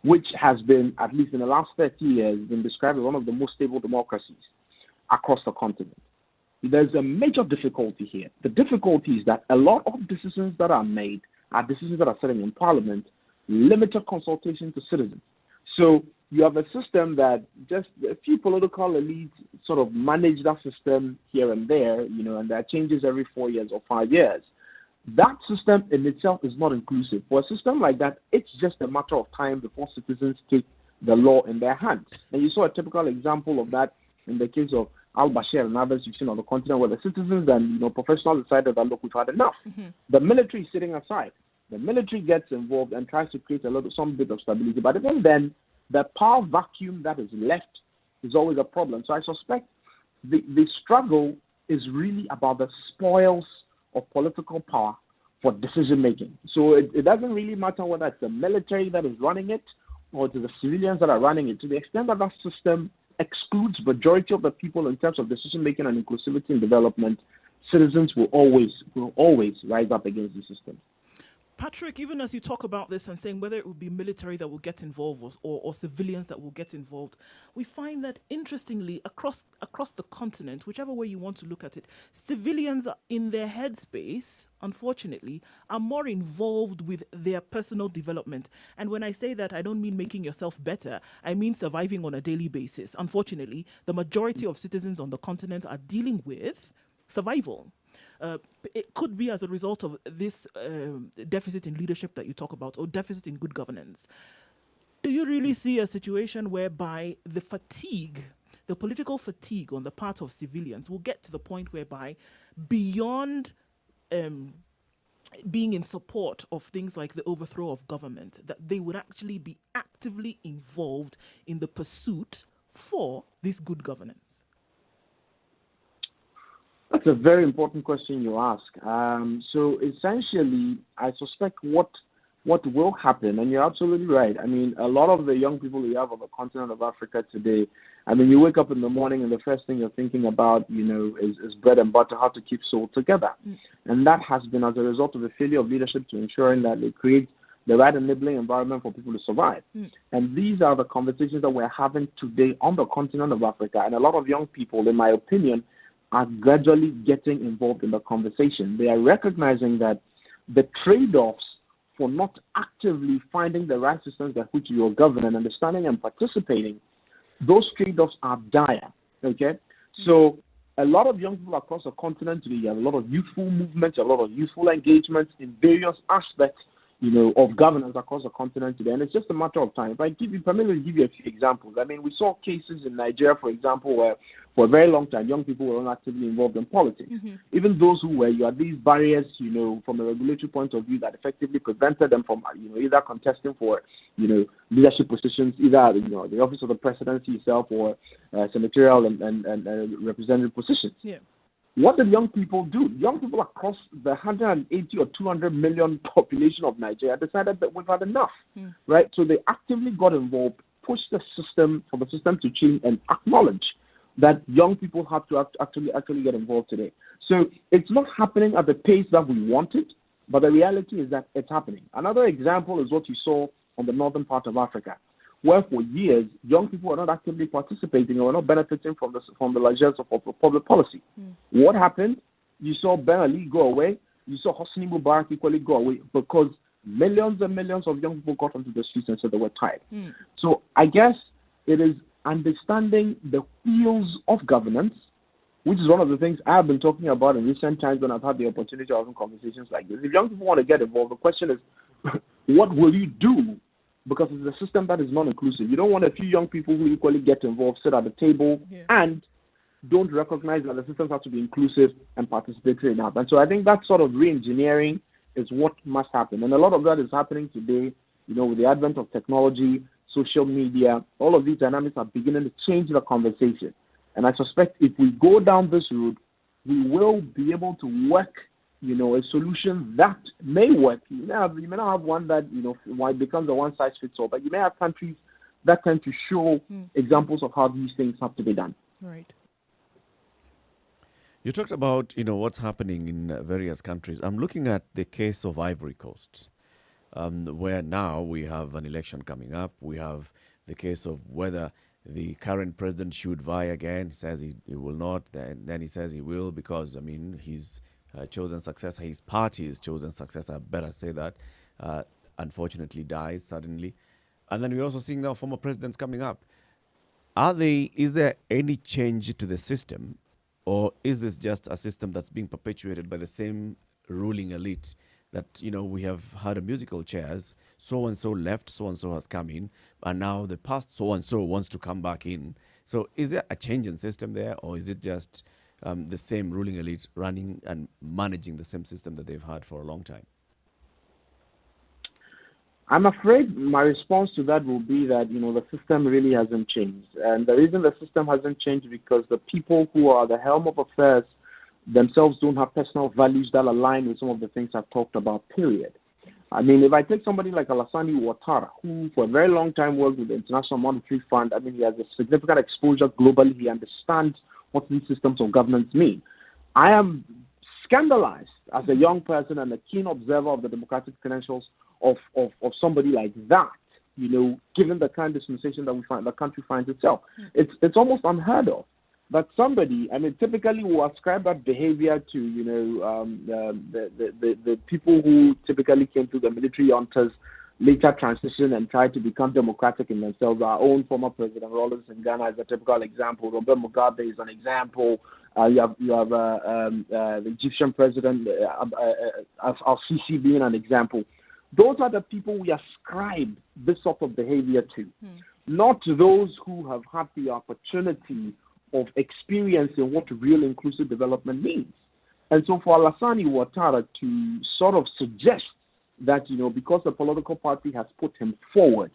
which has been, at least in the last 30 years, been described as one of the most stable democracies across the continent, there's a major difficulty here. The difficulty is that a lot of decisions that are made are decisions that are setting in Parliament, limited consultation to citizens. So you have a system that just a few political elites sort of manage that system here and there, and there are changes every 4 years or 5 years. That system in itself is not inclusive. For a system like that, it's just a matter of time before citizens take the law in their hands. And you saw a typical example of that in the case of al-Bashir and others you've seen on the continent, where the citizens and professionals decided that, look, we've had enough. The military is sitting aside. The military gets involved and tries to create some bit of stability. But even then, the power vacuum that is left is always a problem. So I suspect the struggle is really about the spoils of political power for decision making. So it doesn't really matter whether it's the military that is running it or it is the civilians that are running it. To the extent that that system excludes majority of the people in terms of decision making and inclusivity and development, citizens will always rise up against the system. Patrick, even as you talk about this and saying whether it would be military that will get involved or civilians that will get involved, we find that, interestingly, across the continent, whichever way you want to look at it, civilians are in their headspace, unfortunately, are more involved with their personal development. And when I say that, I don't mean making yourself better. I mean surviving on a daily basis. Unfortunately, the majority of citizens on the continent are dealing with survival. It could be as a result of this deficit in leadership that you talk about, or deficit in good governance. Do you really see a situation whereby the political fatigue on the part of civilians will get to the point whereby, beyond being in support of things like the overthrow of government, that they would actually be actively involved in the pursuit for this good governance? That's a very important question you ask. So essentially, I suspect what will happen, and you're absolutely right. I mean, a lot of the young people we have on the continent of Africa today, I mean, you wake up in the morning and the first thing you're thinking about, is bread and butter, how to keep soul together. And that has been as a result of the failure of leadership to ensuring that they create the right enabling environment for people to survive. And these are the conversations that we're having today on the continent of Africa. And a lot of young people, in my opinion, are gradually getting involved in the conversation. They are recognizing that the trade-offs for not actively finding the right systems that which you are govern and understanding and participating, those trade-offs are dire, okay? So a lot of young people across the continent today, you have a lot of youthful movements, a lot of youthful engagements in various aspects, of governance across the continent today. And it's just a matter of time. If I permit me to give you a few examples. I mean, we saw cases in Nigeria, for example, where for a very long time, young people were not actively involved in politics. Even those who were, you had these barriers, from a regulatory point of view that effectively prevented them from, either contesting for, leadership positions, either, the office of the presidency itself or senatorial and representative positions. Yeah. What did young people do? Young people across the 180 or 200 million population of Nigeria decided that we've had enough, right? So they actively got involved, pushed the system for the system to change, and acknowledge that young people have to actually get involved today. So it's not happening at the pace that we wanted, but the reality is that it's happening. Another example is what you saw on the northern part of Africa, where for years young people were not actively participating or were not benefiting from the largesse of public policy. What happened? You saw Ben Ali go away. You saw Hosni Mubarak equally go away because millions and millions of young people got onto the streets and said they were tired. So I guess it is understanding the wheels of governance, which is one of the things I've been talking about in recent times when I've had the opportunity of having conversations like this. If young people want to get involved, the question is, what will you do? Because it's a system that is non-inclusive. You don't want a few young people who equally get involved, sit at the table, and don't recognize that the systems have to be inclusive and participatory enough. And so I think that sort of re-engineering is what must happen. And a lot of that is happening today, with the advent of technology, social media. All of these dynamics are beginning to change the conversation. And I suspect if we go down this route, we will be able to work a solution that may work. You may not have one that, why it becomes a one-size-fits-all, but you may have countries that tend to show examples of how these things have to be done. Right. You talked about, what's happening in various countries. I'm looking at the case of Ivory Coast, where now we have an election coming up. We have the case of whether the current president should vie again. He says he will not. Then he says he will because, he's chosen successor, his party's chosen successor, better say that, unfortunately dies suddenly. And then we're also seeing now former presidents coming up. Is there any change to the system, or is this just a system that's being perpetuated by the same ruling elite that, we have had a musical chairs, so-and-so left, so-and-so has come in, and now the past so-and-so wants to come back in. So is there a change in system there, or is it just the same ruling elite running and managing the same system that they've had for a long time? I'm afraid my response to that will be that, the system really hasn't changed. And the reason the system hasn't changed is because the people who are the helm of affairs themselves don't have personal values that align with some of the things I've talked about, period. I mean, if I take somebody like Alassane Ouattara, who for a very long time worked with the International Monetary Fund, he has a significant exposure globally. He understands what these systems of governance mean. I am scandalized as a young person and a keen observer of the democratic credentials of somebody like that, given the kind of dispensation that the country finds itself. It's almost unheard of. But somebody, typically will ascribe that behavior to, the people who typically came through the military juntas, later transition and try to become democratic in themselves. Our own former president, Rawlings in Ghana, is a typical example. Robert Mugabe is an example. You have the Egyptian president, Al-Sisi, being an example. Those are the people we ascribe this sort of behavior to, not those who have had the opportunity of experiencing what real inclusive development means. And so for Alassane Ouattara to sort of suggest that, because the political party has put him forward,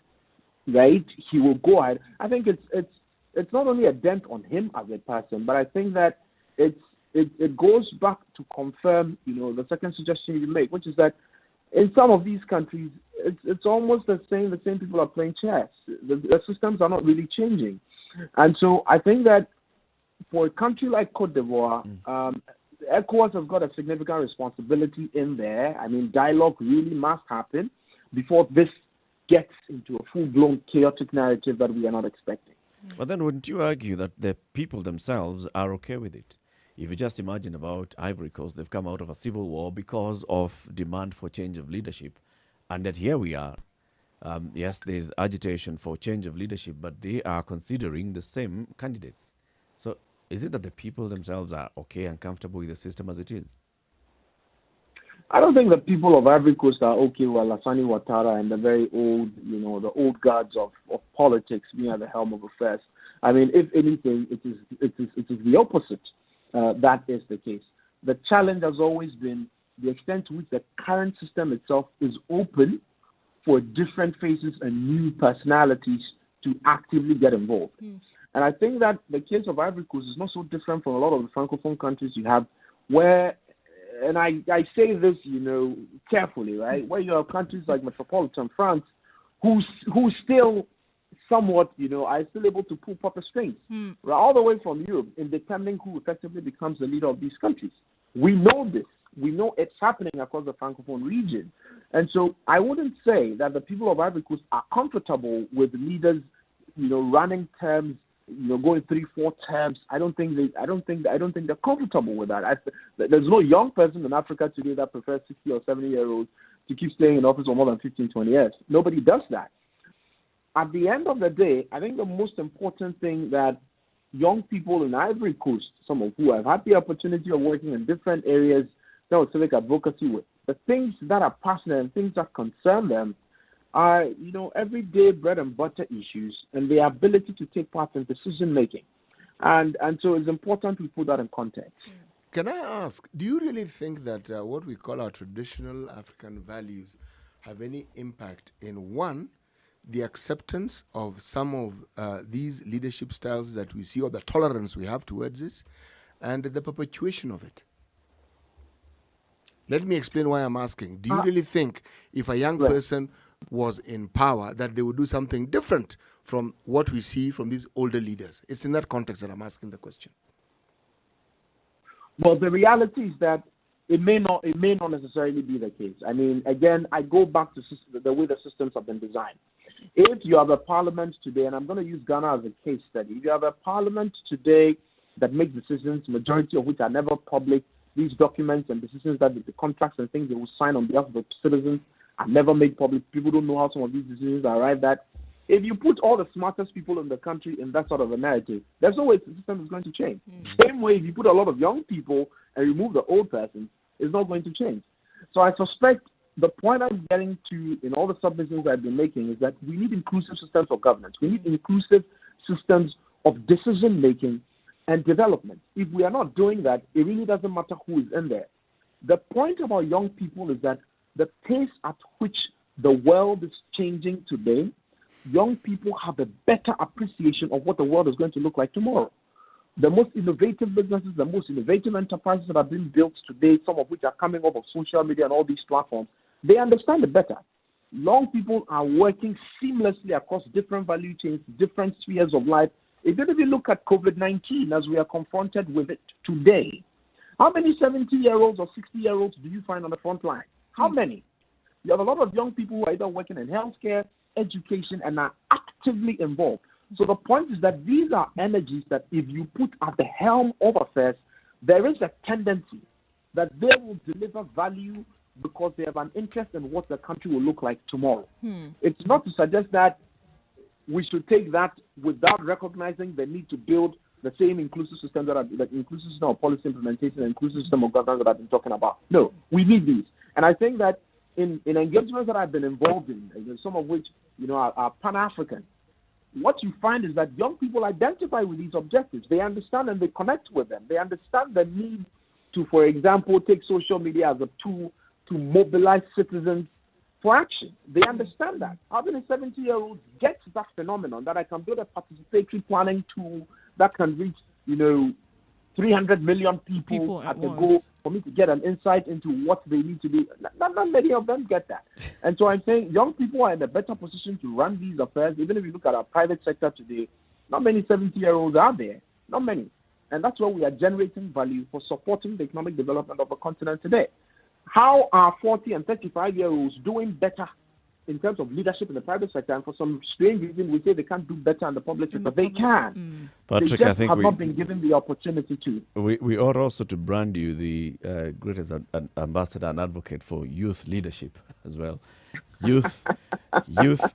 right, he will go ahead, I think it's not only a dent on him as a person, but I think that it goes back to confirm, the second suggestion you make, which is that in some of these countries, it's almost the same people are playing chess. The systems are not really changing. And so I think that for a country like Cote d'Ivoire, ECOWAS has got a significant responsibility in there. Dialogue really must happen before this gets into a full-blown chaotic narrative that we are not expecting. But then wouldn't you argue that the people themselves are okay with it? If you just imagine about Ivory Coast, they've come out of a civil war because of demand for change of leadership. And that here we are. Yes, there's agitation for change of leadership, but they are considering the same candidates. So is it that the people themselves are okay and comfortable with the system as it is? I don't think the people of Ivory Coast are okay with Alassane Ouattara and the very old, the old guards of politics being at the helm of affairs. If anything, it is the opposite. That is the case. The challenge has always been the extent to which the current system itself is open for different faces and new personalities to actively get involved. And I think that the case of Ivory Coast is not so different from a lot of the Francophone countries you have where, and I say this, carefully, right, where you have countries like metropolitan France who still somewhat, are still able to pull proper strings, right, all the way from Europe in determining who effectively becomes the leader of these countries. We know this. We know it's happening across the Francophone region. And so I wouldn't say that the people of Ivory Coast are comfortable with leaders, running terms, going 3-4 terms. I don't think they're comfortable with that. There's no young person in Africa today that prefers 60 or 70-year-olds to keep staying in office for more than 15, 20 years. Nobody does that. At the end of the day, I think the most important thing that young people in Ivory Coast, some of who have had the opportunity of working in different areas, civic advocacy with, the things that are passionate and things that concern them are, everyday bread and butter issues and the ability to take part in decision making. And so it's important we put that in context. Can I ask, do you really think that what we call our traditional African values have any impact in, one, the acceptance of some of these leadership styles that we see, or the tolerance we have towards it, and the perpetuation of it? Let me explain why I'm asking. Do you really think if a young person was in power that they would do something different from what we see from these older leaders? It's in that context that I'm asking the question. Well, the reality is that it may not necessarily be the case. Again, I go back to the way the systems have been designed. If you have a parliament today, and I'm going to use Ghana as a case study, if you have a parliament today that makes decisions, majority of which are never public, these documents and decisions, that the contracts and things they will sign on behalf of the citizens are never made public. People don't know how some of these decisions are arrived at. If you put all the smartest people in the country in that sort of a narrative, there's no way the system is going to change. Same way, if you put a lot of young people and remove the old persons, it's not going to change. So I suspect the point I'm getting to in all the submissions I've been making is that we need inclusive systems of governance. We need inclusive systems of decision-making and development. If we are not doing that, it really doesn't matter who is in there. The point about young people is that the pace at which the world is changing today, young people have a better appreciation of what the world is going to look like tomorrow. The most innovative businesses, the most innovative enterprises that are being built today, some of which are coming off of social media and all these platforms, they understand it better. Young people are working seamlessly across different value chains, different spheres of life. If you look at COVID-19 as we are confronted with it today, how many 70-year-olds or 60-year-olds do you find on the front line? How many? You have a lot of young people who are either working in healthcare, education, and are actively involved. So the point is that these are energies that if you put at the helm of affairs, there is a tendency that they will deliver value because they have an interest in what the country will look like tomorrow. It's not to suggest that we should take that without recognizing the need to build the same inclusive system the inclusive system of policy implementation and inclusive system of governance that I've been talking about. No, we need these. And I think that in engagements that I've been involved in, some of which are Pan-African, what you find is that young people identify with these objectives. They understand and they connect with them. They understand the need to, for example, take social media as a tool to mobilize citizens for action. They understand that. Having a 70-year-old gets that phenomenon that I can build a participatory planning tool that can reach, 300 million people at the goal for me to get an insight into what they need to do. Not many of them get that. And so I'm saying young people are in a better position to run these affairs. Even if you look at our private sector today, not many 70-year-olds are there. Not many. And that's where we are generating value for supporting the economic development of the continent today. How are 40 and 35-year-olds doing better in terms of leadership in the private sector? And for some strange reason, we say they can't do better in the public sector. They can. Patrick, they just I think have not been given the opportunity to. We ought also to brand you the greatest ambassador and advocate for youth leadership as well. Youth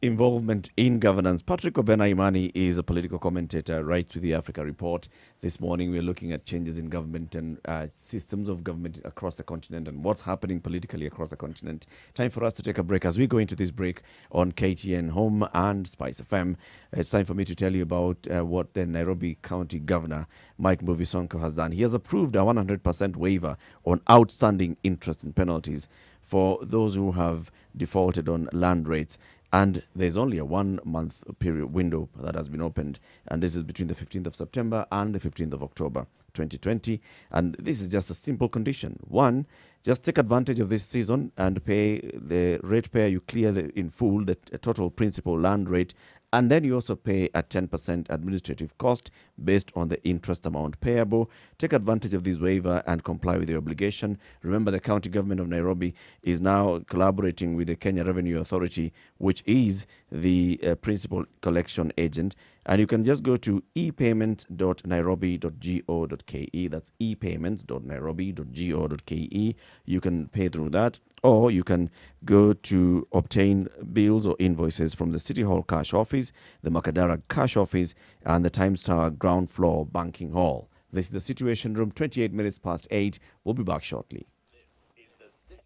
involvement in governance. Patrick Obena-Imani is a political commentator, writes with the Africa Report. This morning we're looking at changes in government and systems of government across the continent and what's happening politically across the continent. Time for us to take a break. As we go into this break on KTN Home and Spice FM, it's time for me to tell you about what the Nairobi County Governor, Mike Mbuvi-Sonko, has done. He has approved a 100% waiver on outstanding interest and penalties for those who have defaulted on land rates. And there's only a 1 month period window that has been opened. And this is between the 15th of September and the 15th of October 2020. And this is just a simple condition. One, just take advantage of this season and pay the ratepayer. You clear in full the total principal land rate. And then you also pay a 10% administrative cost based on the interest amount payable. Take advantage of this waiver and comply with the obligation. Remember, the county government of Nairobi is now collaborating with the Kenya Revenue Authority, which is the principal collection agent. And you can just go to epayment.nairobi.go.ke. That's epayment.nairobi.go.ke. You can pay through that, or you can go to obtain bills or invoices from the City Hall Cash Office, the Makadara Cash Office, and the Times Tower Ground Floor Banking Hall. This is the Situation Room, 28 minutes past 8. We'll be back shortly.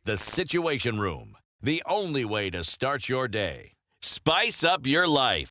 The Situation Room, the only way to start your day. Spice up your life.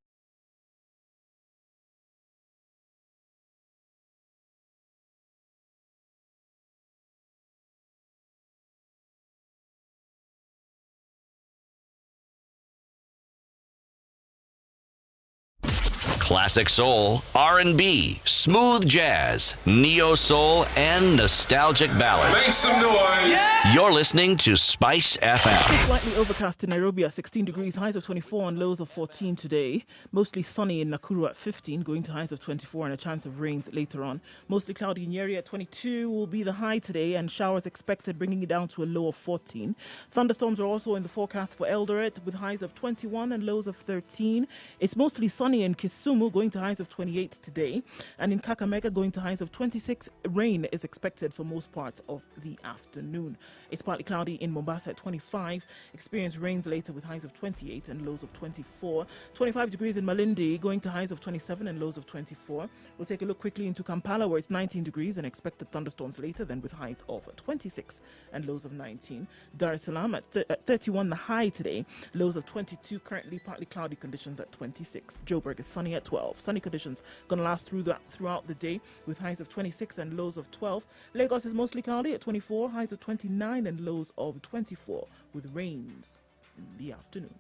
Classic soul, R&B, smooth jazz, neo soul, and nostalgic ballads. Make some noise. Yeah. You're listening to Spice FM. Slightly overcast in Nairobi at 16 degrees, highs of 24 and lows of 14 today. Mostly sunny in Nakuru at 15, going to highs of 24 and a chance of rains later on. Mostly cloudy in Nyeri at 22 will be the high today, and showers expected, bringing it down to a low of 14. Thunderstorms are also in the forecast for Eldoret with highs of 21 and lows of 13. It's mostly sunny in Kisumu Kisumu going to highs of 28 today. And in Kakamega going to highs of 26. Rain is expected for most parts of the afternoon. It's partly cloudy in Mombasa at 25. Experience rains later with highs of 28 and lows of 24. 25 degrees in Malindi going to highs of 27 and lows of 24. We'll take a look quickly into Kampala where it's 19 degrees and expected thunderstorms later, then with highs of 26 and lows of 19. Dar es Salaam at 31 the high today, lows of 22. Currently partly cloudy conditions at 26. Joburg is sunny at 12. Sunny conditions going to last throughout the day with highs of 26 and lows of 12. Lagos is mostly cloudy at 24, highs of 29 and lows of 24 with rains in the afternoon.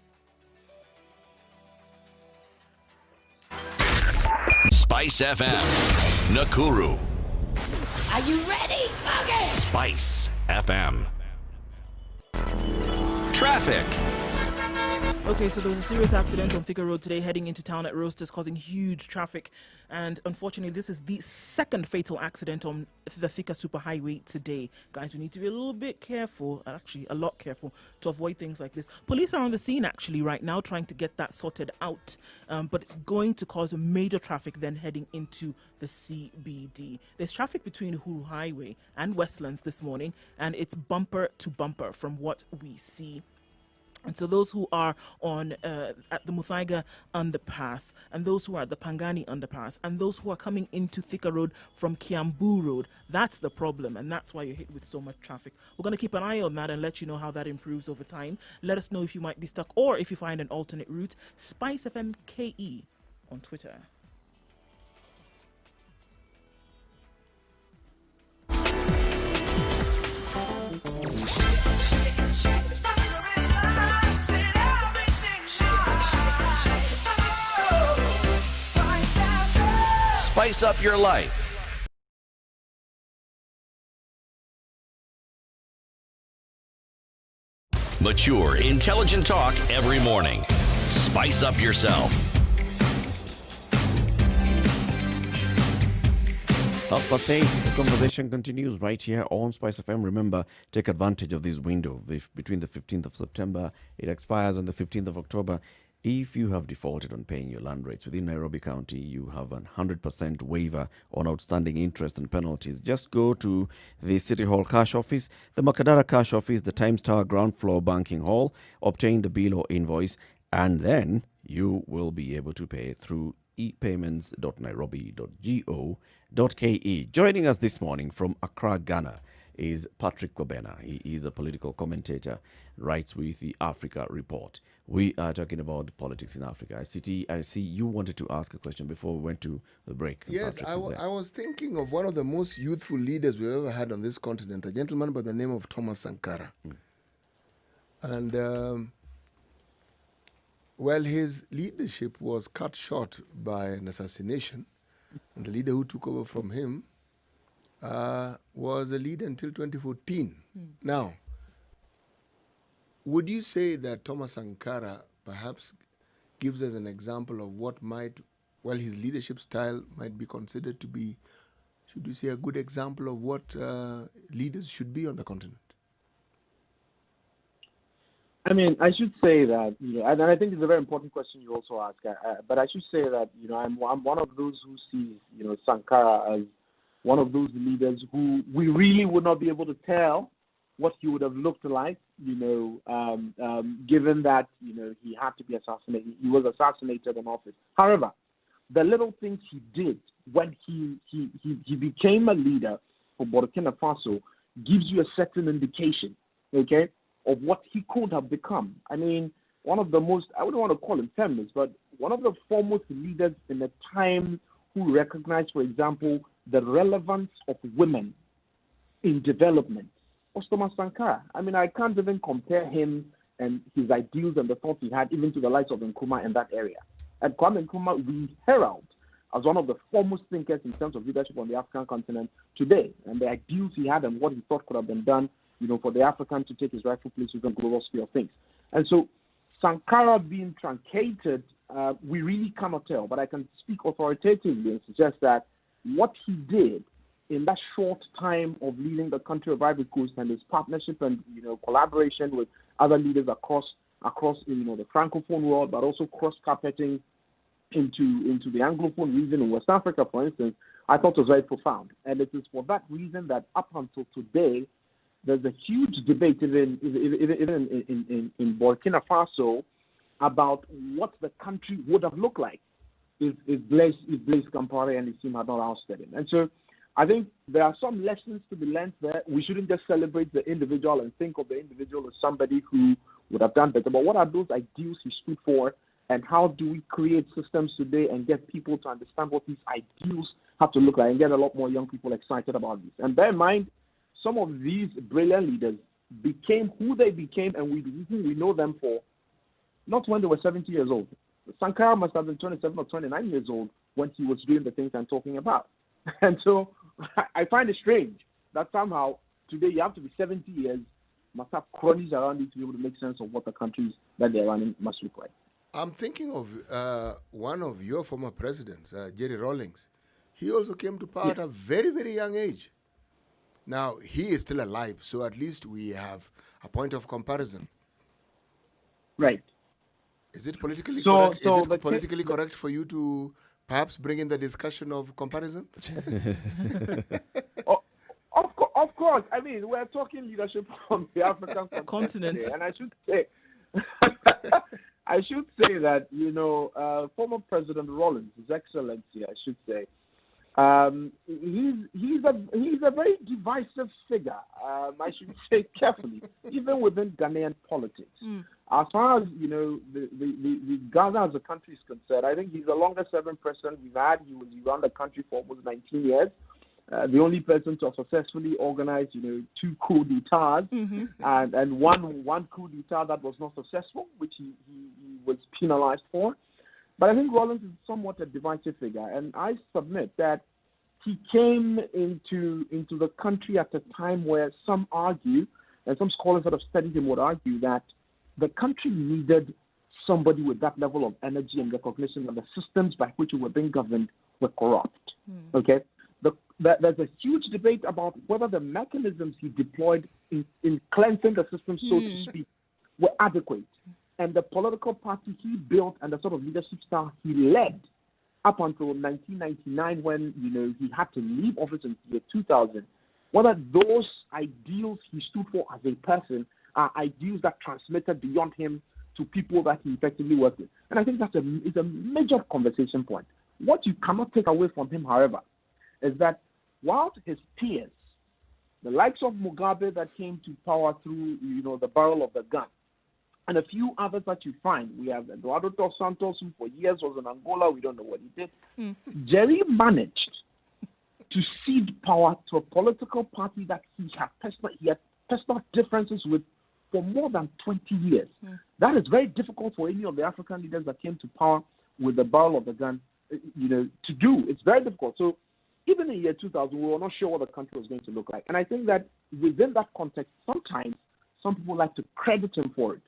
Spice FM, Nakuru. Are you ready? Okay. Spice FM. Traffic. Okay, so there was a serious accident on Thika Road today heading into town at Roasters, causing huge traffic. And unfortunately, this is the second fatal accident on the Thika Superhighway today. Guys, we need to be a little bit careful, actually a lot careful, to avoid things like this. Police are on the scene actually right now trying to get that sorted out. But it's going to cause a major traffic then heading into the CBD. There's traffic between Uhuru Highway and Westlands this morning, and it's bumper to bumper from what we see. And so those who are on at the Muthaiga underpass, and those who are at the Pangani underpass, and those who are coming into Thika Road from Kiambu Road, that's the problem, and that's why you're hit with so much traffic. We're going to keep an eye on that and let you know how that improves over time. Let us know if you might be stuck or if you find an alternate route. Spice FM KE on Twitter. Spice up your life. Mature, intelligent talk every morning. Spice up yourself. 8:08, the conversation continues right here on Spice FM. Remember, take advantage of this window between the 15th of September. It expires on the 15th of October. If you have defaulted on paying your land rates within Nairobi County, you have a 100% waiver on outstanding interest and penalties. Just go to the City Hall Cash Office, the Makadara Cash Office, the Times Tower Ground Floor Banking Hall, obtain the bill or invoice, and then you will be able to pay through epayments.nairobi.go.ke. Joining us this morning from Accra, Ghana, is Patrick Kobena. He is a political commentator, writes with the Africa Report. We are talking about politics in Africa. I see you wanted to ask a question before we went to the break. Yes, I was thinking of one of the most youthful leaders we've ever had on this continent, a gentleman by the name of Thomas Sankara. And, well, his leadership was cut short by an assassination. And the leader who took over from him was a leader until 2014. Now, would you say that Thomas Sankara perhaps gives us an example of what might, well, his leadership style might be considered to be, should we say, a good example of what leaders should be on the continent? I mean, I should say that, and I think it's a very important question you also ask, but I should say that, I'm one of those who sees, Sankara as one of those leaders who we really would not be able to tell what he would have looked like, given that, he had to be assassinated. He was assassinated in office. However, the little things he did when he became a leader for Burkina Faso gives you a certain indication, okay, of what he could have become. I mean, one of the most, I wouldn't want to call him feminist, but one of the foremost leaders in a time who recognized, for example, the relevance of women in development was Thomas Sankara. I mean, I can't even compare him and his ideals and the thoughts he had even to the likes of Nkrumah in that area. And Kwame Nkrumah we herald as one of the foremost thinkers in terms of leadership on the African continent today, and the ideals he had and what he thought could have been done, for the African to take his rightful place within the global sphere of things. And so Sankara being truncated, we really cannot tell, but I can speak authoritatively and suggest that what he did in that short time of leading the country of Ivory Coast and his partnership and collaboration with other leaders across the francophone world, but also cross-carpeting into the Anglophone region in West Africa, for instance, I thought was very profound. And it is for that reason that up until today, there's a huge debate even in Burkina Faso about what the country would have looked like if Blaise Compaoré and his team had not ousted him. And so I think there are some lessons to be learned there. We shouldn't just celebrate the individual and think of the individual as somebody who would have done better. But what are those ideals he stood for, and how do we create systems today and get people to understand what these ideals have to look like and get a lot more young people excited about this? And bear in mind, some of these brilliant leaders became who they became, and we know them for not when they were 70 years old. Sankara must have been 27 or 29 years old when he was doing the things I'm talking about. And so I find it strange that somehow today you have to be 70 years, must have cronies around you to be able to make sense of what the countries that they're running must look like. I'm thinking of one of your former presidents, Jerry Rawlings. He also came to power at a very, very young age. Now, he is still alive, so at least we have a point of comparison. Right. Is it politically correct? Is it politically correct for you to perhaps bring in the discussion of comparison? Of course. I mean, we're talking leadership on the African continent. And I should say, that, former President Rawlings, His Excellency, I should say, he's a very divisive figure. I should say carefully, even within Ghanaian politics. As far as the Ghana as a country is concerned, I think he's the longest serving president we've had. He ran the country for almost 19 years. The only person to have successfully organized, 2 coup d'etats, and one coup d'etat that was not successful, which he was penalized for. But I think Rawlings is somewhat a divisive figure, and I submit that he came into the country at a time where some argue, and some scholars that have studied him would argue, that the country needed somebody with that level of energy and recognition that the systems by which we were being governed were corrupt. Okay? There's a huge debate about whether the mechanisms he deployed in cleansing the system, so to speak, were adequate. And the political party he built and the sort of leadership style he led up until 1999 when, he had to leave office in the year 2000, whether those ideals he stood for as a person are ideals that transmitted beyond him to people that he effectively worked with. And I think that's is a major conversation point. What you cannot take away from him, however, is that while his peers, the likes of Mugabe that came to power through, the barrel of the gun, and a few others that you find, we have Eduardo dos Santos, who for years was in Angola, we don't know what he did. Jerry managed to cede power to a political party that he had personal differences with for more than 20 years. That is very difficult for any of the African leaders that came to power with the barrel of the gun, to do. It's very difficult. So even in the year 2000, we were not sure what the country was going to look like. And I think that within that context, sometimes some people like to credit him for it.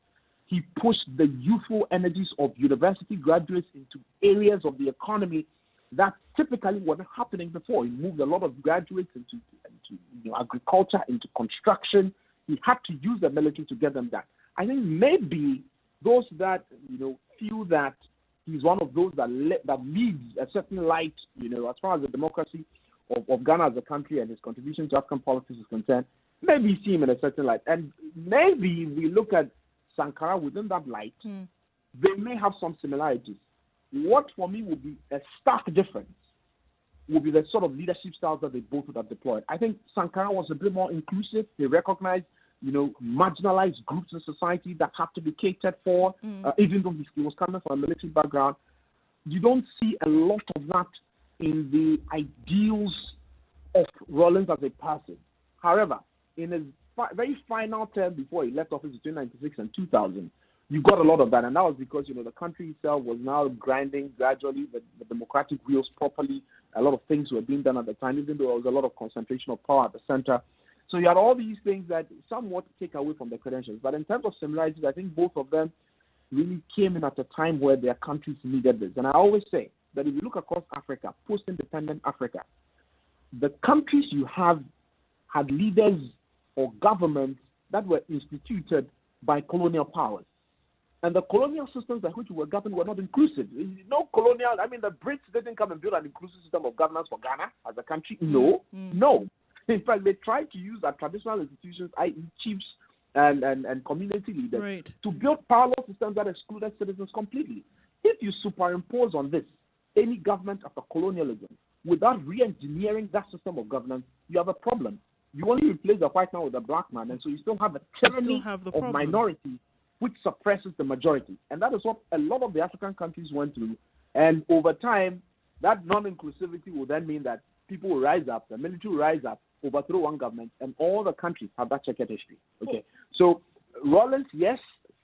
He pushed the youthful energies of university graduates into areas of the economy that typically weren't happening before. He moved a lot of graduates into agriculture, into construction. He had to use the military to get them that. I think maybe those that feel that he's one of those that leads a certain light, as far as the democracy of Ghana as a country and his contribution to African politics is concerned, maybe see him in a certain light. And maybe we look at Sankara within that light, they may have some similarities. What for me would be a stark difference would be the sort of leadership styles that they both would have deployed. I think Sankara was a bit more inclusive. They recognized, marginalized groups in society that have to be catered for, even though he was coming from a military background. You don't see a lot of that in the ideals of Rawlings as a person. However, in his very final term before he left office between 1996 and 2000, you got a lot of that, and that was because the country itself was now grinding gradually the democratic wheels properly. A lot of things were being done at the time, even though there was a lot of concentration of power at the center. So you had all these things that somewhat take away from the credentials. But in terms of similarities, I think both of them really came in at a time where their countries needed this. And I always say that if you look across Africa, post-independent Africa, the countries you have had leaders or governments that were instituted by colonial powers. And the colonial systems by which we were governed were not inclusive. No colonial, I mean, the Brits didn't come and build an inclusive system of governance for Ghana as a country. No. In fact, they tried to use our traditional institutions, i.e. chiefs and community leaders, to build parallel systems that excluded citizens completely. If you superimpose on this any government after colonialism without re-engineering that system of governance, you have a problem. You only replace the white man with a black man, and so you still have a tyranny of minority which suppresses the majority. And that is what a lot of the African countries went through. And over time, that non-inclusivity will then mean that people will rise up, the military will rise up, overthrow one government, and all the countries have that checkered history. Okay, so Rawlings, yes,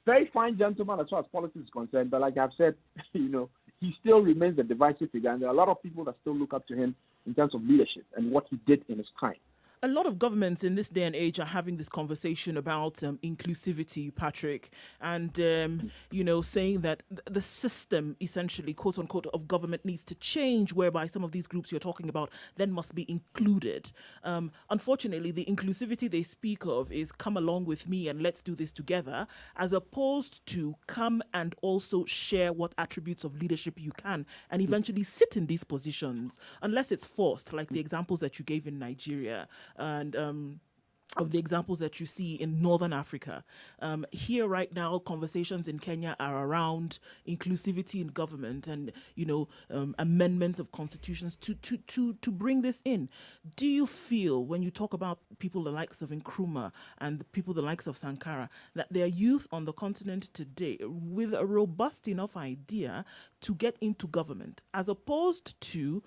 very fine gentleman as far as politics is concerned, but like I've said, he still remains a divisive figure, and there are a lot of people that still look up to him in terms of leadership and what he did in his time. A lot of governments in this day and age are having this conversation about inclusivity, Patrick, and, saying that the system, essentially, quote unquote, of government needs to change, whereby some of these groups you're talking about then must be included. Unfortunately, the inclusivity they speak of is come along with me and let's do this together, as opposed to come and also share what attributes of leadership you can and eventually sit in these positions, unless it's forced, like the examples that you gave in Nigeria. And of the examples that you see in Northern Africa. Here right now, conversations in Kenya are around inclusivity in government and, amendments of constitutions to bring this in. Do you feel, when you talk about people the likes of Nkrumah and people the likes of Sankara, that there are youth on the continent today with a robust enough idea to get into government, as opposed to,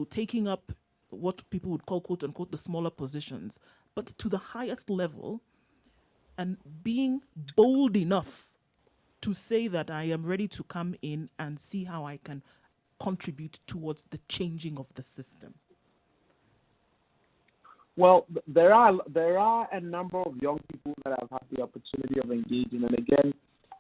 taking up what people would call, quote unquote, the smaller positions, but to the highest level and being bold enough to say that I am ready to come in and see how I can contribute towards the changing of the system? Well, there are a number of young people that have had the opportunity of engaging, and again,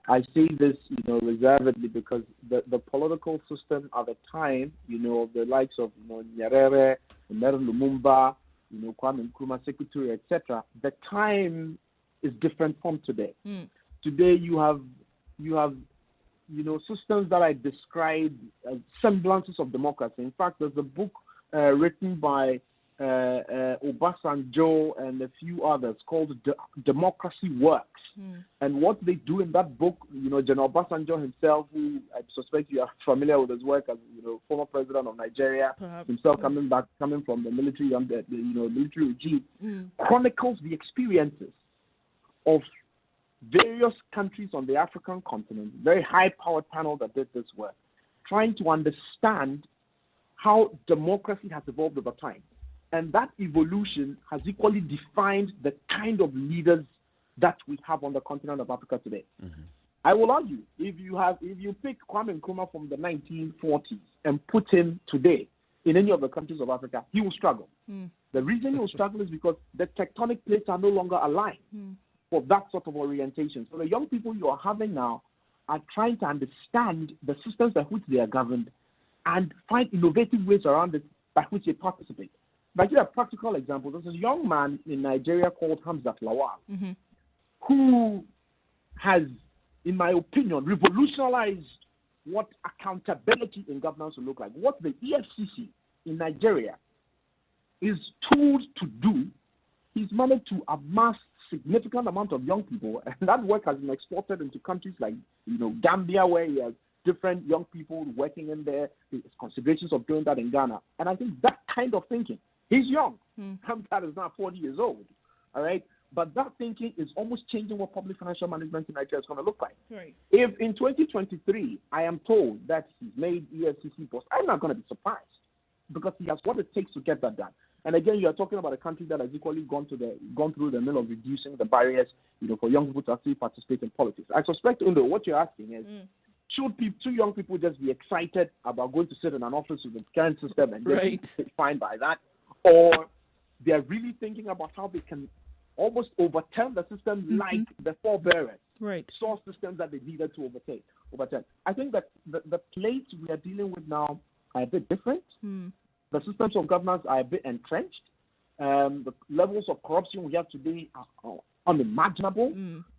I say this, reservedly, because the political system at the time, the likes of Nyerere, Lumumba, Kwame Nkrumah, Secretary, etc. The time is different from today. Today you have systems that I describe as semblances of democracy. In fact, there's a book written by Obasanjo and a few others called Democracy Works. And what they do in that book, General Obasanjo himself, who I suspect you are familiar with his work as former president of Nigeria, himself coming from the military under the military regime, chronicles the experiences of various countries on the African continent, very high-powered panel that did this work, trying to understand how democracy has evolved over time. And that evolution has equally defined the kind of leaders that we have on the continent of Africa today. I will argue, if you pick Kwame Nkrumah from the 1940s and put him today in any of the countries of Africa, he will struggle. The reason he will struggle is because the tectonic plates are no longer aligned for that sort of orientation. So the young people you are having now are trying to understand the systems by which they are governed and find innovative ways around it by which they participate. If I give a practical example, there's a young man in Nigeria called Hamzat Lawal, who has, in my opinion, revolutionized what accountability in governance will look like. What the EFCC in Nigeria is told to do, he's managed to amass significant amount of young people, and that work has been exported into countries like Gambia, where he has different young people working in there. There's considerations of doing that in Ghana. And I think that kind of thinking, he's young. Hamzat is now 40 years old. All right? But that thinking is almost changing what public financial management in Nigeria is going to look like. Right. If in 2023 I am told that he's made EFCC boss, I'm not going to be surprised, because he has what it takes to get that done. And again, you are talking about a country that has equally gone through the mill of reducing the barriers, for young people to actually participate in politics. I suspect, what you're asking is, should two young people just be excited about going to sit in an office with the current system and just be fine by that, or they're really thinking about how they can almost overturn the system like the forebearers, source systems that they needed to overturn. I think that the plates we are dealing with now are a bit different. The systems of governance are a bit entrenched. The levels of corruption we have today unimaginable.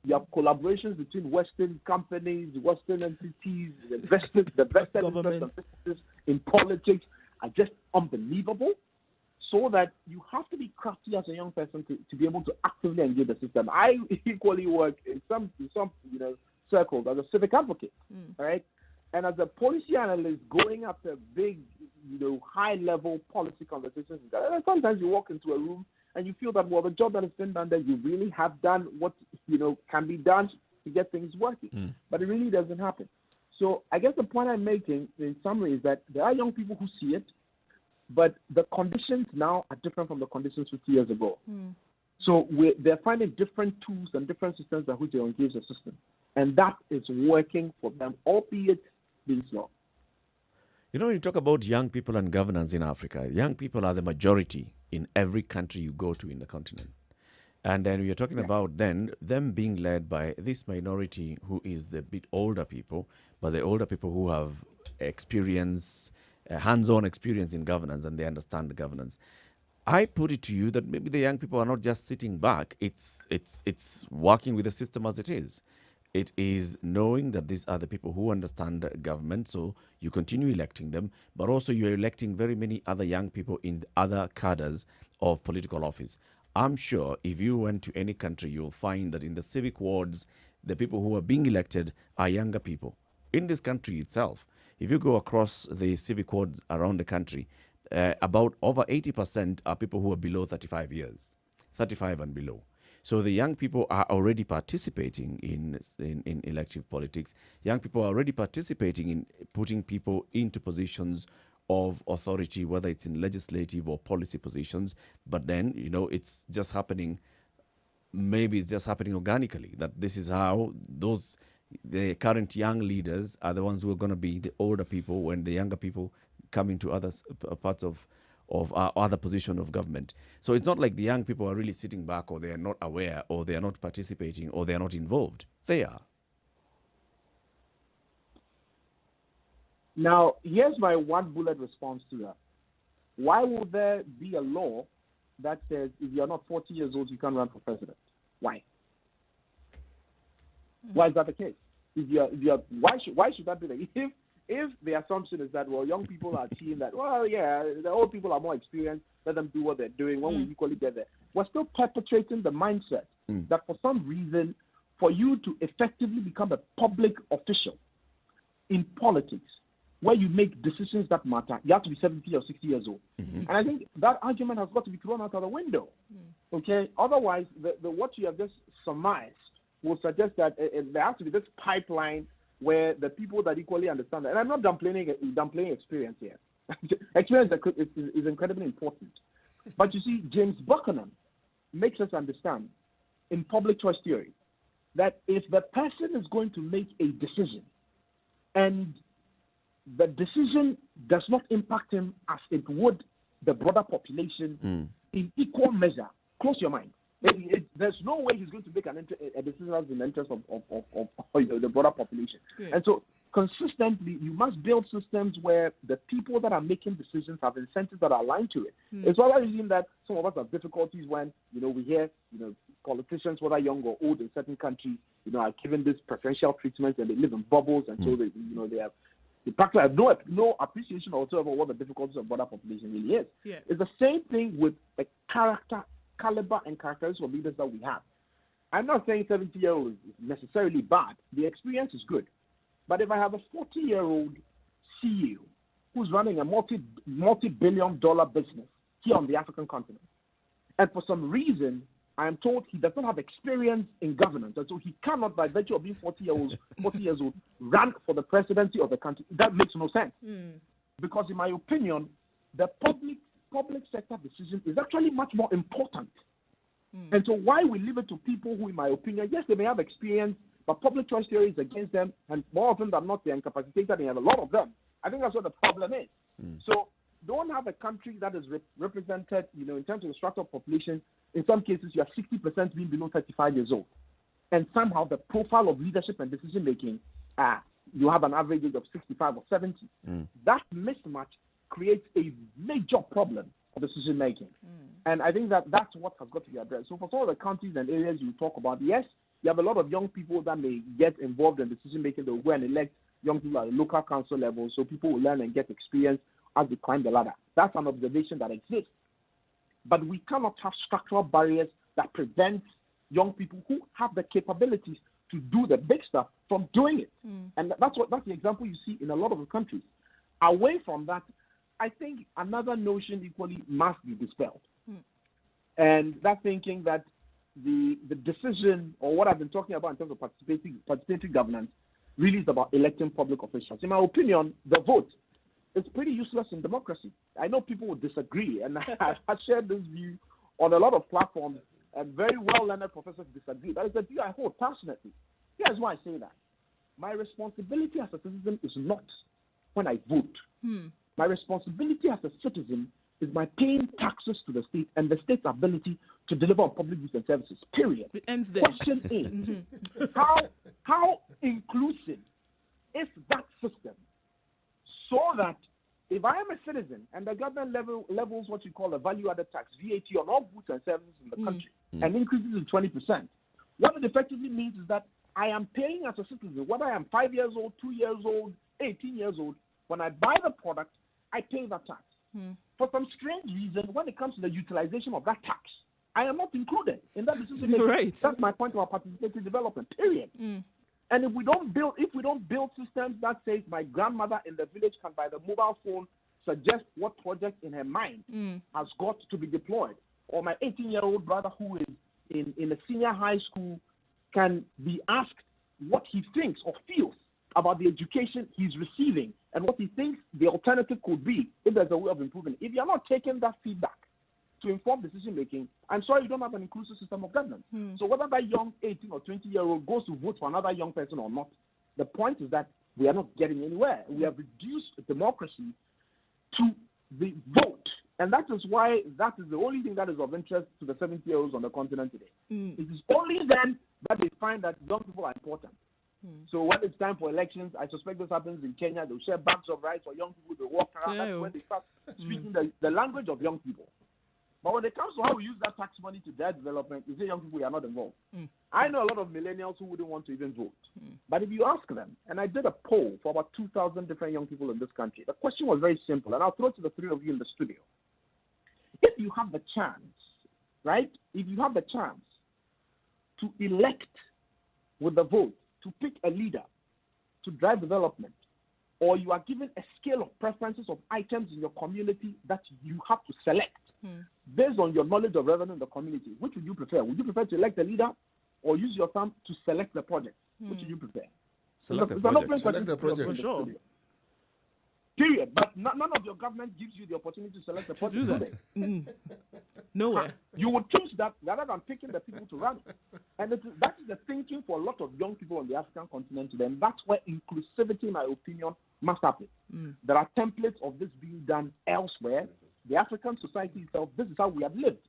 You have collaborations between Western companies, Western entities, the vested interests and businesses in politics are just unbelievable. So that you have to be crafty as a young person to be able to actively engage the system. I equally work in some circles as a civic advocate, right? And as a policy analyst, going after big, high-level policy conversations. And sometimes you walk into a room and you feel that, well, the job that has been done there, you really have done what, can be done to get things working. But it really doesn't happen. So I guess the point I'm making in summary is that there are young people who see it, but the conditions now are different from the conditions 50 years ago. So they're finding different tools and different systems by which they engage the system. And that is working for them, albeit being slow. You talk about young people and governance in Africa. Young people are the majority in every country you go to in the continent. And then we are talking about them being led by this minority who is the bit older people, but the older people who have experience, hands-on experience in governance, and they understand the governance. I put it to you that maybe the young people are not just sitting back. It's working with the system as it is. It is knowing that these are the people who understand government, so you continue electing them, but also you're electing very many other young people in other cadres of political office. I'm sure if you went to any country, you'll find that in the civic wards, the people who are being elected are younger people. In this country itself, if you go across the civic wards around the country, about over 80% are people who are below 35 years, 35 and below. So the young people are already participating in elective politics. Young people are already participating in putting people into positions of authority, whether it's in legislative or policy positions. But then, it's just happening. Maybe it's just happening organically, that this is how the current young leaders are the ones who are going to be the older people when the younger people come into other parts of other position of government. So it's not like the young people are really sitting back, or they are not aware, or they are not participating, or they are not involved. They are. Now, here's my one bullet response to that. Why would there be a law that says if you're not 40 years old, you can't run for president? Why? Why is that the case? Why should that be the case? If the assumption is that, well, young people are seeing that, well, yeah, the old people are more experienced, let them do what they're doing when we equally get there. We're still perpetrating the mindset that for some reason, for you to effectively become a public official in politics, where you make decisions that matter, you have to be 70 or 60 years old. And I think that argument has got to be thrown out of the window. Okay? Otherwise, the what you have just surmised will suggest that there has to be this pipeline where the people that equally understand that, and I'm not downplaying experience here. Experience is incredibly important. But you see, James Buchanan makes us understand in public choice theory that if the person is going to make a decision and the decision does not impact him as it would the broader population in equal measure, close your mind. There's no way he's going to make a decision as in the interest of the broader population. And so consistently, you must build systems where the people that are making decisions have incentives that are aligned to it. It's why I reason that some of us have difficulties when, we hear, politicians, whether young or old in certain countries, are given this preferential treatment and they live in bubbles, and so they have practically have no appreciation whatsoever of what the difficulties of broader population really is. It's the same thing with the caliber and characteristics of leaders that we have. I'm not saying 70-year-old is necessarily bad. The experience is good. But if I have a 40-year-old CEO who's running a multi-billion-dollar business here on the African continent, and for some reason I am told he does not have experience in governance, and so he cannot, by virtue of being 40 years old, run for the presidency of the country, that makes no sense. Because in my opinion, the public sector decision is actually much more important. And so why we leave it to people who, in my opinion, yes, they may have experience, but public choice theory is against them, and more often than not, they're incapacitated, and a lot of them. I think that's what the problem is. So don't have a country that is represented, in terms of the structure of population. In some cases, you have 60% being below 35 years old. And somehow the profile of leadership and decision-making, you have an average age of 65 or 70. That mismatch creates a major problem decision making. And I think that that's what has got to be addressed. So for some of the counties and areas you talk about, yes, you have a lot of young people that may get involved in decision making. They'll go and elect young people at the local council level, so people will learn and get experience as they climb the ladder. That's an observation that exists. But we cannot have structural barriers that prevent young people who have the capabilities to do the big stuff from doing it. And that's the example you see in a lot of the countries. Away from that, I think another notion equally must be dispelled. And that thinking that the decision, or what I've been talking about in terms of participatory governance, really is about electing public officials. In my opinion, the vote is pretty useless in democracy. I know people will disagree, and I've shared this view on a lot of platforms, and very well-learned professors disagree. That is a view I hold passionately. Here's why I say that. My responsibility as a citizen is not when I vote. My responsibility as a citizen is my paying taxes to the state and the state's ability to deliver on public goods and services, period. It ends there. Question is, how inclusive is that system so that if I am a citizen and the government levels what you call a value-added tax, VAT, on all goods and services in the country and increases in 20%, what it effectively means is that I am paying as a citizen, whether I am 5 years old, 2 years old, 18 years old, when I buy the product, I pay that tax. For some strange reason, when it comes to the utilization of that tax, I am not included in that decision making. Right. That's my point about participative development, period. And if we don't build systems that says my grandmother in the village can, by the mobile phone, suggest what project in her mind has got to be deployed, or my 18-year-old brother who is in a senior high school can be asked what he thinks or feels about the education he's receiving and what he thinks the alternative could be if there's a way of improving it. If you're not taking that feedback to inform decision making, I'm sorry you don't have an inclusive system of government. So whether that young 18 or 20-year-old goes to vote for another young person or not, the point is that we are not getting anywhere. We have reduced democracy to the vote. And that is why that is the only thing that is of interest to the 70-year-olds on the continent today. It is only then that they find that young people are important. So when it's time for elections, I suspect this happens in Kenya, they'll share bags of rice for young people, they walk around, that's when they start speaking the language of young people. But when it comes to how we use that tax money to their development, you say young people are not involved. I know a lot of millennials who wouldn't want to even vote. But if you ask them, and I did a poll for about 2,000 different young people in this country, the question was very simple, and I'll throw it to the three of you in the studio. If you have the chance, right, if you have the chance to elect with the vote, to pick a leader to drive development, or you are given a scale of preferences of items in your community that you have to select based on your knowledge of revenue in the community, which would you prefer? Would you prefer to elect a leader or use your thumb to select the project? Which would you prefer? Select the project. For sure. Period. But none of your government gives you the opportunity to select the project. Do that. Nowhere. You would choose that rather than picking the people to run it. And that is the thinking for a lot of young people on the African continent today. And that's where inclusivity, in my opinion, must happen. There are templates of this being done elsewhere. The African society itself, this is how we have lived.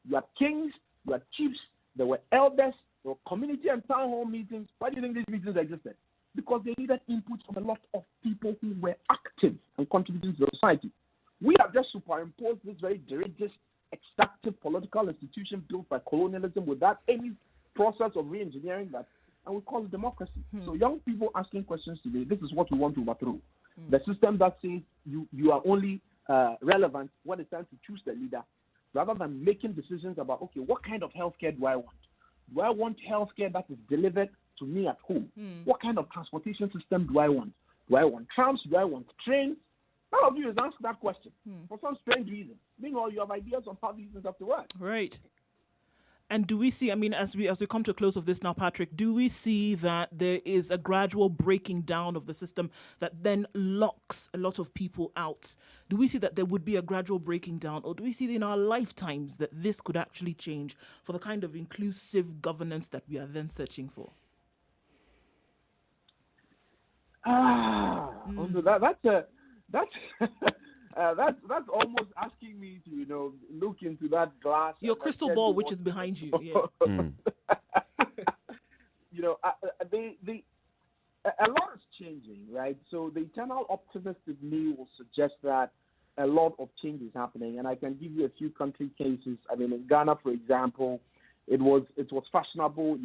You had kings, you had chiefs, there were elders, there were community and town hall meetings. Why do you think these meetings existed? Because they needed input from a lot of people who were active and contributing to the society. We have just superimposed this very dirigist, extractive political institution built by colonialism without any process of re-engineering that, and we call it democracy. So young people asking questions today, this is what we want to overthrow. The system that says you are only relevant when it's time to choose the leader, rather than making decisions about, okay, what kind of healthcare do I want? Do I want healthcare that is delivered to me at home? What kind of transportation system do I want? Do I want trams? Do I want trains? None of you has answered that question for some strange reason. Meanwhile, you have ideas on how these things have to work. Right. And do we see, I mean, as we come to a close of this now, Patrick, do we see that there is a gradual breaking down of the system that then locks a lot of people out? Do we see that there would be a gradual breaking down, or do we see in our lifetimes that this could actually change for the kind of inclusive governance that we are then searching for? That's almost asking me to look into that glass. Your crystal ball, which is behind you. Yeah. A lot is changing, right? So the eternal optimist in me will suggest that a lot of change is happening, and I can give you a few country cases. I mean, in Ghana, for example, it was fashionable,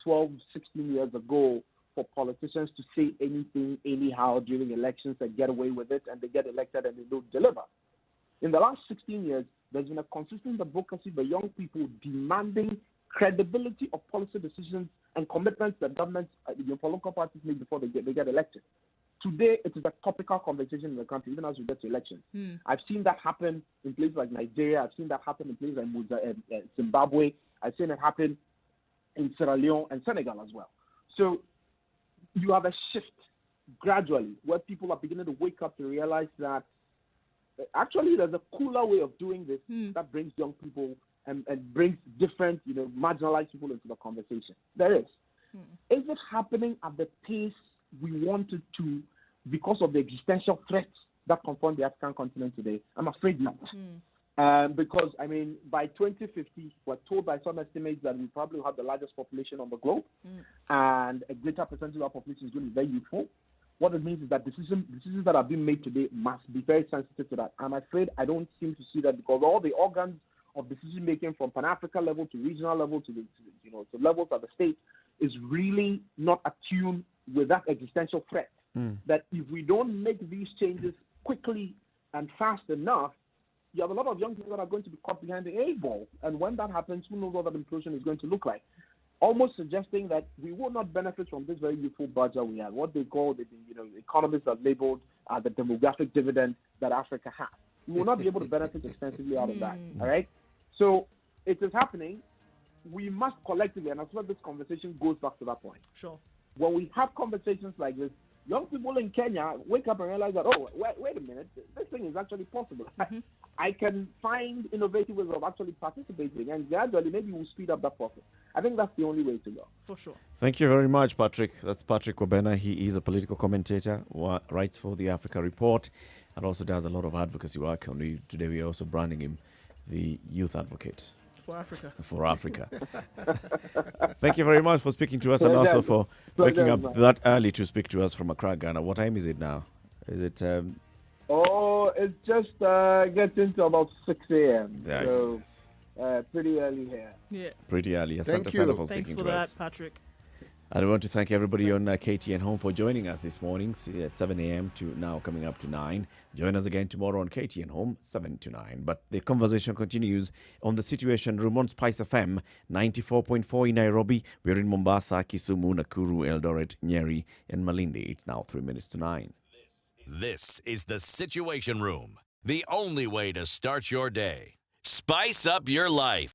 12, 16 years ago for politicians to say anything anyhow during elections and get away with it, and they get elected and they don't deliver. In the last 16 years, there's been a consistent advocacy by young people demanding credibility of policy decisions and commitments that governments, political parties make before they get elected. Today, it is a topical conversation in the country, even as we get to elections. I've seen that happen in places like Nigeria. I've seen that happen in places like Zimbabwe. I've seen it happen in Sierra Leone and Senegal as well. So you have a shift gradually where people are beginning to wake up to realize that actually there's a cooler way of doing this that brings young people and brings different, marginalized people into the conversation. There is. Is it happening at the pace we wanted to because of the existential threats that confront the African continent today? I'm afraid not. Because, by 2050, we're told by some estimates that we probably have the largest population on the globe, and a greater percentage of our population is going to be very youthful. What it means is that decisions that are being made today must be very sensitive to that. I'm afraid I don't seem to see that, because all the organs of decision making from Pan-African level to regional level to levels of the state is really not attuned with that existential threat. That if we don't make these changes quickly and fast enough, you have a lot of young people that are going to be caught behind the eight ball. And when that happens, who knows what that implosion is going to look like? Almost suggesting that we will not benefit from this very youthful budget we have, what they call economists have labeled the demographic dividend that Africa has. We will not be able to benefit extensively out of that. All right? So it is happening. We must collectively, and that's where this conversation goes back to that point. Sure. When we have conversations like this, young people in Kenya wake up and realize that, wait a minute, this thing is actually possible. I can find innovative ways of actually participating, and gradually maybe we'll speed up that process. I think that's the only way to go. For sure. Thank you very much, Patrick. That's Patrick Wabena. He is a political commentator, writes for the Africa Report, and also does a lot of advocacy work. And today we are also branding him the youth advocate. For Africa. Thank you very much for speaking to us, and also for waking up that early to speak to us from Accra, Ghana. What time is it now? Is it... it's just getting to about 6 a.m. Right. So pretty early here. Yeah. Pretty early. Thank you. Thanks for that, Patrick. I want to thank everybody on KTN Home for joining us this morning, 7 a.m. to now coming up to 9. Join us again tomorrow on KTN Home, 7 to 9. But the conversation continues on the Situation Room on Spice FM, 94.4 in Nairobi. We're in Mombasa, Kisumu, Nakuru, Eldoret, Nyeri, and Malindi. It's now 3 minutes to 9. This is the Situation Room, the only way to start your day. Spice up your life.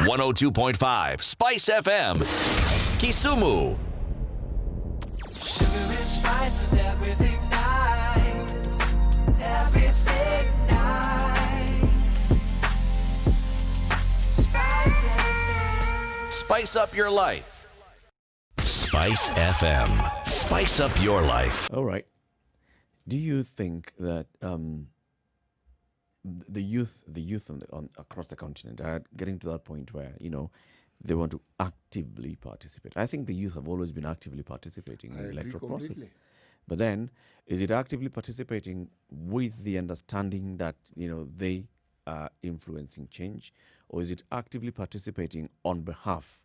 102.5 Spice FM, Kisumu. Sugar and spice and everything nice. Everything nice. Spice FM. Spice up your life. Spice FM. Spice up your life. All right. Do you think that the youth across the continent are getting to that point where, they want to actively participate? I think the youth have always been actively participating in the electoral process. But then, is it actively participating with the understanding that, they are influencing change? Or is it actively participating on behalf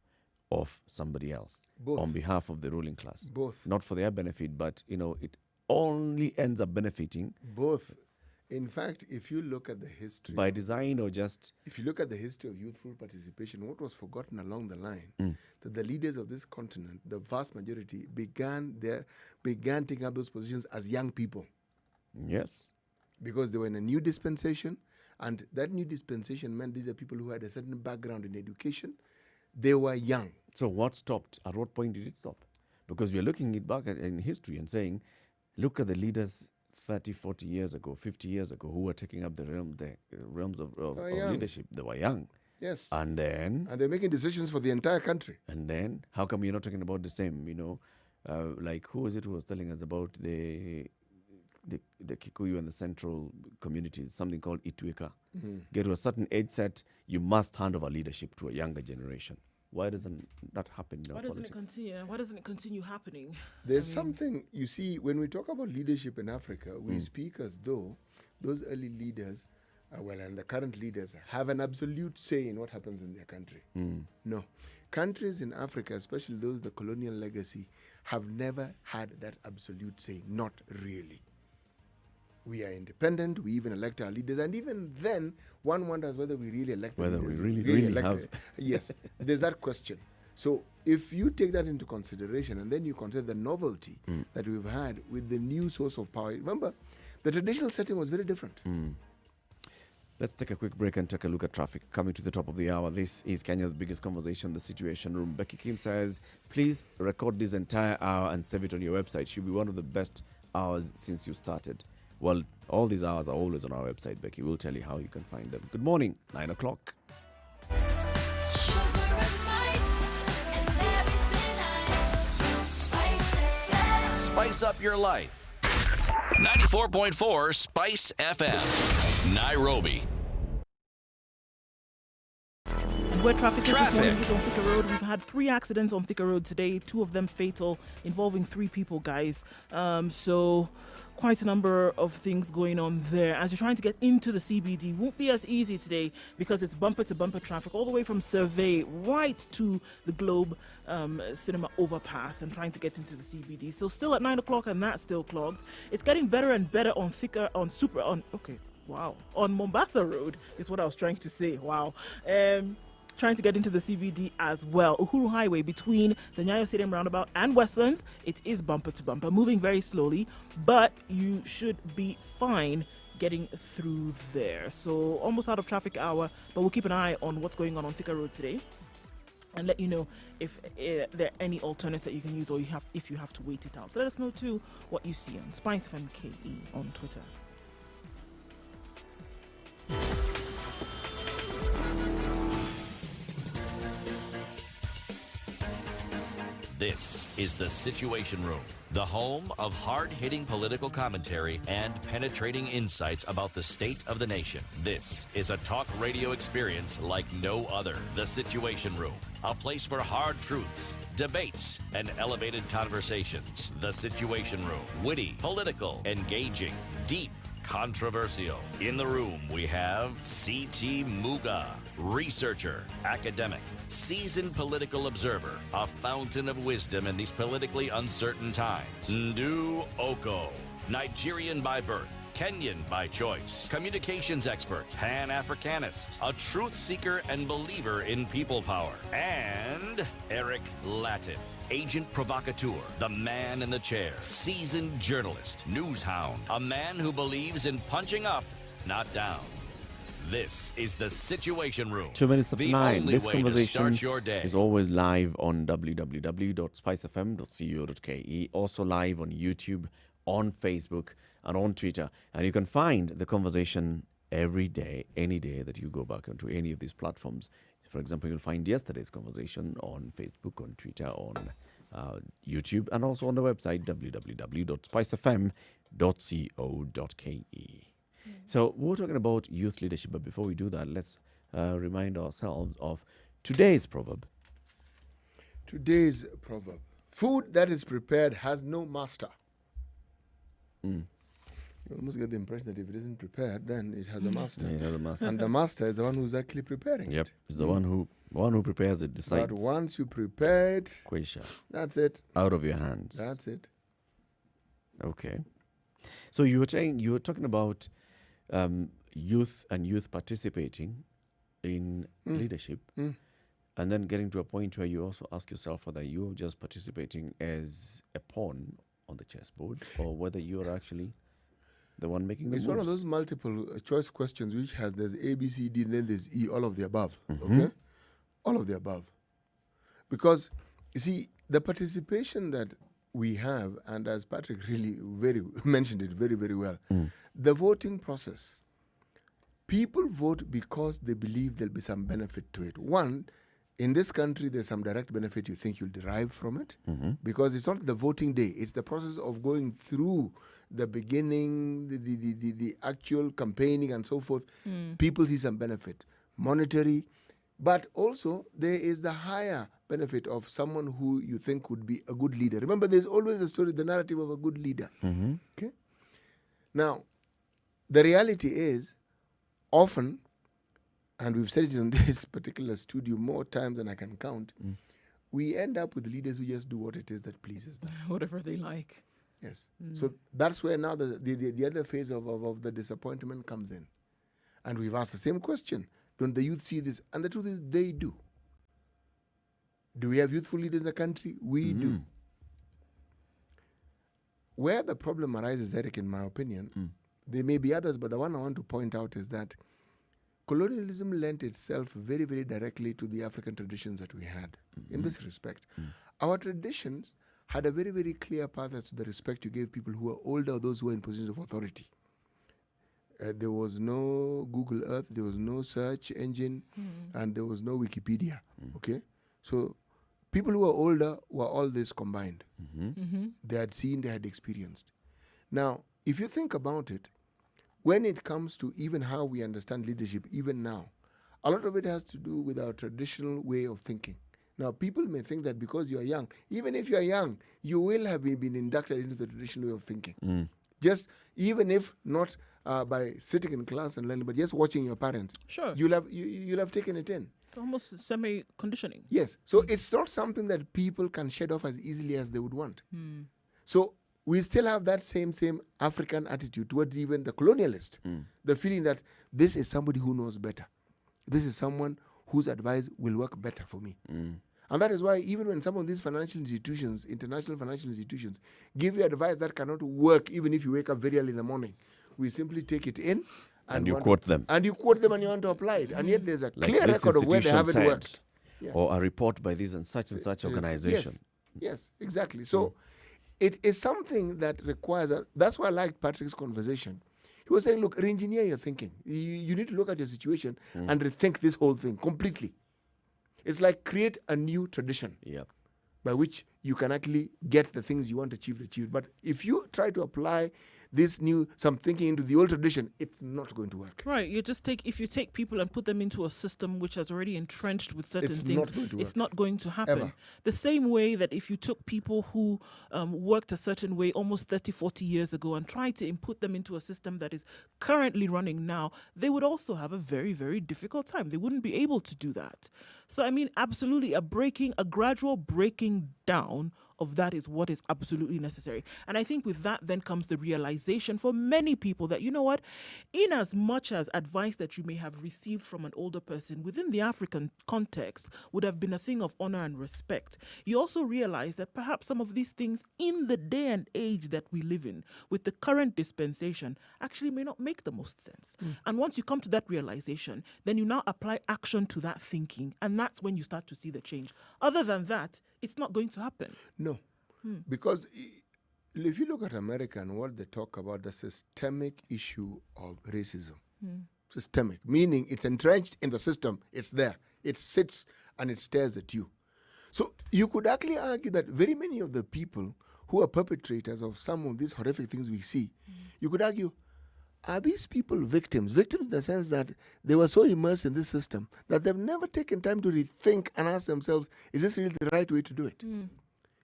of somebody else? Both. On behalf of the ruling class? Both. Not for their benefit, but, it only ends up benefiting. Both. In fact, if you look at the history... By design or just... If you look at the history of youthful participation, what was forgotten along the line, that the leaders of this continent, the vast majority, began taking up those positions as young people. Yes. Because they were in a new dispensation, and that new dispensation meant these are people who had a certain background in education. They were young. So what stopped? At what point did it stop? Because we are looking it back in history and saying, look at the leaders 30, 40 years ago, 50 years ago, who were taking up the realms of leadership. They were young. Yes. And then... And they're making decisions for the entire country. And then, how come you're not talking about the same, like who was it who was telling us about the Kikuyu and the central communities, something called Itweka. Get to a certain age set, you must hand over leadership to a younger generation. Why doesn't that happen in our Why doesn't politics? it continue? Why doesn't it continue happening? There's something, you see, when we talk about leadership in Africa, we speak as though those early leaders, and the current leaders, have an absolute say in what happens in their country. No. Countries in Africa, especially those with the colonial legacy, have never had that absolute say. Not really. We are independent, we even elect our leaders, and even then, one wonders whether we really elect Whether the we leaders. really elect have. Yes, there's that question. So if you take that into consideration and then you consider the novelty that we've had with the new source of power, remember, the traditional setting was very different. Let's take a quick break and take a look at traffic. Coming to the top of the hour, this is Kenya's biggest conversation, the Situation Room. Becky Kim says, please record this entire hour and save it on your website. Should be one of the best hours since you started. Well, all these hours are always on our website, Becky. We'll tell you how you can find them. Good morning, 9 o'clock. Sugar and spice and everything nice. Spice FM. Spice up your life. 94.4 Spice FM, Nairobi. And where traffic is this morning Traffic. is on Thika Road. We've had 3 accidents on Thika Road today, 2 of them fatal, involving 3 people, guys. So quite a number of things going on there. As you're trying to get into the CBD, won't be as easy today because it's bumper-to-bumper traffic all the way from Survey right to the Globe Cinema overpass and trying to get into the CBD. So still at 9 o'clock and that's still clogged. It's getting better and better on Thika, on Mombasa Road is what I was trying to say. Wow. Trying to get into the CBD as well. Uhuru Highway between the Nyayo Stadium roundabout and Westlands, it is bumper to bumper, moving very slowly, but you should be fine getting through there. So almost out of traffic hour, but we'll keep an eye on what's going on Thika Road today and let you know if there are any alternates that you can use or if you have to wait it out. Let us know too what you see on Spice FM KE on Twitter. This is the Situation Room, the home of hard-hitting political commentary and penetrating insights about the state of the nation. This is a talk radio experience like no other. The Situation Room, a place for hard truths, debates, and elevated conversations. The Situation Room, witty, political, engaging, deep, controversial. In the room, we have C.T. Muga, researcher, academic, seasoned political observer, a fountain of wisdom in these politically uncertain times. Ndu Oko, Nigerian by birth, Kenyan by choice, communications expert, Pan-Africanist, a truth seeker and believer in people power, and Eric Latin, agent provocateur, the man in the chair, seasoned journalist, news hound, a man who believes in punching up, not down. This is the Situation Room. 2 minutes of the 9. only This way to conversation start your day. is always live on www.spicefm.co.ke, also live on YouTube, on Facebook, and on Twitter. And you can find the conversation every day, any day that you go back onto any of these platforms. For example, you'll find yesterday's conversation on Facebook, on Twitter, on YouTube, and also on the website www.spicefm.co.ke. So we're talking about youth leadership, but before we do that, let's remind ourselves of today's proverb. Today's proverb: food that is prepared has no master. You almost get the impression that if it isn't prepared, then it has a master. Yeah, it has a master. And the master is the one who's actually preparing Yep, it. it's the one who prepares it, decides. But once you prepare it, Quasha, that's it. out of your hands. That's it. Okay. So you were talking about youth and youth participating in leadership, and then getting to a point where you also ask yourself whether you're just participating as a pawn on the chessboard or whether you're actually the one making the It's moves. one of those multiple choice questions which has there's A, B, C, D, and then there's E, all of the above. Okay? All of the above. Because, you see, the participation that we have, and as Patrick really mentioned it very, very well, the voting process. People vote because they believe there'll be some benefit to it. One, in this country, there's some direct benefit you think you'll derive from it, because it's not the voting day. It's the process of going through the beginning, the actual campaigning and so forth. People see some benefit, monetary, But also, there is the higher benefit of someone who you think would be a good leader. Remember, there's always a story, the narrative of a good leader. Okay. Now, the reality is, often, and we've said it in this particular studio more times than I can count, we end up with leaders who just do what it is that pleases them. Whatever they like. Yes. So that's where now the other phase of the disappointment comes in. And we've asked the same question. Don't the youth see this? And the truth is, they do. Do we have youthful leaders in the country? We do. Where the problem arises, Eric, in my opinion, there may be others, but the one I want to point out is that colonialism lent itself very, very directly to the African traditions that we had in this respect. Our traditions had a very, very clear path as to the respect you gave people who were older or those who were in positions of authority. There was no Google Earth, there was no search engine, and there was no Wikipedia. Okay? So people who were older were all this combined. They had seen, they had experienced. Now, if you think about it, when it comes to even how we understand leadership, even now, a lot of it has to do with our traditional way of thinking. Now, people may think that because you are young, even if you are young, you will have been inducted into the traditional way of thinking. Just even if not by sitting in class and learning, but just watching your parents. Sure. You'll have taken it in. It's almost semi-conditioning. Yes. So it's not something that people can shed off as easily as they would want. So we still have that same African attitude towards even the colonialist. The feeling that this is somebody who knows better. This is someone whose advice will work better for me. And that is why even when some of these financial institutions, international financial institutions, give you advice that cannot work even if you wake up very early in the morning, we simply take it in And you quote them. And you quote them and you want to apply it. And yet there's a Like clear this record of where they institution haven't worked. said, Yes. Or a report by this and such organization. Yes, exactly. So it is something that requires, that's why I liked Patrick's conversation. He was saying, look, re-engineer your thinking. You need to look at your situation and rethink this whole thing completely. It's like create a new tradition by which you can actually get the things you want achieved. But if you try to apply this some thinking into the old tradition, it's not going to work. Right. If you take people and put them into a system which has already entrenched with certain things, it's not going to happen. Ever. The same way that if you took people who worked a certain way almost 30, 40 years ago and tried to input them into a system that is currently running now, they would also have a very, very difficult time. They wouldn't be able to do that. So, I mean, absolutely, a gradual breaking down of that is what is absolutely necessary. And I think with that then comes the realization for many people that, you know what, in as much as advice that you may have received from an older person within the African context would have been a thing of honor and respect, you also realize that perhaps some of these things in the day and age that we live in with the current dispensation actually may not make the most sense. And once you come to that realization, then you now apply action to that thinking, and that's when you start to see the change. Other than that, it's not going to happen. No, because if you look at America and what they talk about, the systemic issue of racism, systemic, meaning it's entrenched in the system, it's there, it sits and it stares at you. So you could actually argue that very many of the people who are perpetrators of some of these horrific things we see, you could argue, are these people victims? Victims in the sense that they were so immersed in this system that they've never taken time to rethink and ask themselves, is this really the right way to do it?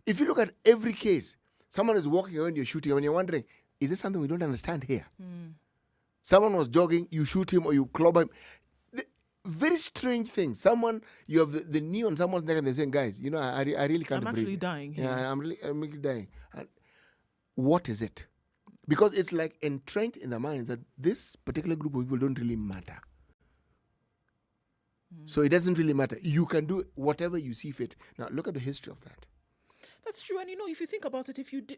If you look at every case, someone is walking around, you're shooting, and you're wondering, is this something we don't understand here? Someone was jogging, you shoot him or you club him. Very strange thing. You have the knee on someone's neck and they're saying, guys, you know, I really can't breathe. I'm actually dying here. Yeah, I'm really dying. And what is it? Because it's like entrenched in the minds that this particular group of people don't really matter. So it doesn't really matter. You can do whatever you see fit. Now, look at the history of that. That's true. And, you know, if you think about it, if you did,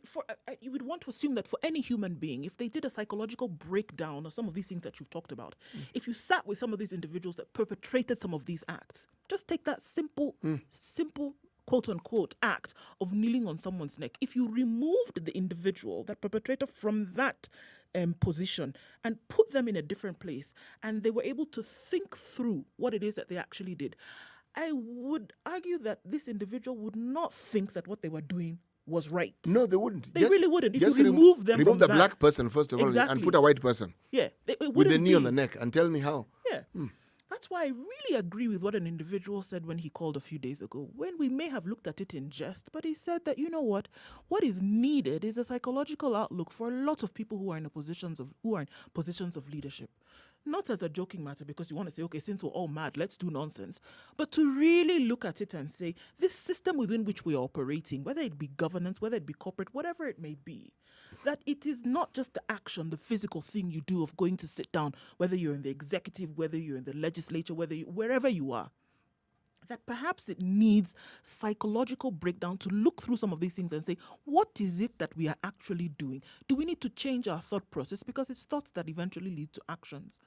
you would want to assume that for any human being, if they did a psychological breakdown of some of these things that you've talked about, if you sat with some of these individuals that perpetrated some of these acts, just take that simple quote-unquote act of kneeling on someone's neck. If you removed the individual, that perpetrator, from that position and put them in a different place, and they were able to think through what it is that they actually did, I would argue that this individual would not think that what they were doing was right. No, they wouldn't. They really wouldn't. If you remove them from the that, black person, first of all, and put a white person. Yeah. With the knee on the neck and tell me how. Yeah. That's why I really agree with what an individual said when he called a few days ago, when we may have looked at it in jest, but he said that, you know what is needed is a psychological outlook for a lot of people who are in positions of leadership. Not as a joking matter because you want to say, okay, since we're all mad, let's do nonsense, but to really look at it and say, this system within which we are operating, whether it be governance, whether it be corporate, whatever it may be, that it is not just the action, the physical thing you do of going to sit down, whether you're in the executive, whether you're in the legislature, wherever you are, that perhaps it needs psychological breakdown to look through some of these things and say, what is it that we are actually doing? Do we need to change our thought process? Because it's thoughts that eventually lead to actions.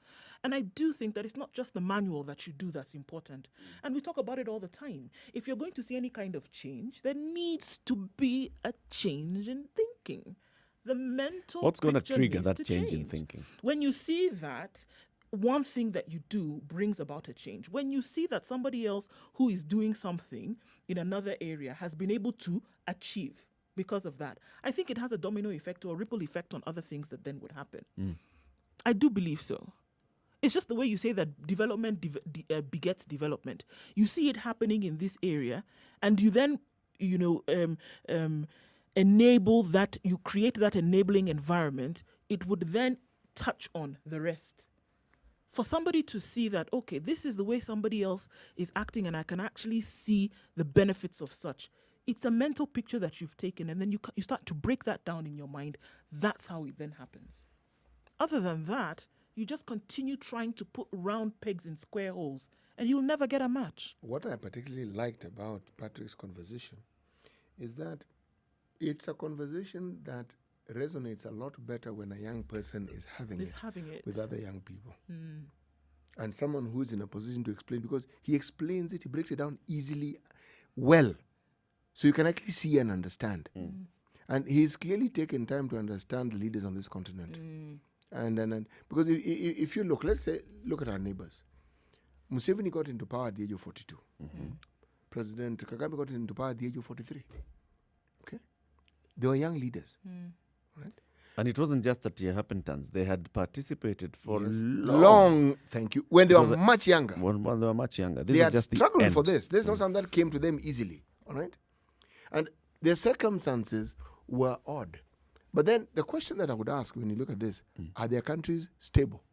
And I do think that it's not just the manual that you do that's important. And we talk about it all the time. If you're going to see any kind of change, there needs to be a change in thinking. The mental What's going to picture trigger needs that to change in thinking? When you see that, one thing that you do brings about a change. When you see that somebody else who is doing something in another area has been able to achieve because of that, I think it has a domino effect or a ripple effect on other things that then would happen. I do believe so. It's just the way you say that development begets development. You see it happening in this area, and you then, enable that, you create that enabling environment. It would then touch on the rest. For somebody to see that, okay, this is the way somebody else is acting and I can actually see the benefits of such. It's a mental picture that you've taken, and then you start to break that down in your mind. That's how it then happens. Other than that, you just continue trying to put round pegs in square holes, and you'll never get a match. What I particularly liked about Patrick's conversation is that it's a conversation that resonates a lot better when a young person is having it with other young people. And someone who's in a position to explain, because he explains it, he breaks it down easily, well, so you can actually see and understand. And he's clearly taken time to understand the leaders on this continent. And because if you look at our neighbors. Museveni got into power at the age of 42. President Kagame got into power at the age of 43. Okay? They were young leaders. Right? And it wasn't just at Happenstans. They had participated for long. Thank you. When they were much younger. When they were much younger. They had struggled for this. There's not something that came to them easily. All right? And their circumstances were odd. But then the question that I would ask when you look at this, are their countries stable?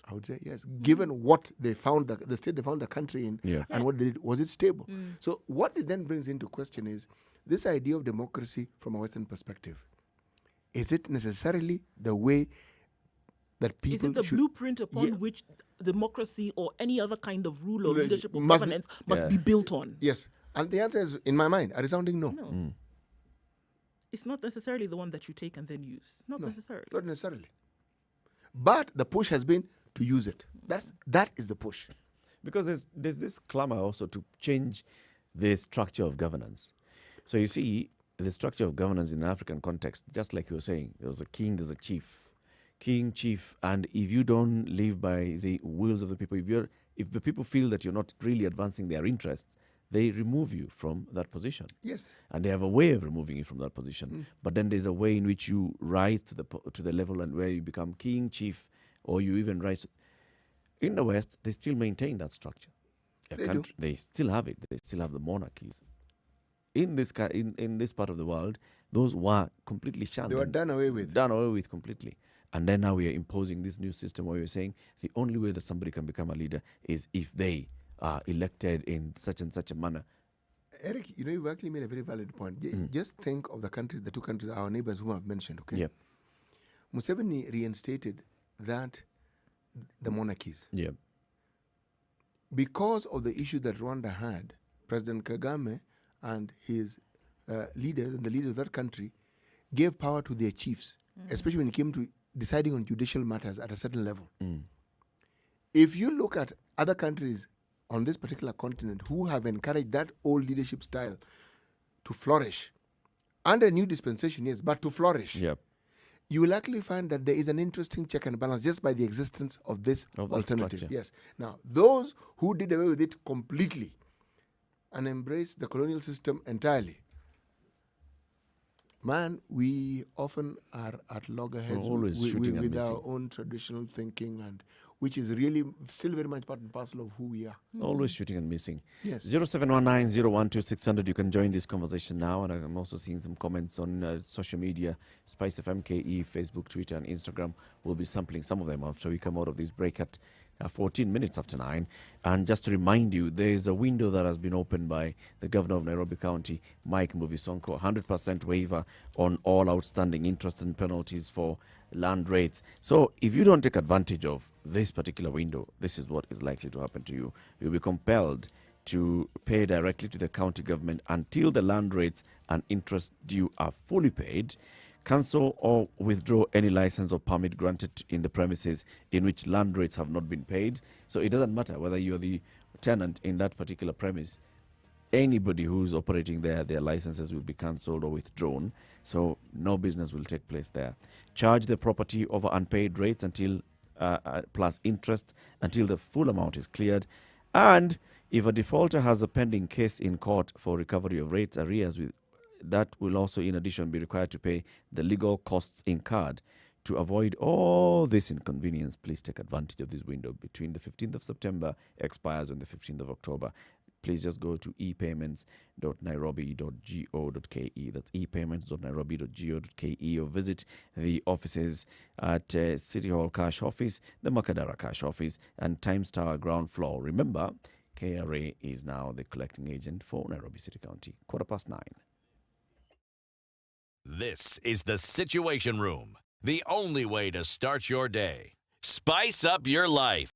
I would say yes. Given what they found, the state they found the country in, and what they did, was it stable? So what it then brings into question is this idea of democracy from a Western perspective. Is it necessarily the way that people Is it the should, blueprint upon which democracy or any other kind of rule or leadership or governance must be built on? Yes. And the answer is, in my mind, a resounding no. It's not necessarily the one that you take and then use. Not necessarily. Not necessarily. But the push has been to use it. That is the push. Because there's this clamor also to change the structure of governance. So you see, the structure of governance in an African context, just like you were saying, there's a king, there's a chief. King, chief, and if you don't live by the wills of the people, if the people feel that you're not really advancing their interests, they remove you from that position. Yes. And they have a way of removing you from that position. But then there's a way in which you rise to the level and where you become king, chief, or you even rise. In the West, they still maintain that structure. They still have it. They still have the monarchies. In this part of the world, those were completely shunned. They were done away with. Done away with completely. And then now we are imposing this new system where we're saying the only way that somebody can become a leader is if they are elected in such and such a manner. Eric, you've actually made a very valid point. Just think of the two countries, our neighbors who I've mentioned, okay? Yep. Museveni reinstated the monarchies. Yeah. Because of the issue that Rwanda had, President Kagame and his leaders and the leaders of that country gave power to their chiefs, especially when it came to deciding on judicial matters at a certain level. If you look at other countries on this particular continent who have encouraged that old leadership style to flourish, under new dispensation, yes, but to flourish, you will actually find that there is an interesting check and balance just by the existence of this alternative. Yes. Now, those who did away with it completely and embraced the colonial system entirely, man, we often are at loggerheads with our own traditional thinking, and which is really still very much part and parcel of who we are. Always shooting and missing. Yes. 0719-012-600. You can join this conversation now. And I'm also seeing some comments on social media. Spice FM KE, Facebook, Twitter, and Instagram. We'll be sampling some of them after we come out of this break at 14 minutes after 9. And just to remind you, there is a window that has been opened by the Governor of Nairobi County, Mike Mbuvi-Sonko, 100% waiver on all outstanding interest and penalties for land rates. So if you don't take advantage of this particular window, this is what is likely to happen to you. You'll be compelled to pay directly to the county government until the land rates and interest due are fully paid. Cancel or withdraw any license or permit granted in the premises in which land rates have not been paid. So it doesn't matter whether you're the tenant in that particular premise. Anybody who's operating there, their licenses will be cancelled or withdrawn. So no business will take place there. Charge the property over unpaid rates until plus interest until the full amount is cleared. And if a defaulter has a pending case in court for recovery of rates arrears, that will also in addition be required to pay the legal costs incurred. To avoid all this inconvenience, please take advantage of this window between the 15th of September expires on the 15th of October. Please just go to epayments.nairobi.go.ke. That's epayments.nairobi.go.ke, or visit the offices at City Hall Cash Office, the Makadara Cash Office, and Times Tower ground floor. Remember, KRA is now the collecting agent for Nairobi City County. 9:15. This is the Situation Room, the only way to start your day. Spice up your life.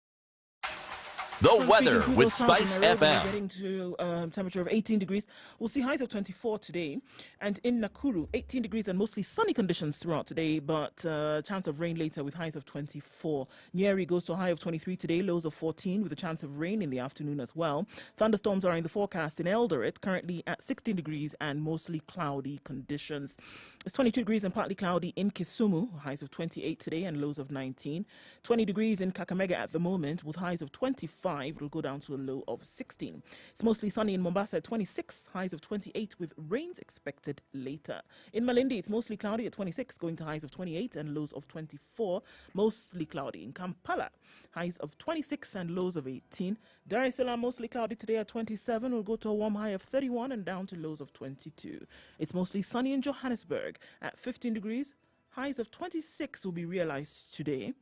The weather with Spice FM. Getting to temperature of 18 degrees. We'll see highs of 24 today. And in Nakuru, 18 degrees and mostly sunny conditions throughout today, but chance of rain later with highs of 24. Nyeri goes to a high of 23 today, lows of 14 with a chance of rain in the afternoon as well. Thunderstorms are in the forecast in Eldoret, currently at 16 degrees and mostly cloudy conditions. It's 22 degrees and partly cloudy in Kisumu, highs of 28 today and lows of 19. 20 degrees in Kakamega at the moment with highs of 25. It'll go down to a low of 16. It's mostly sunny in Mombasa at 26, highs of 28 with rains expected later. In Malindi, it's mostly cloudy at 26, going to highs of 28 and lows of 24. Mostly cloudy in Kampala, highs of 26 and lows of 18. Dar es Salaam, mostly cloudy today at 27, will go to a warm high of 31 and down to lows of 22. It's mostly sunny in Johannesburg at 15 degrees. Highs of 26 will be realized today.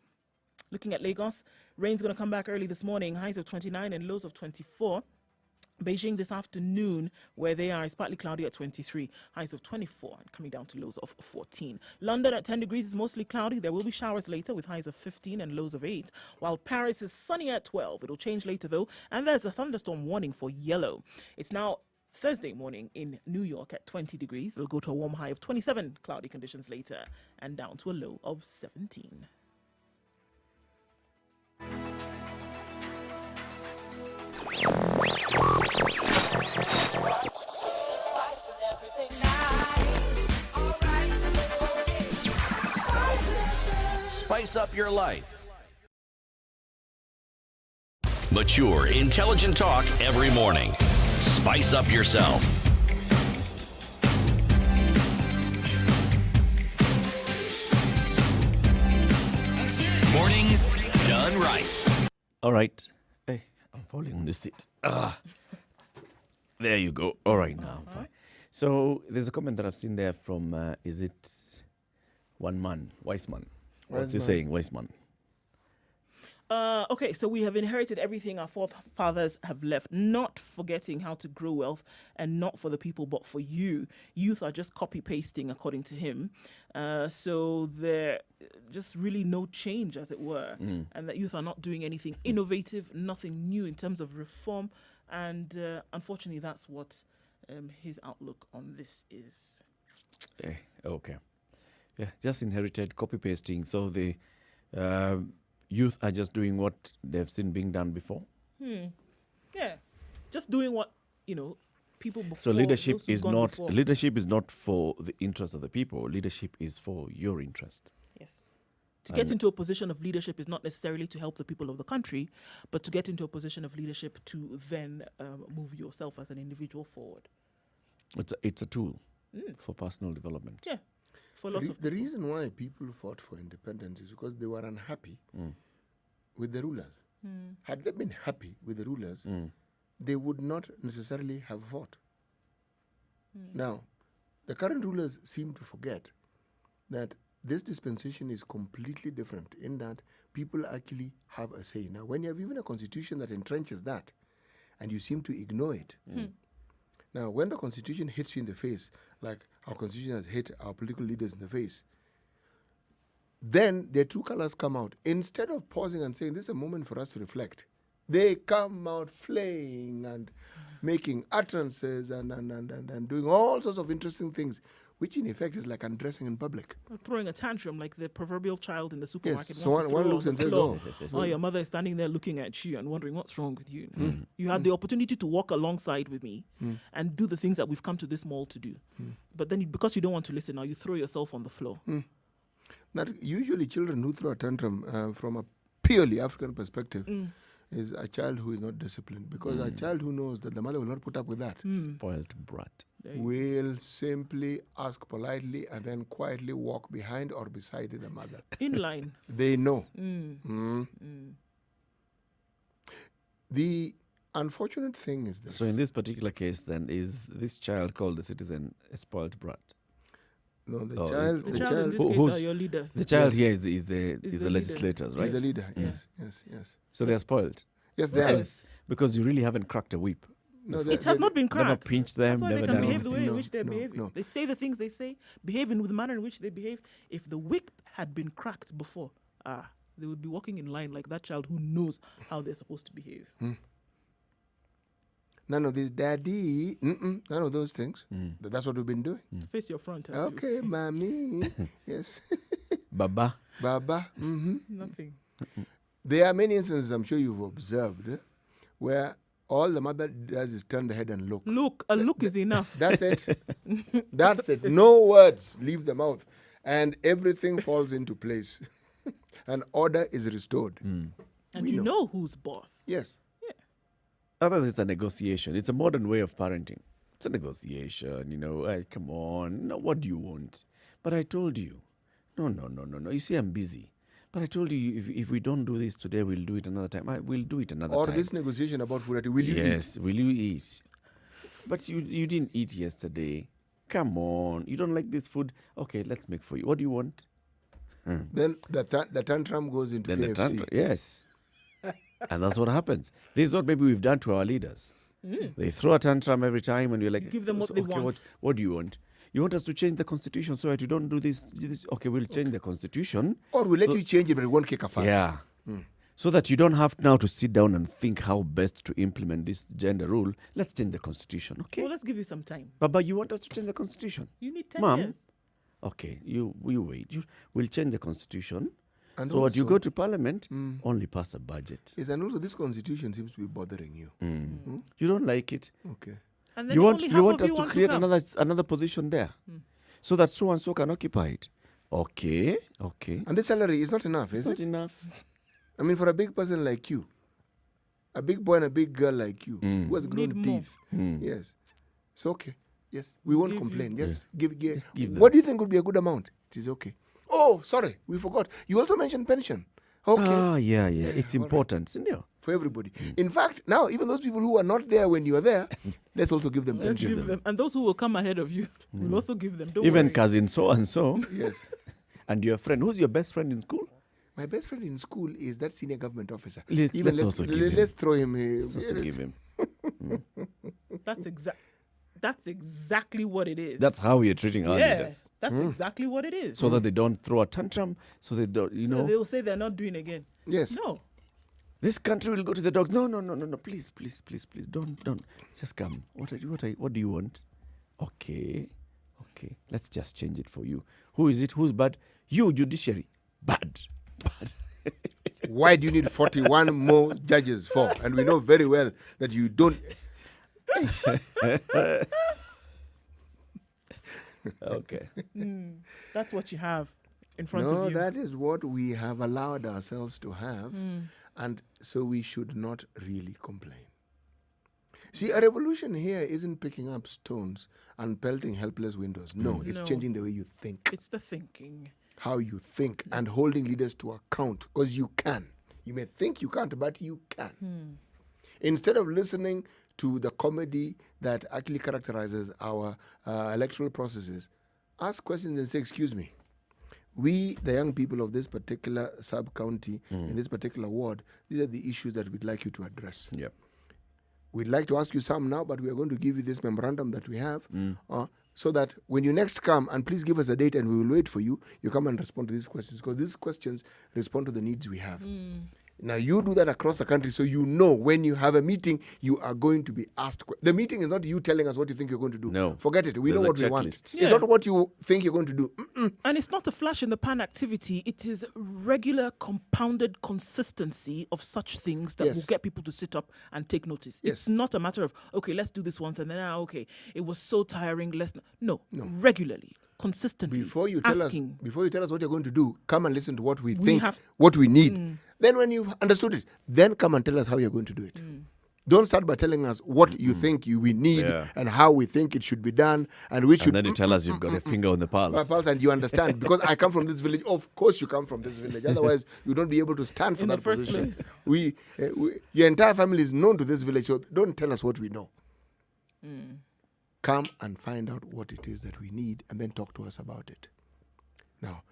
Looking at Lagos, rain's going to come back early this morning, highs of 29 and lows of 24. Beijing this afternoon, where they are, is partly cloudy at 23, highs of 24 and coming down to lows of 14. London at 10 degrees is mostly cloudy. There will be showers later with highs of 15 and lows of 8, while Paris is sunny at 12. It'll change later though, and there's a thunderstorm warning for yellow. It's now Thursday morning in New York at 20 degrees. It'll go to a warm high of 27, cloudy conditions later, and down to a low of 17. Spice up your life. Mature, intelligent talk every morning. Spice up yourself. Mornings done right. All right. Hey, I'm falling on the seat. There you go. All right, now. I'm fine. So there's a comment that I've seen there from, is it one man, Weissman? What's he saying, Weissman? Okay, so we have inherited everything our forefathers have left, not forgetting how to grow wealth, and not for the people, but for you. Youth are just copy-pasting, according to him. So there just really no change, as it were, and that youth are not doing anything innovative, nothing new in terms of reform, and unfortunately, that's what his outlook on this is. Okay. Yeah, just inherited copy-pasting. So the youth are just doing what they've seen being done before. Yeah, just doing what people before. So leadership is not for the interest of the people. Leadership is for your interest. Yes. To get into a position of leadership is not necessarily to help the people of the country, but to get into a position of leadership to then move yourself as an individual forward. It's a tool for personal development. Yeah. For lots of the reason why people fought for independence is because they were unhappy with the rulers. Had they been happy with the rulers, they would not necessarily have fought. Now, the current rulers seem to forget that this dispensation is completely different in that people actually have a say. Now, when you have even a constitution that entrenches that, and you seem to ignore it, now, when the constitution hits you in the face, like our constitution has hit our political leaders in the face, then their true colors come out. Instead of pausing and saying, this is a moment for us to reflect, they come out flaying and making utterances and doing all sorts of interesting things, which in effect is like undressing in public. Or throwing a tantrum like the proverbial child in the supermarket. So wants to one throw looks on and the says, floor. oh. Your mother is standing there looking at you and wondering what's wrong with you. You had the opportunity to walk alongside with me and do the things that we've come to this mall to do. But then because you don't want to listen now, you throw yourself on the floor. Now, usually children who throw a tantrum from a purely African perspective is a child who is not disciplined, because a child who knows that the mother will not put up with that Spoiled brat. will simply ask politely and then quietly walk behind or beside the mother. In line. They know. The unfortunate thing is this. So in this particular case, then, is this child called the citizen a spoiled brat? No, the Oh, child, The the child in child this Who- case who's- are your leaders. The child Yes. here is the the leader. legislators, right? is the leader. Yes. So they are spoiled Yes, they are. Yes. because you really haven't cracked a whip. No, It has not been Never cracked. pinched them. That's why Never they can done behave the way anything. in No, which they're no, behaving. no. They say the things they say, behave in the manner in which they behave. If the whip had been cracked before, they would be walking in line like that child who knows how they're supposed to behave. None of this, daddy. None of those things. That's what we've been doing. Face your front. as you Okay, say. mommy. Yes. Baba. Baba. Nothing. There are many instances I'm sure you've observed where all the mother does is turn the head and look. Look, a look is enough. That's it. That's it. No words leave the mouth. And everything falls into place. And order is restored. And we you know. know who's boss. Yes. Others, it's a negotiation. It's a modern way of parenting. It's a negotiation, Hey, come on. No, what do you want? But I told you. No. You see, I'm busy. But I told you, if we don't do this today, we'll do it another time. We'll do it another Or time. this negotiation about food. Will you eat? Yes, will you eat? But you didn't eat yesterday. Come on. You don't like this food? Okay, let's make for you. What do you want? Then the tantrum goes into Then the KFC. tantrum. Yes. And that's what happens. This is what maybe we've done to our leaders. They throw a tantrum every time and we're like, Give them what they okay, want. What do you want? You want us to change the constitution so that you don't do this? Okay, we'll change the constitution. Or we'll let So- you change it, but it won't kick a fuss. Yeah. So that you don't have now to sit down and think how best to implement this gender rule. Let's change the constitution, okay? Well, let's give you some time. Baba, you want us to change the constitution? You need 10 Mom, years. Okay, you wait. We'll change the constitution. And So what you also- go to parliament, only pass a budget. Yes, and also this constitution seems to be bothering you. You don't like it. Okay. And then You want only you half want of us you to want create come. another position there, so that so and so can occupy it. Okay. And this salary is not enough, It's is not it? enough. I mean, for a big person like you, a big boy and a big girl like you, who has grown Need more. teeth. Yes. It's okay. Yes. We won't Give you- complain. Just give give them. What do you think would be a good amount? It is okay. Oh, sorry. We forgot. You also mentioned pension. Okay. Yeah. It's all right. important, isn't it? For everybody. In fact, now, even those people who are not there when you are there, let's also give them Let's pension. give them. And those who will come ahead of you, we'll also give them. Don't Even worry. cousin so and so, Yes. and your friend. Who's your best friend in school? My best friend in school is that senior government officer. Let's also give him. Let's throw him. Let's also give him. That's exactly what it is. That's how we are treating our leaders, Yes, that's exactly what it is. so that they don't throw a tantrum. So they don't, So they'll say they're not doing again. Yes. No. This country will go to the dogs. No. Please. Don't. Just come. What do you want? Okay. Let's just change it for you. Who is it? Who's bad? You, judiciary. Bad. Why do you need 41 more judges for? And we know very well that you don't. Okay. That's what you have in front No, of you. that is what we have allowed ourselves to have. And so we should not really complain. See, a revolution here isn't picking up stones and pelting helpless windows. No, it's No. changing the way you think, It's the thinking. how you think, and holding leaders to account, because you can. You may think you can't, but you can. Instead of listening to the comedy that actually characterizes our electoral processes, ask questions and say, excuse me, we, the young people of this particular sub-county, in this particular ward, these are the issues that we'd like you to address. Yep. We'd like to ask you some now, but we are going to give you this memorandum that we have, so that when you next come, and please give us a date and we will wait for you, you come and respond to these questions, because these questions respond to the needs we have. Now, you do that across the country, so you know when you have a meeting, you are going to be asked. The meeting is not you telling us what you think you're going to do. No. Forget it. We There's know a what we want. checklist. It's not what you think you're going to do. And it's not a flash in the pan activity. It is regular, compounded consistency of such things that Yes. will get people to sit up and take notice. Yes. It's not a matter of, okay, let's do this once and then, okay, it was so tiring. No. Regularly, consistently. Before you tell asking. us what you're going to do, come and listen to what we think, have- what we need. Then when you've understood it, then come and tell us how you're going to do it. Don't start by telling us what you think we need and how we think it should be done, and we should. And then you tell us you've got a finger on the pulse. And you understand, because I come from this village. Of course you come from this village. Otherwise, you don't be able to stand for In the that first position. place. Your entire family is known to this village, so don't tell us what we know. Come and find out what it is that we need, and then talk to us about it. Now,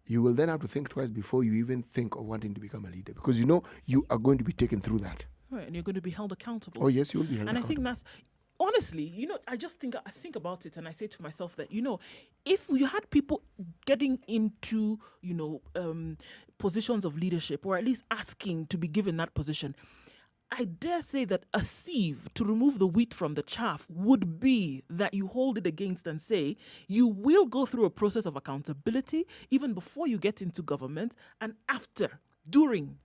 you will then have to think twice before you even think of wanting to become a leader, because you know you are going to be taken through that. Right, and you're going to be held accountable. Oh, yes, you will be held And I accountable. think that's, honestly, I think about it and I say to myself that, if you had people getting into, positions of leadership, or at least asking to be given that position, I dare say that a sieve to remove the wheat from the chaff would be that you hold it against and say, you will go through a process of accountability even before you get into government, and after, during,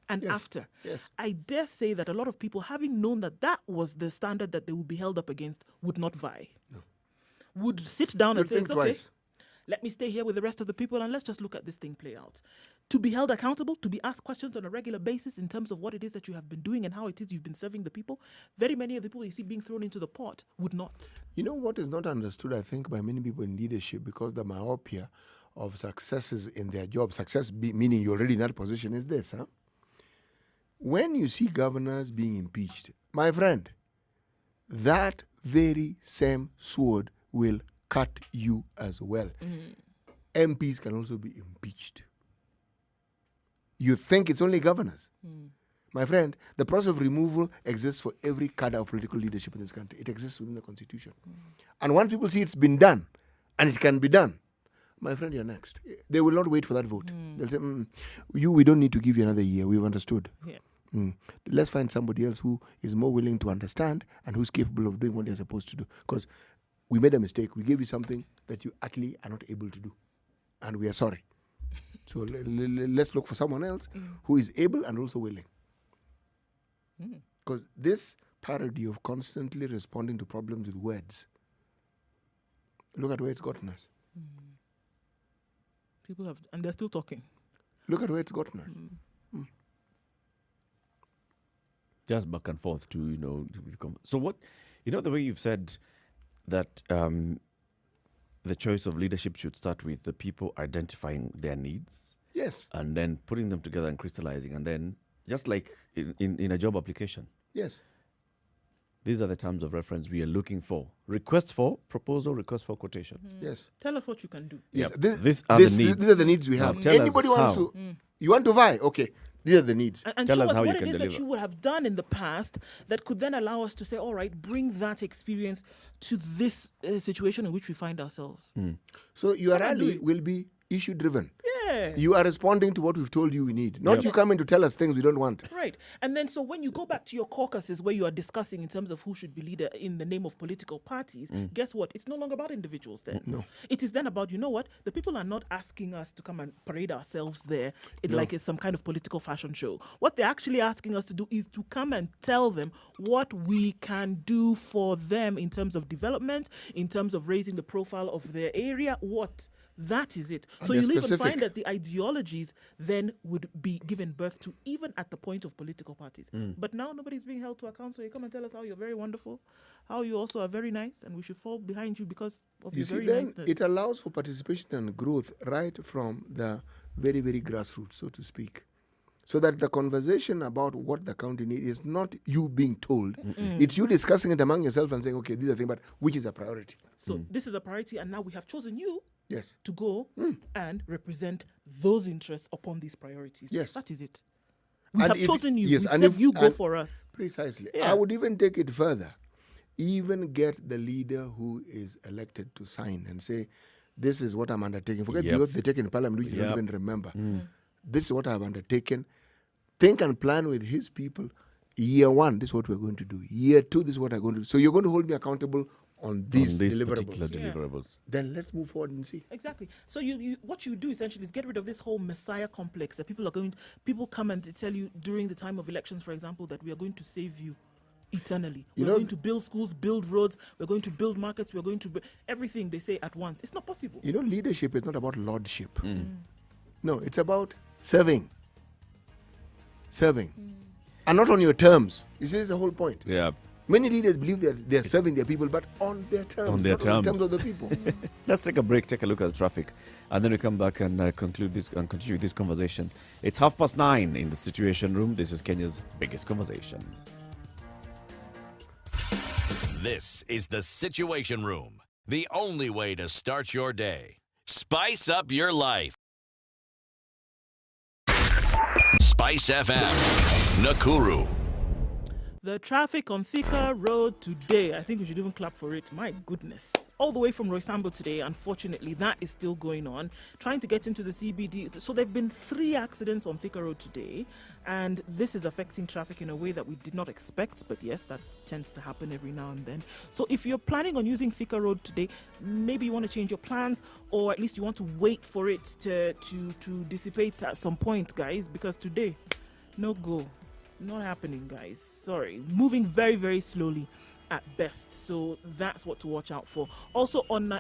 and after. Yes. I dare say that a lot of people, having known that that was the standard that they would be held up against, would not vie. No. Would sit down and You'd say, think okay, twice. let me stay here with the rest of the people and let's just look at this thing play out. To be held accountable, to be asked questions on a regular basis in terms of what it is that you have been doing and how it is you've been serving the people. Very many of the people you see being thrown into the pot would not. You know what is not understood, I think, by many people in leadership, because the myopia of successes in their job, meaning you're already in that position, is this, When you see governors being impeached, my friend, that very same sword will cut you as well. MPs can also be impeached. You think it's only governors. My friend, the process of removal exists for every cadre of political leadership in this country. It exists within the Constitution. And once people see it's been done, and it can be done, my friend, you're next. They will not wait for that vote. They'll say, we don't need to give you another year. We've understood. Yeah. Let's find somebody else who is more willing to understand and who's capable of doing what they're supposed to do. Because we made a mistake. We gave you something that you actually are not able to do. And we are sorry. So let's look for someone else who is able and also willing. Because this parody of constantly responding to problems with words, look at where it's gotten us. People have, and they're still talking. Look at where it's gotten us. Just back and forth to so what, the way you've said that the choice of leadership should start with the people identifying their needs. Yes. And then putting them together and crystallizing, and then just like in a job application. Yes. These are the terms of reference we are looking for. Request for proposal, request for quotation. Yes. Tell us what you can do. Yes. Yep. These are the needs. These are the needs we Now have. tell us Anybody wants how. to, you want to vie? Okay. These are the needs. And Tell show us us how you what it can is that deliver. you would have done in the past that could then allow us to say, all right, bring that experience to this situation in which we find ourselves. So your Come and do rally it. will be issue driven. Yeah. You are responding to what we've told you we need. Not you coming to tell us things we don't want. Right. And then so when you go back to your caucuses where you are discussing in terms of who should be leader in the name of political parties, guess what? It's no longer about individuals then. No. It is then about, the people are not asking us to come and parade ourselves there like it's some kind of political fashion show. What they're actually asking us to do is to come and tell them what we can do for them in terms of development, in terms of raising the profile of their area, that is it. And So they're you'll even specific. find that the ideologies then would be given birth to even at the point of political parties. But now nobody's being held to account. So you come and tell us how you're very wonderful, how you also are very nice, and we should fall behind you because of You your see, very then niceness. it allows for participation and growth right from the very, very grassroots, so to speak. So that the conversation about what the county needs is not you being told. It's you discussing it among yourself and saying, okay, these are things, but which is a priority? So this is a priority, and now we have chosen you Yes. to go and represent those interests upon these priorities. Yes. That is it. We And have if- chosen you. yes, We've and said if- you go and- for us. Precisely. Yeah. I would even take it further. Even get the leader who is elected to sign and say, this is what I'm undertaking. Forget Yep. the oath they take in parliament, which you Yep. don't even remember. This is what I've undertaken. Think and plan with his people. Year 1, this is what we're going to do. Year 2, this is what I'm going to do. So you're going to hold me accountable on these, On these deliverables. particular deliverables. Then let's move forward and see. Exactly. So you what you do essentially is get rid of this whole messiah complex that people come and they tell you during the time of elections, for example, that we are going to save you eternally. You We're know- going to build schools, build roads, we're going to build markets, we're going to everything they say at once. It's not possible. You know, leadership is not about lordship. No, it's about serving. Serving. And not on your terms. You see, this is the whole point. Yeah. Many leaders believe that they're serving their people, but on their terms, On their not on the terms. terms of the people. Let's take a break, take a look at the traffic, and then we come back and conclude this and continue this conversation. It's 9:30 in the Situation Room. This is Kenya's biggest conversation. This is the Situation Room, the only way to start your day. Spice up your life. Spice FM, Nakuru. The traffic on Thika Road today, I think we should even clap for it. My goodness. All the way from Roysambu today, unfortunately, that is still going on. Trying to get into the CBD. So there have been 3 accidents on Thika Road today, and this is affecting traffic in a way that we did not expect. But yes, that tends to happen every now and then. So if you're planning on using Thika Road today, maybe you want to change your plans, or at least you want to wait for it to dissipate at some point, guys, because today, no go. Not happening, guys. Sorry. Moving very, very slowly at best. So that's what to watch out for. Also, on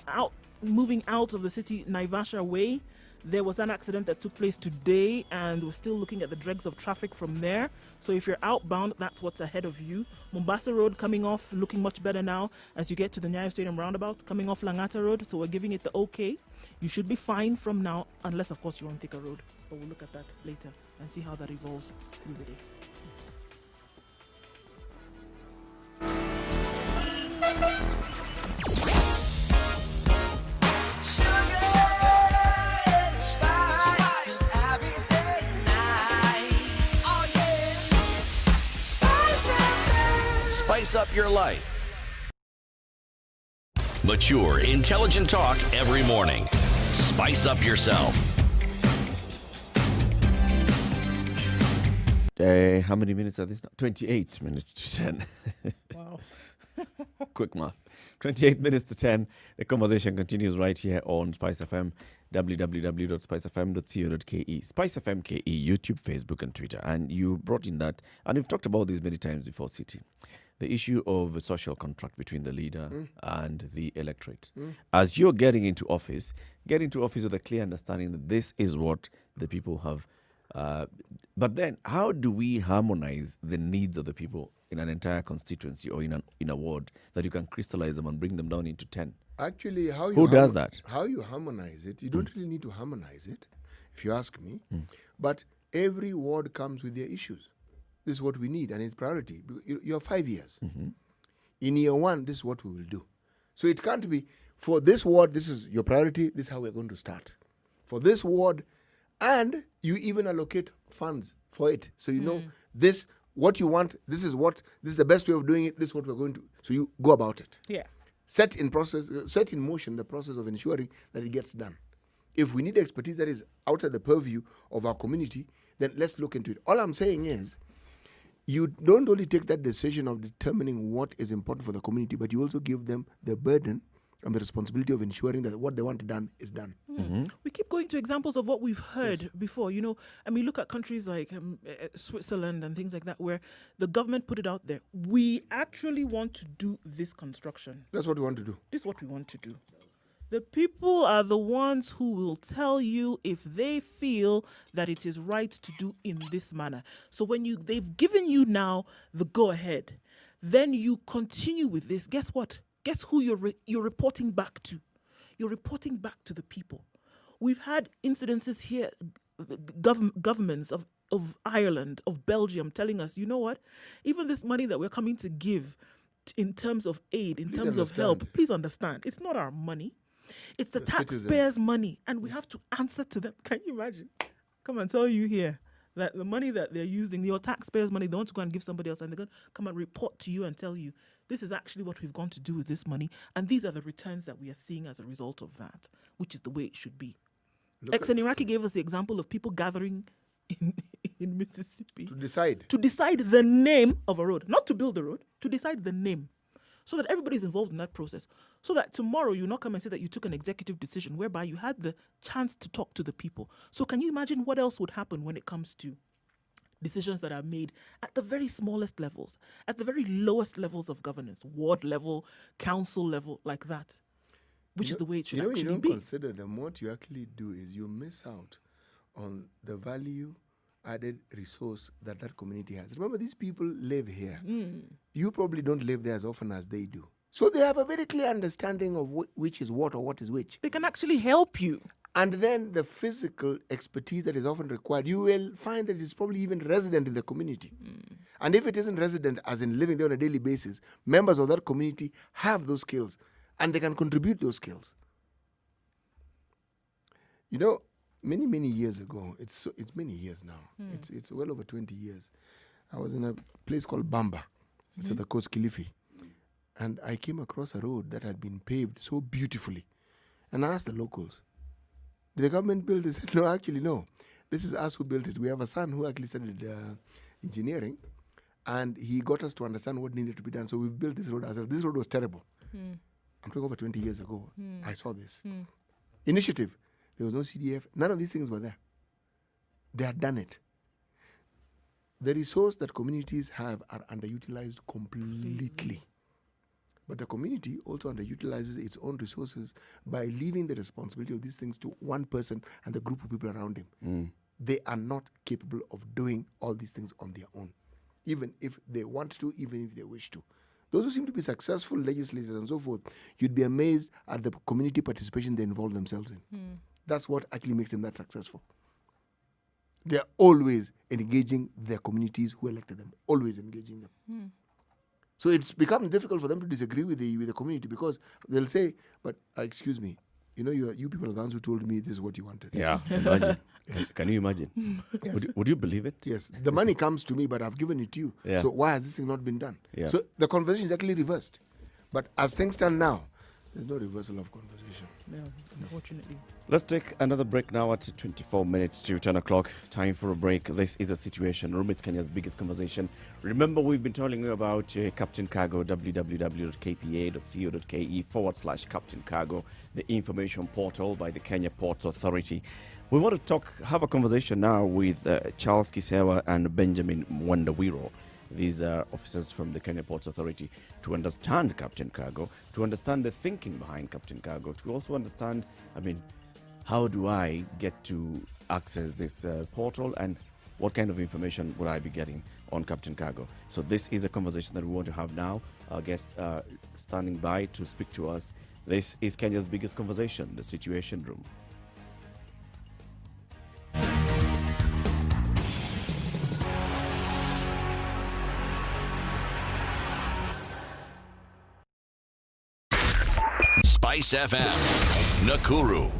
moving out of the city, Naivasha Way, there was an accident that took place today, and we're still looking at the dregs of traffic from there. So if you're outbound, that's what's ahead of you. Mombasa Road coming off, looking much better now as you get to the Nyeri Stadium roundabout, coming off Langata Road. So we're giving it the okay. You should be fine from now, unless, of course, you're on Thika Road. But we'll look at that later and see how that evolves through the day. Spice up your life. Mature, intelligent talk every morning. Spice up yourself. How many minutes are this now? 28 minutes to 10. Wow. Quick math. 28 minutes to 10. The conversation continues right here on Spice FM, www.spicefm.co.ke, Spice FM KE, YouTube, Facebook, and Twitter. And you brought in that, and we've talked about this many times before, City. The issue of a social contract between the leader and the electorate. As you're getting into office with a clear understanding that this is what the people have. But then, how do we harmonize the needs of the people in an entire constituency or in a ward that you can crystallize them and bring them down into 10? Actually, Who does that? How you harmonize it, you don't really need to harmonize it, if you ask me. But every ward comes with their issues. This is what we need, and it's priority. You have 5 years. In year 1, this is what we will do. So it can't be, for this ward, this is your priority, this is how we're going to start. For this ward, and you even allocate funds for it. So you know this, what you want, this is the best way of doing it, this is what we're going to, so you go about it. Yeah. Set in motion the process of ensuring that it gets done. If we need expertise that is outside the purview of our community, then let's look into it. All I'm saying is, you don't only take that decision of determining what is important for the community, but you also give them the burden and the responsibility of ensuring that what they want done is done. We keep going to examples of what we've heard before. You know, I mean, look at countries like Switzerland and things like that, where the government put it out there. We actually want to do this construction. That's what we want to do. This is what we want to do. The people are the ones who will tell you if they feel that it is right to do in this manner. So when they've given you now the go ahead, then you continue with this. Guess what? Guess who you're reporting back to? You're reporting back to the people. We've had incidences here, governments of of Ireland, of Belgium, telling us, you know what, even this money that we're coming to give in terms of aid, in Please terms of help, understand. please understand, it's not our money. It's the The taxpayers' citizens. money, and we have to answer to them. Can you imagine? Come and tell you here that the money that they're using, your taxpayers' money, they want to go and give somebody else, and they're going to come and report to you and tell you, this is actually what we've gone to do with this money, and these are the returns that we are seeing as a result of that, which is the way it should be. Exen Iraqi gave us the example of people gathering in, in Mississippi To decide. to decide the name of a road, not to build the road, to decide the name, so that everybody's involved in that process, so that tomorrow you not come and say that you took an executive decision whereby you had the chance to talk to the people. So can you imagine what else would happen when it comes to decisions that are made at the very smallest levels, at the very lowest levels of governance, ward level, council level, like that, which is the way it should You actually don't be. consider them. What you actually do is you miss out on the value added resource that that community has. Remember, these people live here. You probably don't live there as often as they do. So they have a very clear understanding of which is what or what is which. They can actually help you. And then the physical expertise that is often required, you will find that it's probably even resident in the community. And if it isn't resident, as in living there on a daily basis, members of that community have those skills and they can contribute those skills. You know, many years ago, it's many years now. It's well over 20 years. I was in a place called Bamba. It's at the coast Kilifi. And I came across a road that had been paved so beautifully. And I asked the locals, did the government build this? They said, no, actually, no. This is us who built it. We have a son who actually studied engineering. And he got us to understand what needed to be done. So we built this road ourselves. This road was terrible. I'm talking over 20 years ago. I saw this. Initiative. There was no CDF. None of these things were there. They had done it. The resource that communities have are underutilized completely. But the community also underutilizes its own resources by leaving the responsibility of these things to one person and the group of people around him. They are not capable of doing all these things on their own, even if they want to, even if they wish to. Those who seem to be successful legislators and so forth, you'd be amazed at the community participation they involve themselves in. That's what actually makes them that successful. They're always engaging their communities who elected them, always engaging them. So it's become difficult for them to disagree with the community because they'll say, but excuse me, you know, you people are the ones who told me this is what you wanted. Yeah, imagine. Can you imagine? Yes. Would you believe it? Yes, the money comes to me, but I've given it to you. Yeah. So why has this thing not been done? Yeah. So the conversation is actually reversed. But as things stand now, there's no reversal of conversation. Yeah, unfortunately. Let's take another break now at 24 minutes to 10 o'clock. Time for a break. This is a situation room. It's Kenya's biggest conversation. Remember, we've been telling you about Captain Cargo, www.kpa.co.ke/Captain Cargo, the information portal by the Kenya Ports Authority. We want to have a conversation now with Charles Kisewa and Benjamin Mwandawiro. These are officers from the Kenya Ports Authority, to understand Captain Cargo, to understand the thinking behind Captain Cargo, to also understand, how do I get to access this portal and what kind of information will I be getting on Captain Cargo? So this is a conversation that we want to have now. Our guest standing by to speak to us. This is Kenya's biggest conversation, the Situation Room. Spice FM, Nakuru.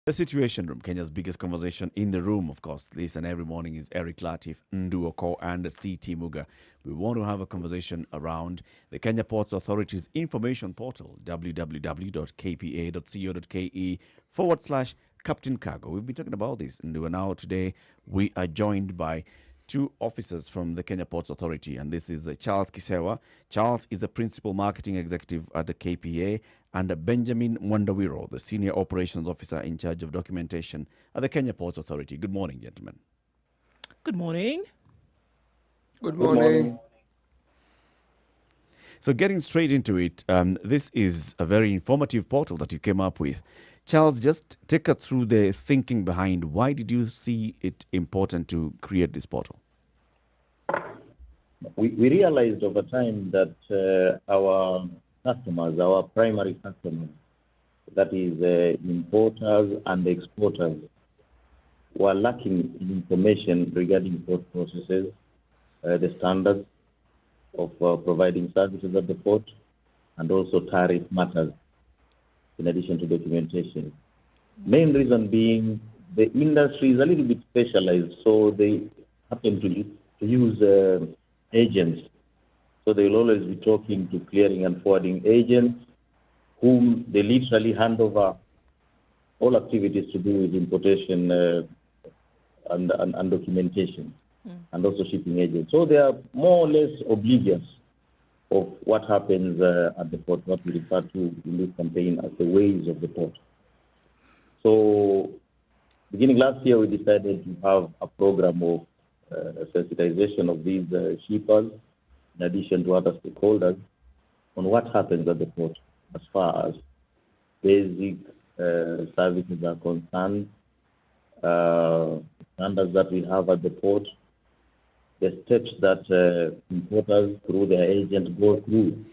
The Situation Room, Kenya's biggest conversation in the room, of course. This and every morning is Eric Latif, Nduoko, and CT Muga. We want to have a conversation around the Kenya Ports Authority's information portal, www.kpa.co.ke/Captain Cargo. We've been talking about this, and now today we are joined by two officers from the Kenya Ports Authority, and this is Charles Kisewa. Charles is the Principal Marketing Executive at the KPA, and Benjamin Mwandawiro, the Senior Operations Officer in charge of documentation at the Kenya Ports Authority. Good morning, gentlemen. Good morning. Good morning. So getting straight into it, this is a very informative portal that you came up with. Charles, just take us through the thinking behind why did you see it important to create this portal? We realized over time that our customers, our primary customers, that is importers and exporters, were lacking in information regarding port processes, the standards of providing services at the port, and also tariff matters, in addition to documentation. Main reason being the industry is a little bit specialized, so they happen to use agents. So they will always be talking to clearing and forwarding agents, whom they literally hand over all activities to do with importation and documentation, and also shipping agents. So they are more or less oblivious of what happens at the port, what we refer to in this campaign as the ways of the port. So beginning last year, we decided to have a program of sensitization of these shippers, in addition to other stakeholders, on what happens at the port as far as basic services are concerned, standards that we have at the port, the steps that importers through their agents go through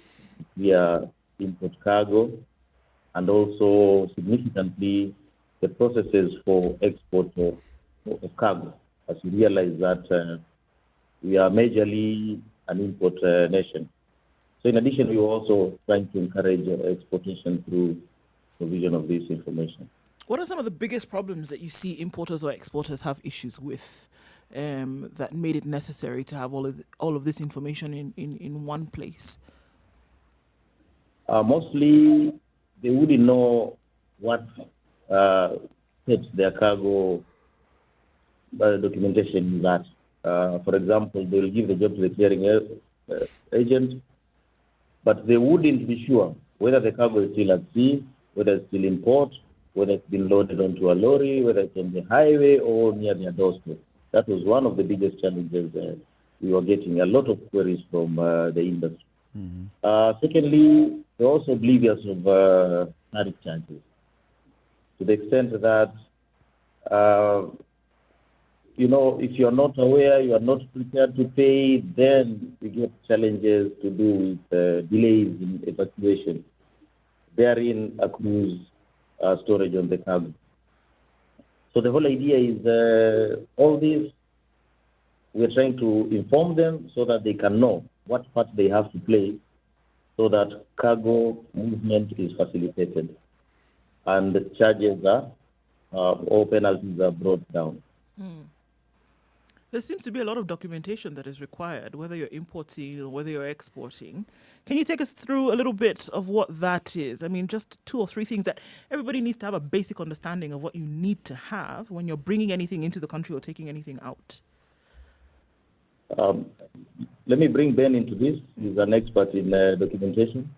via import cargo, and also significantly the processes for export of cargo, as we realize that we are majorly an import nation. So in addition, we are also trying to encourage exportation through provision of this information. What are some of the biggest problems that you see importers or exporters have issues with that made it necessary to have all of this information in one place? Mostly, they wouldn't know what steps their cargo documentation is at. For example, they will give the job to the clearing agent, but they wouldn't be sure whether the cargo is still at sea, whether it's still in port, whether it's been loaded onto a lorry, whether it's on the highway or near their doorstep. That was one of the biggest challenges. We were getting a lot of queries from the industry. Secondly, they're also oblivious of tariff charges, to the extent that if you're not aware, you are not prepared to pay, then you get challenges to do with delays in evacuation. Therein accrues storage on the cargo. So the whole idea is all this, we're trying to inform them so that they can know what part they have to play so that cargo movement is facilitated and the charges are or penalties are brought down. There seems to be a lot of documentation that is required, whether you're importing or whether you're exporting. Can you take us through a little bit of what that is? I mean, just 2 or 3 things that everybody needs to have a basic understanding of what you need to have when you're bringing anything into the country or taking anything out. Let me bring Ben into this. He's an expert in documentation.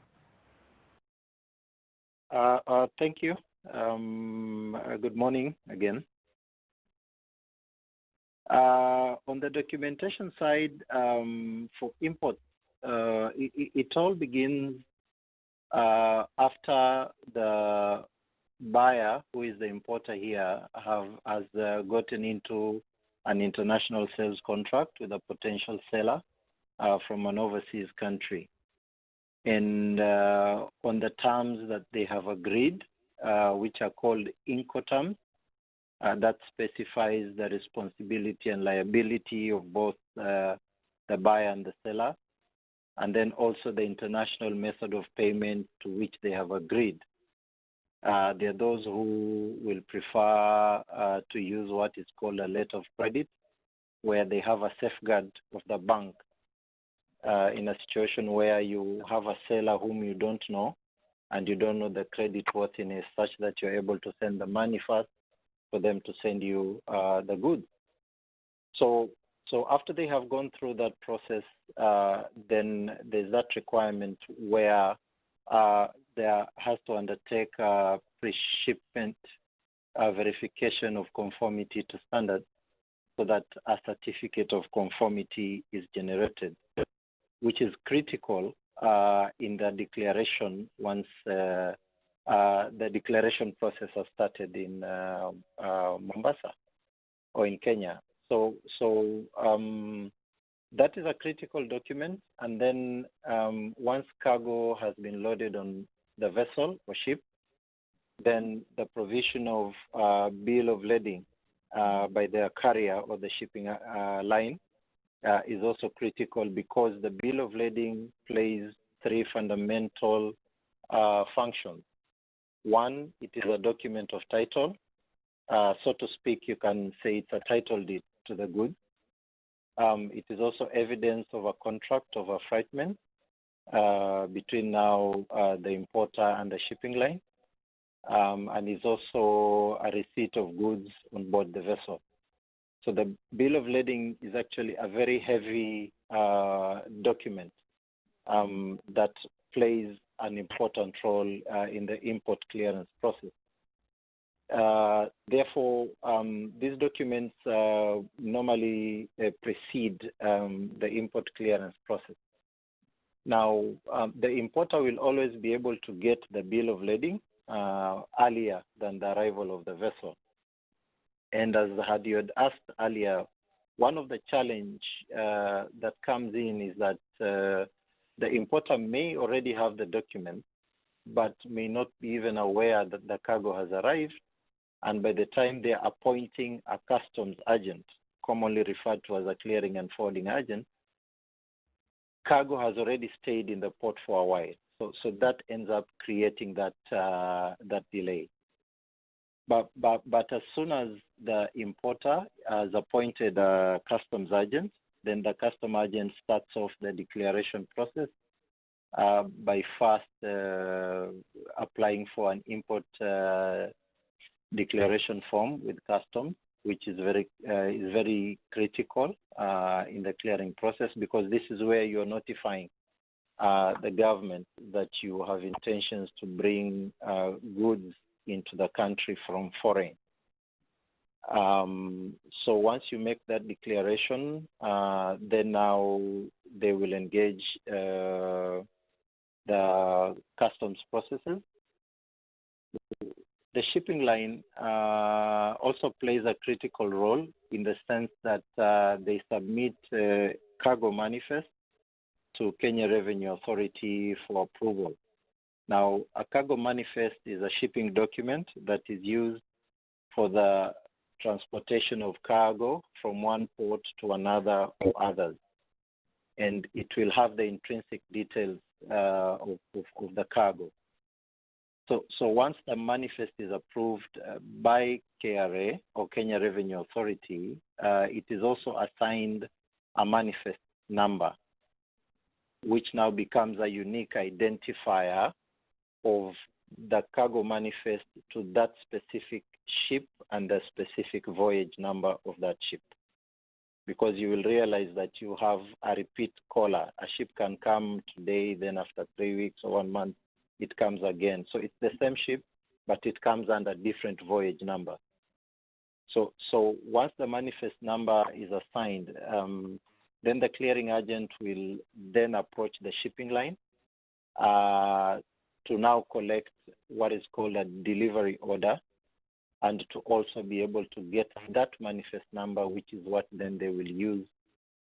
Thank you. Good morning again. On the documentation side, for import, it all begins after the buyer, who is the importer here, has gotten into an international sales contract with a potential seller from an overseas country. And on the terms that they have agreed, which are called Incoterms, that specifies the responsibility and liability of both the buyer and the seller, and then also the international method of payment to which they have agreed. There are those who will prefer to use what is called a letter of credit, where they have a safeguard of the bank in a situation where you have a seller whom you don't know, and you don't know the credit worthiness such that you're able to send the money first for them to send you the goods. So after they have gone through that process, then there's that requirement where there has to undertake a pre-shipment verification of conformity to standards, so that a certificate of conformity is generated, which is critical in the declaration once the declaration process has started in Mombasa or in Kenya. So that is a critical document. And then once cargo has been loaded on the vessel or ship, then the provision of bill of lading by the carrier or the shipping line is also critical, because the bill of lading plays three fundamental functions. One, it is a document of title. So to speak, you can say it's a title deed to the goods. It is also evidence of a contract of affreightment between now the importer and the shipping line, and is also a receipt of goods on board the vessel. So the bill of lading is actually a very heavy document that plays an important role in the import clearance process. Therefore, these documents normally precede the import clearance process. Now, the importer will always be able to get the bill of lading earlier than the arrival of the vessel. And as you had asked earlier, one of the challenge that comes in is that the importer may already have the document, but may not be even aware that the cargo has arrived. And by the time they're appointing a customs agent, commonly referred to as a clearing and forwarding agent, cargo has already stayed in the port for a while. So that ends up creating that delay. But as soon as the importer has appointed a customs agent, then the customs agent starts off the declaration process by first applying for an import declaration form with customs, which is very critical in the clearing process, because this is where you are notifying the government that you have intentions to bring goods into the country from foreign. So once you make that declaration, then now they will engage the customs processes. The shipping line also plays a critical role in the sense that they submit cargo manifest to Kenya Revenue Authority for approval. Now, a cargo manifest is a shipping document that is used for the transportation of cargo from one port to another or others. And it will have the intrinsic details of the cargo. So once the manifest is approved by KRA or Kenya Revenue Authority, it is also assigned a manifest number, which now becomes a unique identifier of the cargo manifest to that specific ship and the specific voyage number of that ship. Because you will realize that you have a repeat caller. A ship can come today, then after 3 weeks or 1 month, it comes again. So it's the same ship, but it comes under different voyage number. So once the manifest number is assigned, then the clearing agent will then approach the shipping line to now collect what is called a delivery order, and to also be able to get that manifest number, which is what then they will use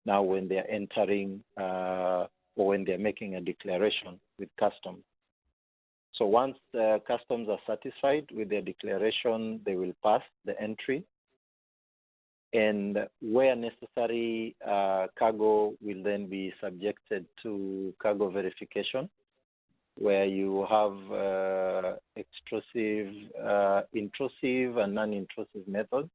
now when they're entering or when they're making a declaration with customs. So once the customs are satisfied with their declaration, they will pass the entry. And where necessary, cargo will then be subjected to cargo verification, where you have intrusive and non-intrusive methods.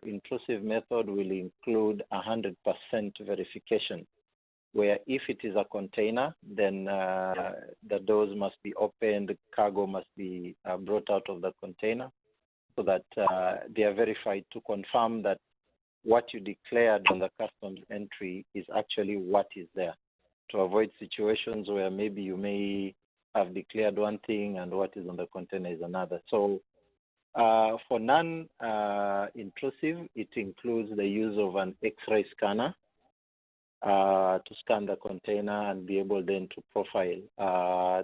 Intrusive method will include 100% verification, where if it is a container, then the doors must be opened, cargo must be brought out of the container, so that they are verified to confirm that what you declared on the customs entry is actually what is there, to avoid situations where maybe you may have declared one thing and what is on the container is another. So for non-intrusive, it includes the use of an X-ray scanner to scan the container and be able then to profile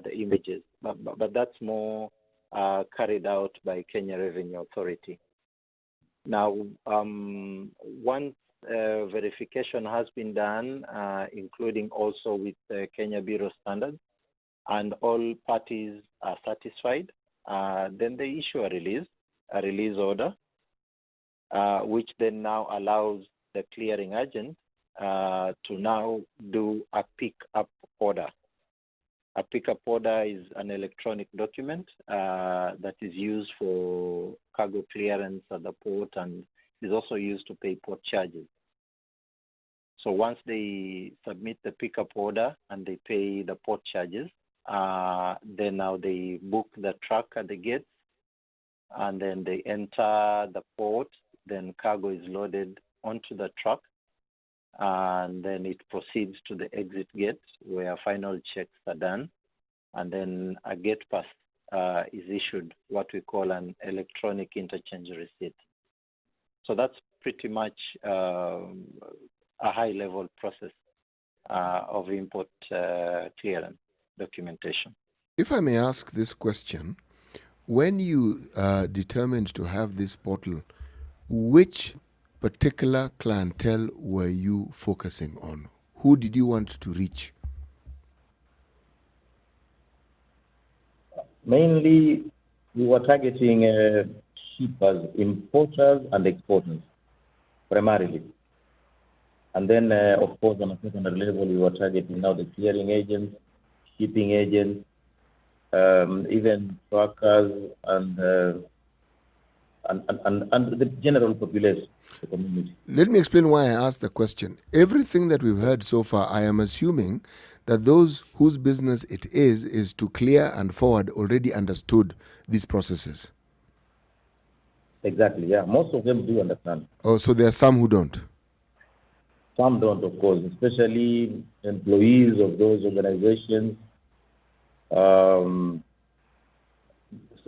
the images. But that's more carried out by Kenya Revenue Authority. Now, once verification has been done, including also with Kenya Bureau standards, and all parties are satisfied, then they issue a release order, which then now allows the clearing agent to now do a pick-up order. A pick-up order is an electronic document that is used for cargo clearance at the port and is also used to pay port charges. So once they submit the pick-up order and they pay the port charges, then now they book the truck at the gates, and then they enter the port. Then cargo is loaded onto the truck, and then it proceeds to the exit gate where final checks are done, and then a gate pass is issued, what we call an electronic interchange receipt. So that's pretty much a high-level process of import clearance documentation. If I may ask this question, when you determined to have this portal, which particular clientele were you focusing on? Who did you want to reach? Mainly, we were targeting shippers, importers, and exporters, primarily. And then, of course, on a secondary level, we were targeting now the clearing agents, shipping agents, even truckers, and the general population, the community. Let me explain why I asked the question. Everything that we've heard so far, I am assuming that those whose business it is to clear and forward already understood these processes. Exactly, yeah. Most of them do understand. Oh, so there are some who don't. Some don't, of course, especially employees of those organizations.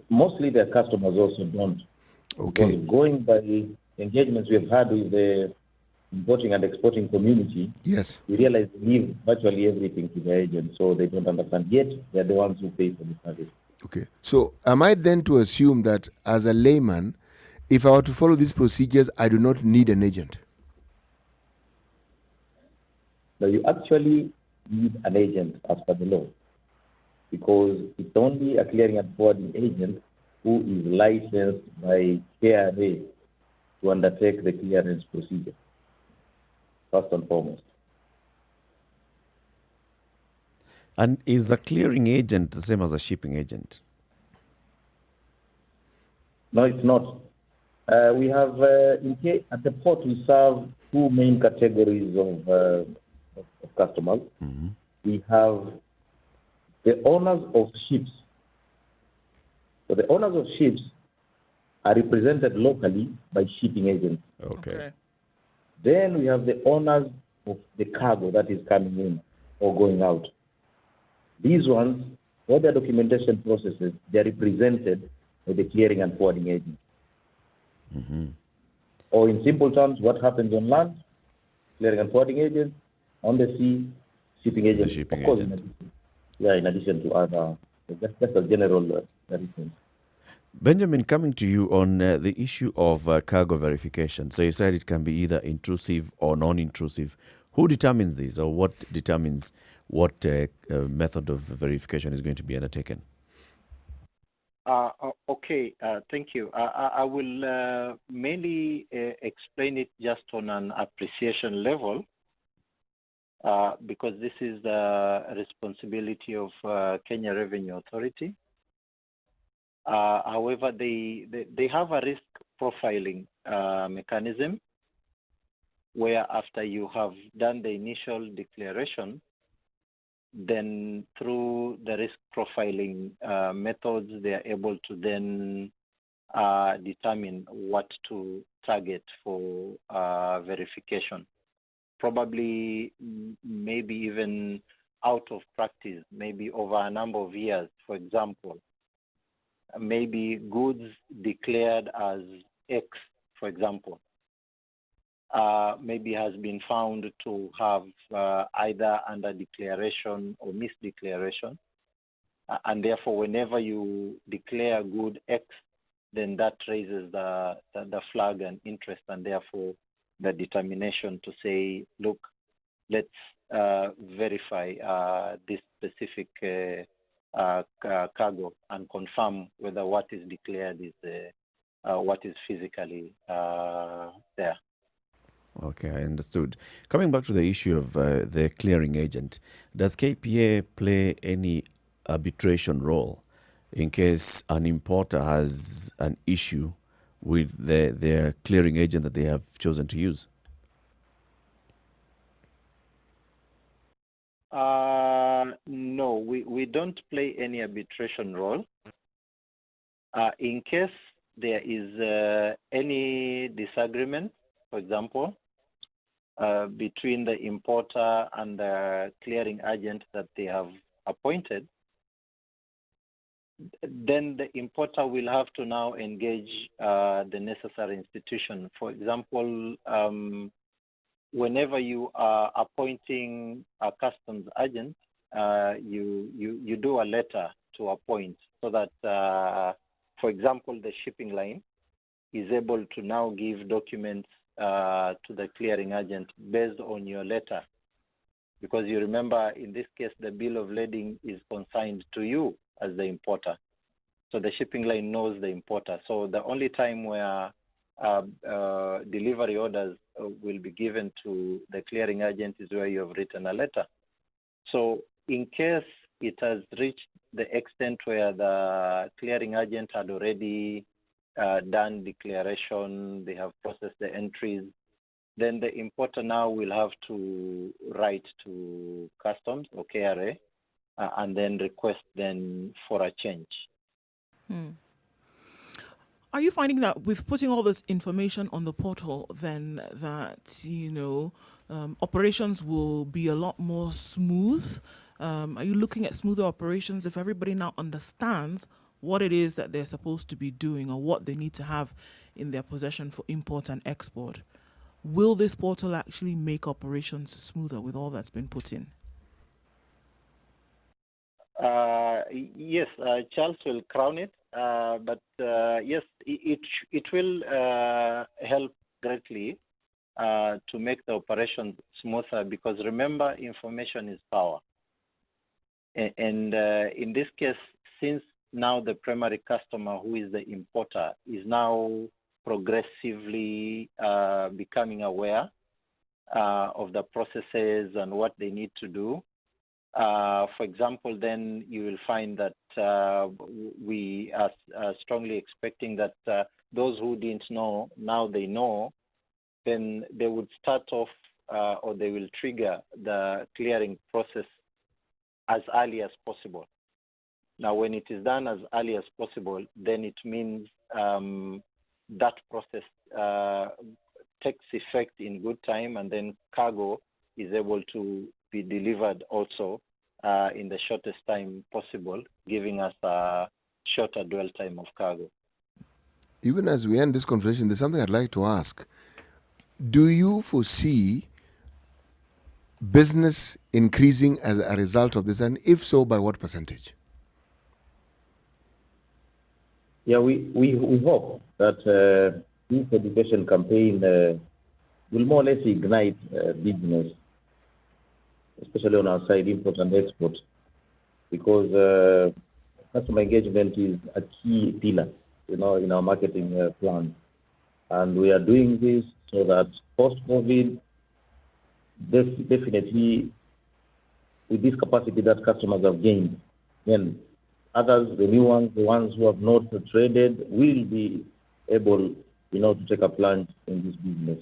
Mostly their customers also don't. Okay. Because going by engagements we've had with the importing and exporting community, Yes. we realize they leave virtually everything to the agents, so they don't understand. Yet, they're the ones who pay for the service. Okay. So am I then to assume that as a layman, if I were to follow these procedures, I do not need an agent? Now, you actually need an agent as per the law, because it's only a clearing and forwarding agent who is licensed by KRA to undertake the clearance procedure, first and foremost. And is a clearing agent the same as a shipping agent? No, it's not. We have, at the port, we serve two main categories of customers. Mm-hmm. We have the owners of ships. So the owners of ships are represented locally by shipping agents. Okay. Then we have the owners of the cargo that is coming in or going out. These ones, all their documentation processes, they are represented by the clearing and forwarding agent. Mm-hmm. Or in simple terms, what happens on land, clearing and forwarding agent, on the sea, shipping agent. shipping of course, agent. in addition to other, that's a general reference. Benjamin, coming to you on the issue of cargo verification. So you said it can be either intrusive or non-intrusive. Who determines this, or what determines what method of verification is going to be undertaken? Okay, thank you. I will mainly explain it just on an appreciation level, because this is the responsibility of Kenya Revenue Authority. However, they have a risk profiling mechanism where after you have done the initial declaration, then through the risk profiling methods, they are able to then determine what to target for verification. Probably, maybe even out of practice, maybe over a number of years, for example, maybe goods declared as X, for example, maybe has been found to have either under declaration or misdeclaration. And therefore, whenever you declare good X, then that raises the flag and interest, and therefore the determination to say, look, let's verify this specific cargo and confirm whether what is declared is what is physically there. Okay, I understood. Coming back to the issue of the clearing agent, does KPA play any arbitration role in case an importer has an issue with their clearing agent that they have chosen to use? No, we don't play any arbitration role. In case there is any disagreement, for example, between the importer and the clearing agent that they have appointed, then the importer will have to now engage the necessary institution. For example, whenever you are appointing a customs agent, you do a letter to appoint so that, for example, the shipping line is able to now give documents to the clearing agent based on your letter. Because you remember, in this case, the bill of lading is consigned to you as the importer. So the shipping line knows the importer. So the only time where delivery orders will be given to the clearing agent is where you have written a letter. So in case it has reached the extent where the clearing agent had already done declaration, they have processed the entries, then the importer now will have to write to customs or KRA and then request then for a change. Are you finding that with putting all this information on the portal, then that, operations will be a lot more smooth? Are you looking at smoother operations if everybody now understands what it is that they're supposed to be doing or what they need to have in their possession for import and export? Will this portal actually make operations smoother with all that's been put in? Yes, Charles will crown it, but yes, it will help greatly to make the operation smoother, because remember, information is power. And in this case, since now the primary customer, who is the importer, is now progressively becoming aware of the processes and what they need to do. For example, then you will find that we are strongly expecting that those who didn't know, now they know, then they would start off or they will trigger the clearing process as early as possible. Now, when it is done as early as possible, then it means that process takes effect in good time, and then cargo is able to be delivered also in the shortest time possible, giving us a shorter dwell time of cargo. Even as we end this conversation, there's something I'd like to ask. Do you foresee business increasing as a result of this, and if so, by what percentage? Yeah, we hope that this education campaign will more or less ignite business, especially on our side, import and export, because customer engagement is a key pillar, in our marketing plan. And we are doing this so that post-COVID, definitely with this capacity that customers have gained, then others, the new ones, the ones who have not traded, will be able, to take a plunge in this business.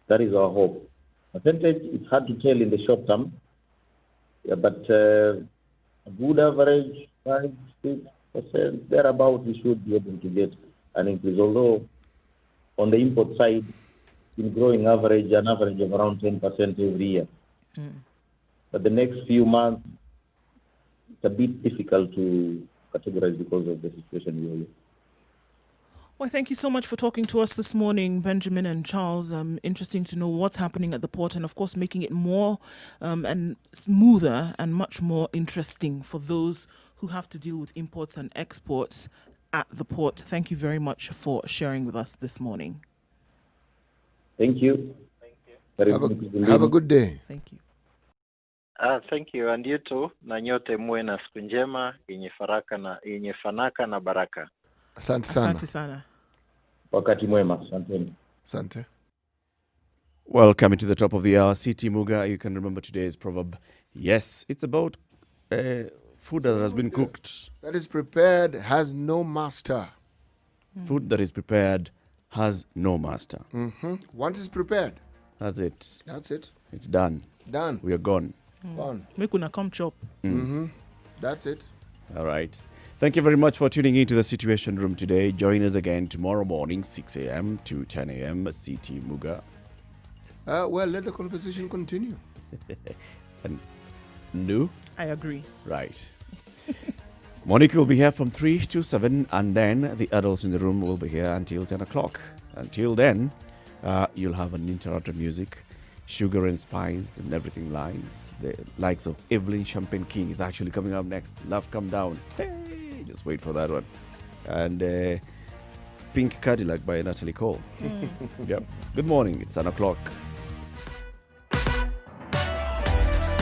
That is our hope. Percentage, it's hard to tell in the short term, but a good average, 5-6%, thereabout, we should be able to get an increase. Although on the import side, in growing an average of around 10% every year. But the next few months, it's a bit difficult to categorize because of the situation we are in. Well, thank you so much for talking to us this morning, Benjamin and Charles. Interesting to know what's happening at the port, and of course making it more and smoother and much more interesting for those who have to deal with imports and exports at the port. Thank you very much for sharing with us this morning. Thank you. Have a good day. Thank you. Thank you, and you too. Na nyote muwe na siku njema yenye fanaka na baraka. Asante sana. Asante sana. Wakati mwema, asanteni. Sante. Well, coming to the top of the hour, CT Muga, you can remember today's proverb. Yes, it's about food that has been cooked. That is prepared has no master. Food that is prepared has no master. Once it's prepared, That's it. that's it. It's done. Done. We are gone. Gone. Make una come chop. That's it. All right. Thank you very much for tuning into the Situation Room today. Join us again tomorrow morning, 6 a.m. to 10 a.m. CT Muga. Well, let the conversation continue. And Lou? I agree. Right. Monica will be here from 3 to 7, and then the adults in the room will be here until 10 o'clock. Until then, you'll have uninterrupted music, sugar and spice, and everything lies. The likes of Evelyn Champagne King is actually coming up next. Love Come Down. Hey, just wait for that one. And Pink Cadillac by Natalie Cole. Yep. Good morning. It's 10 o'clock.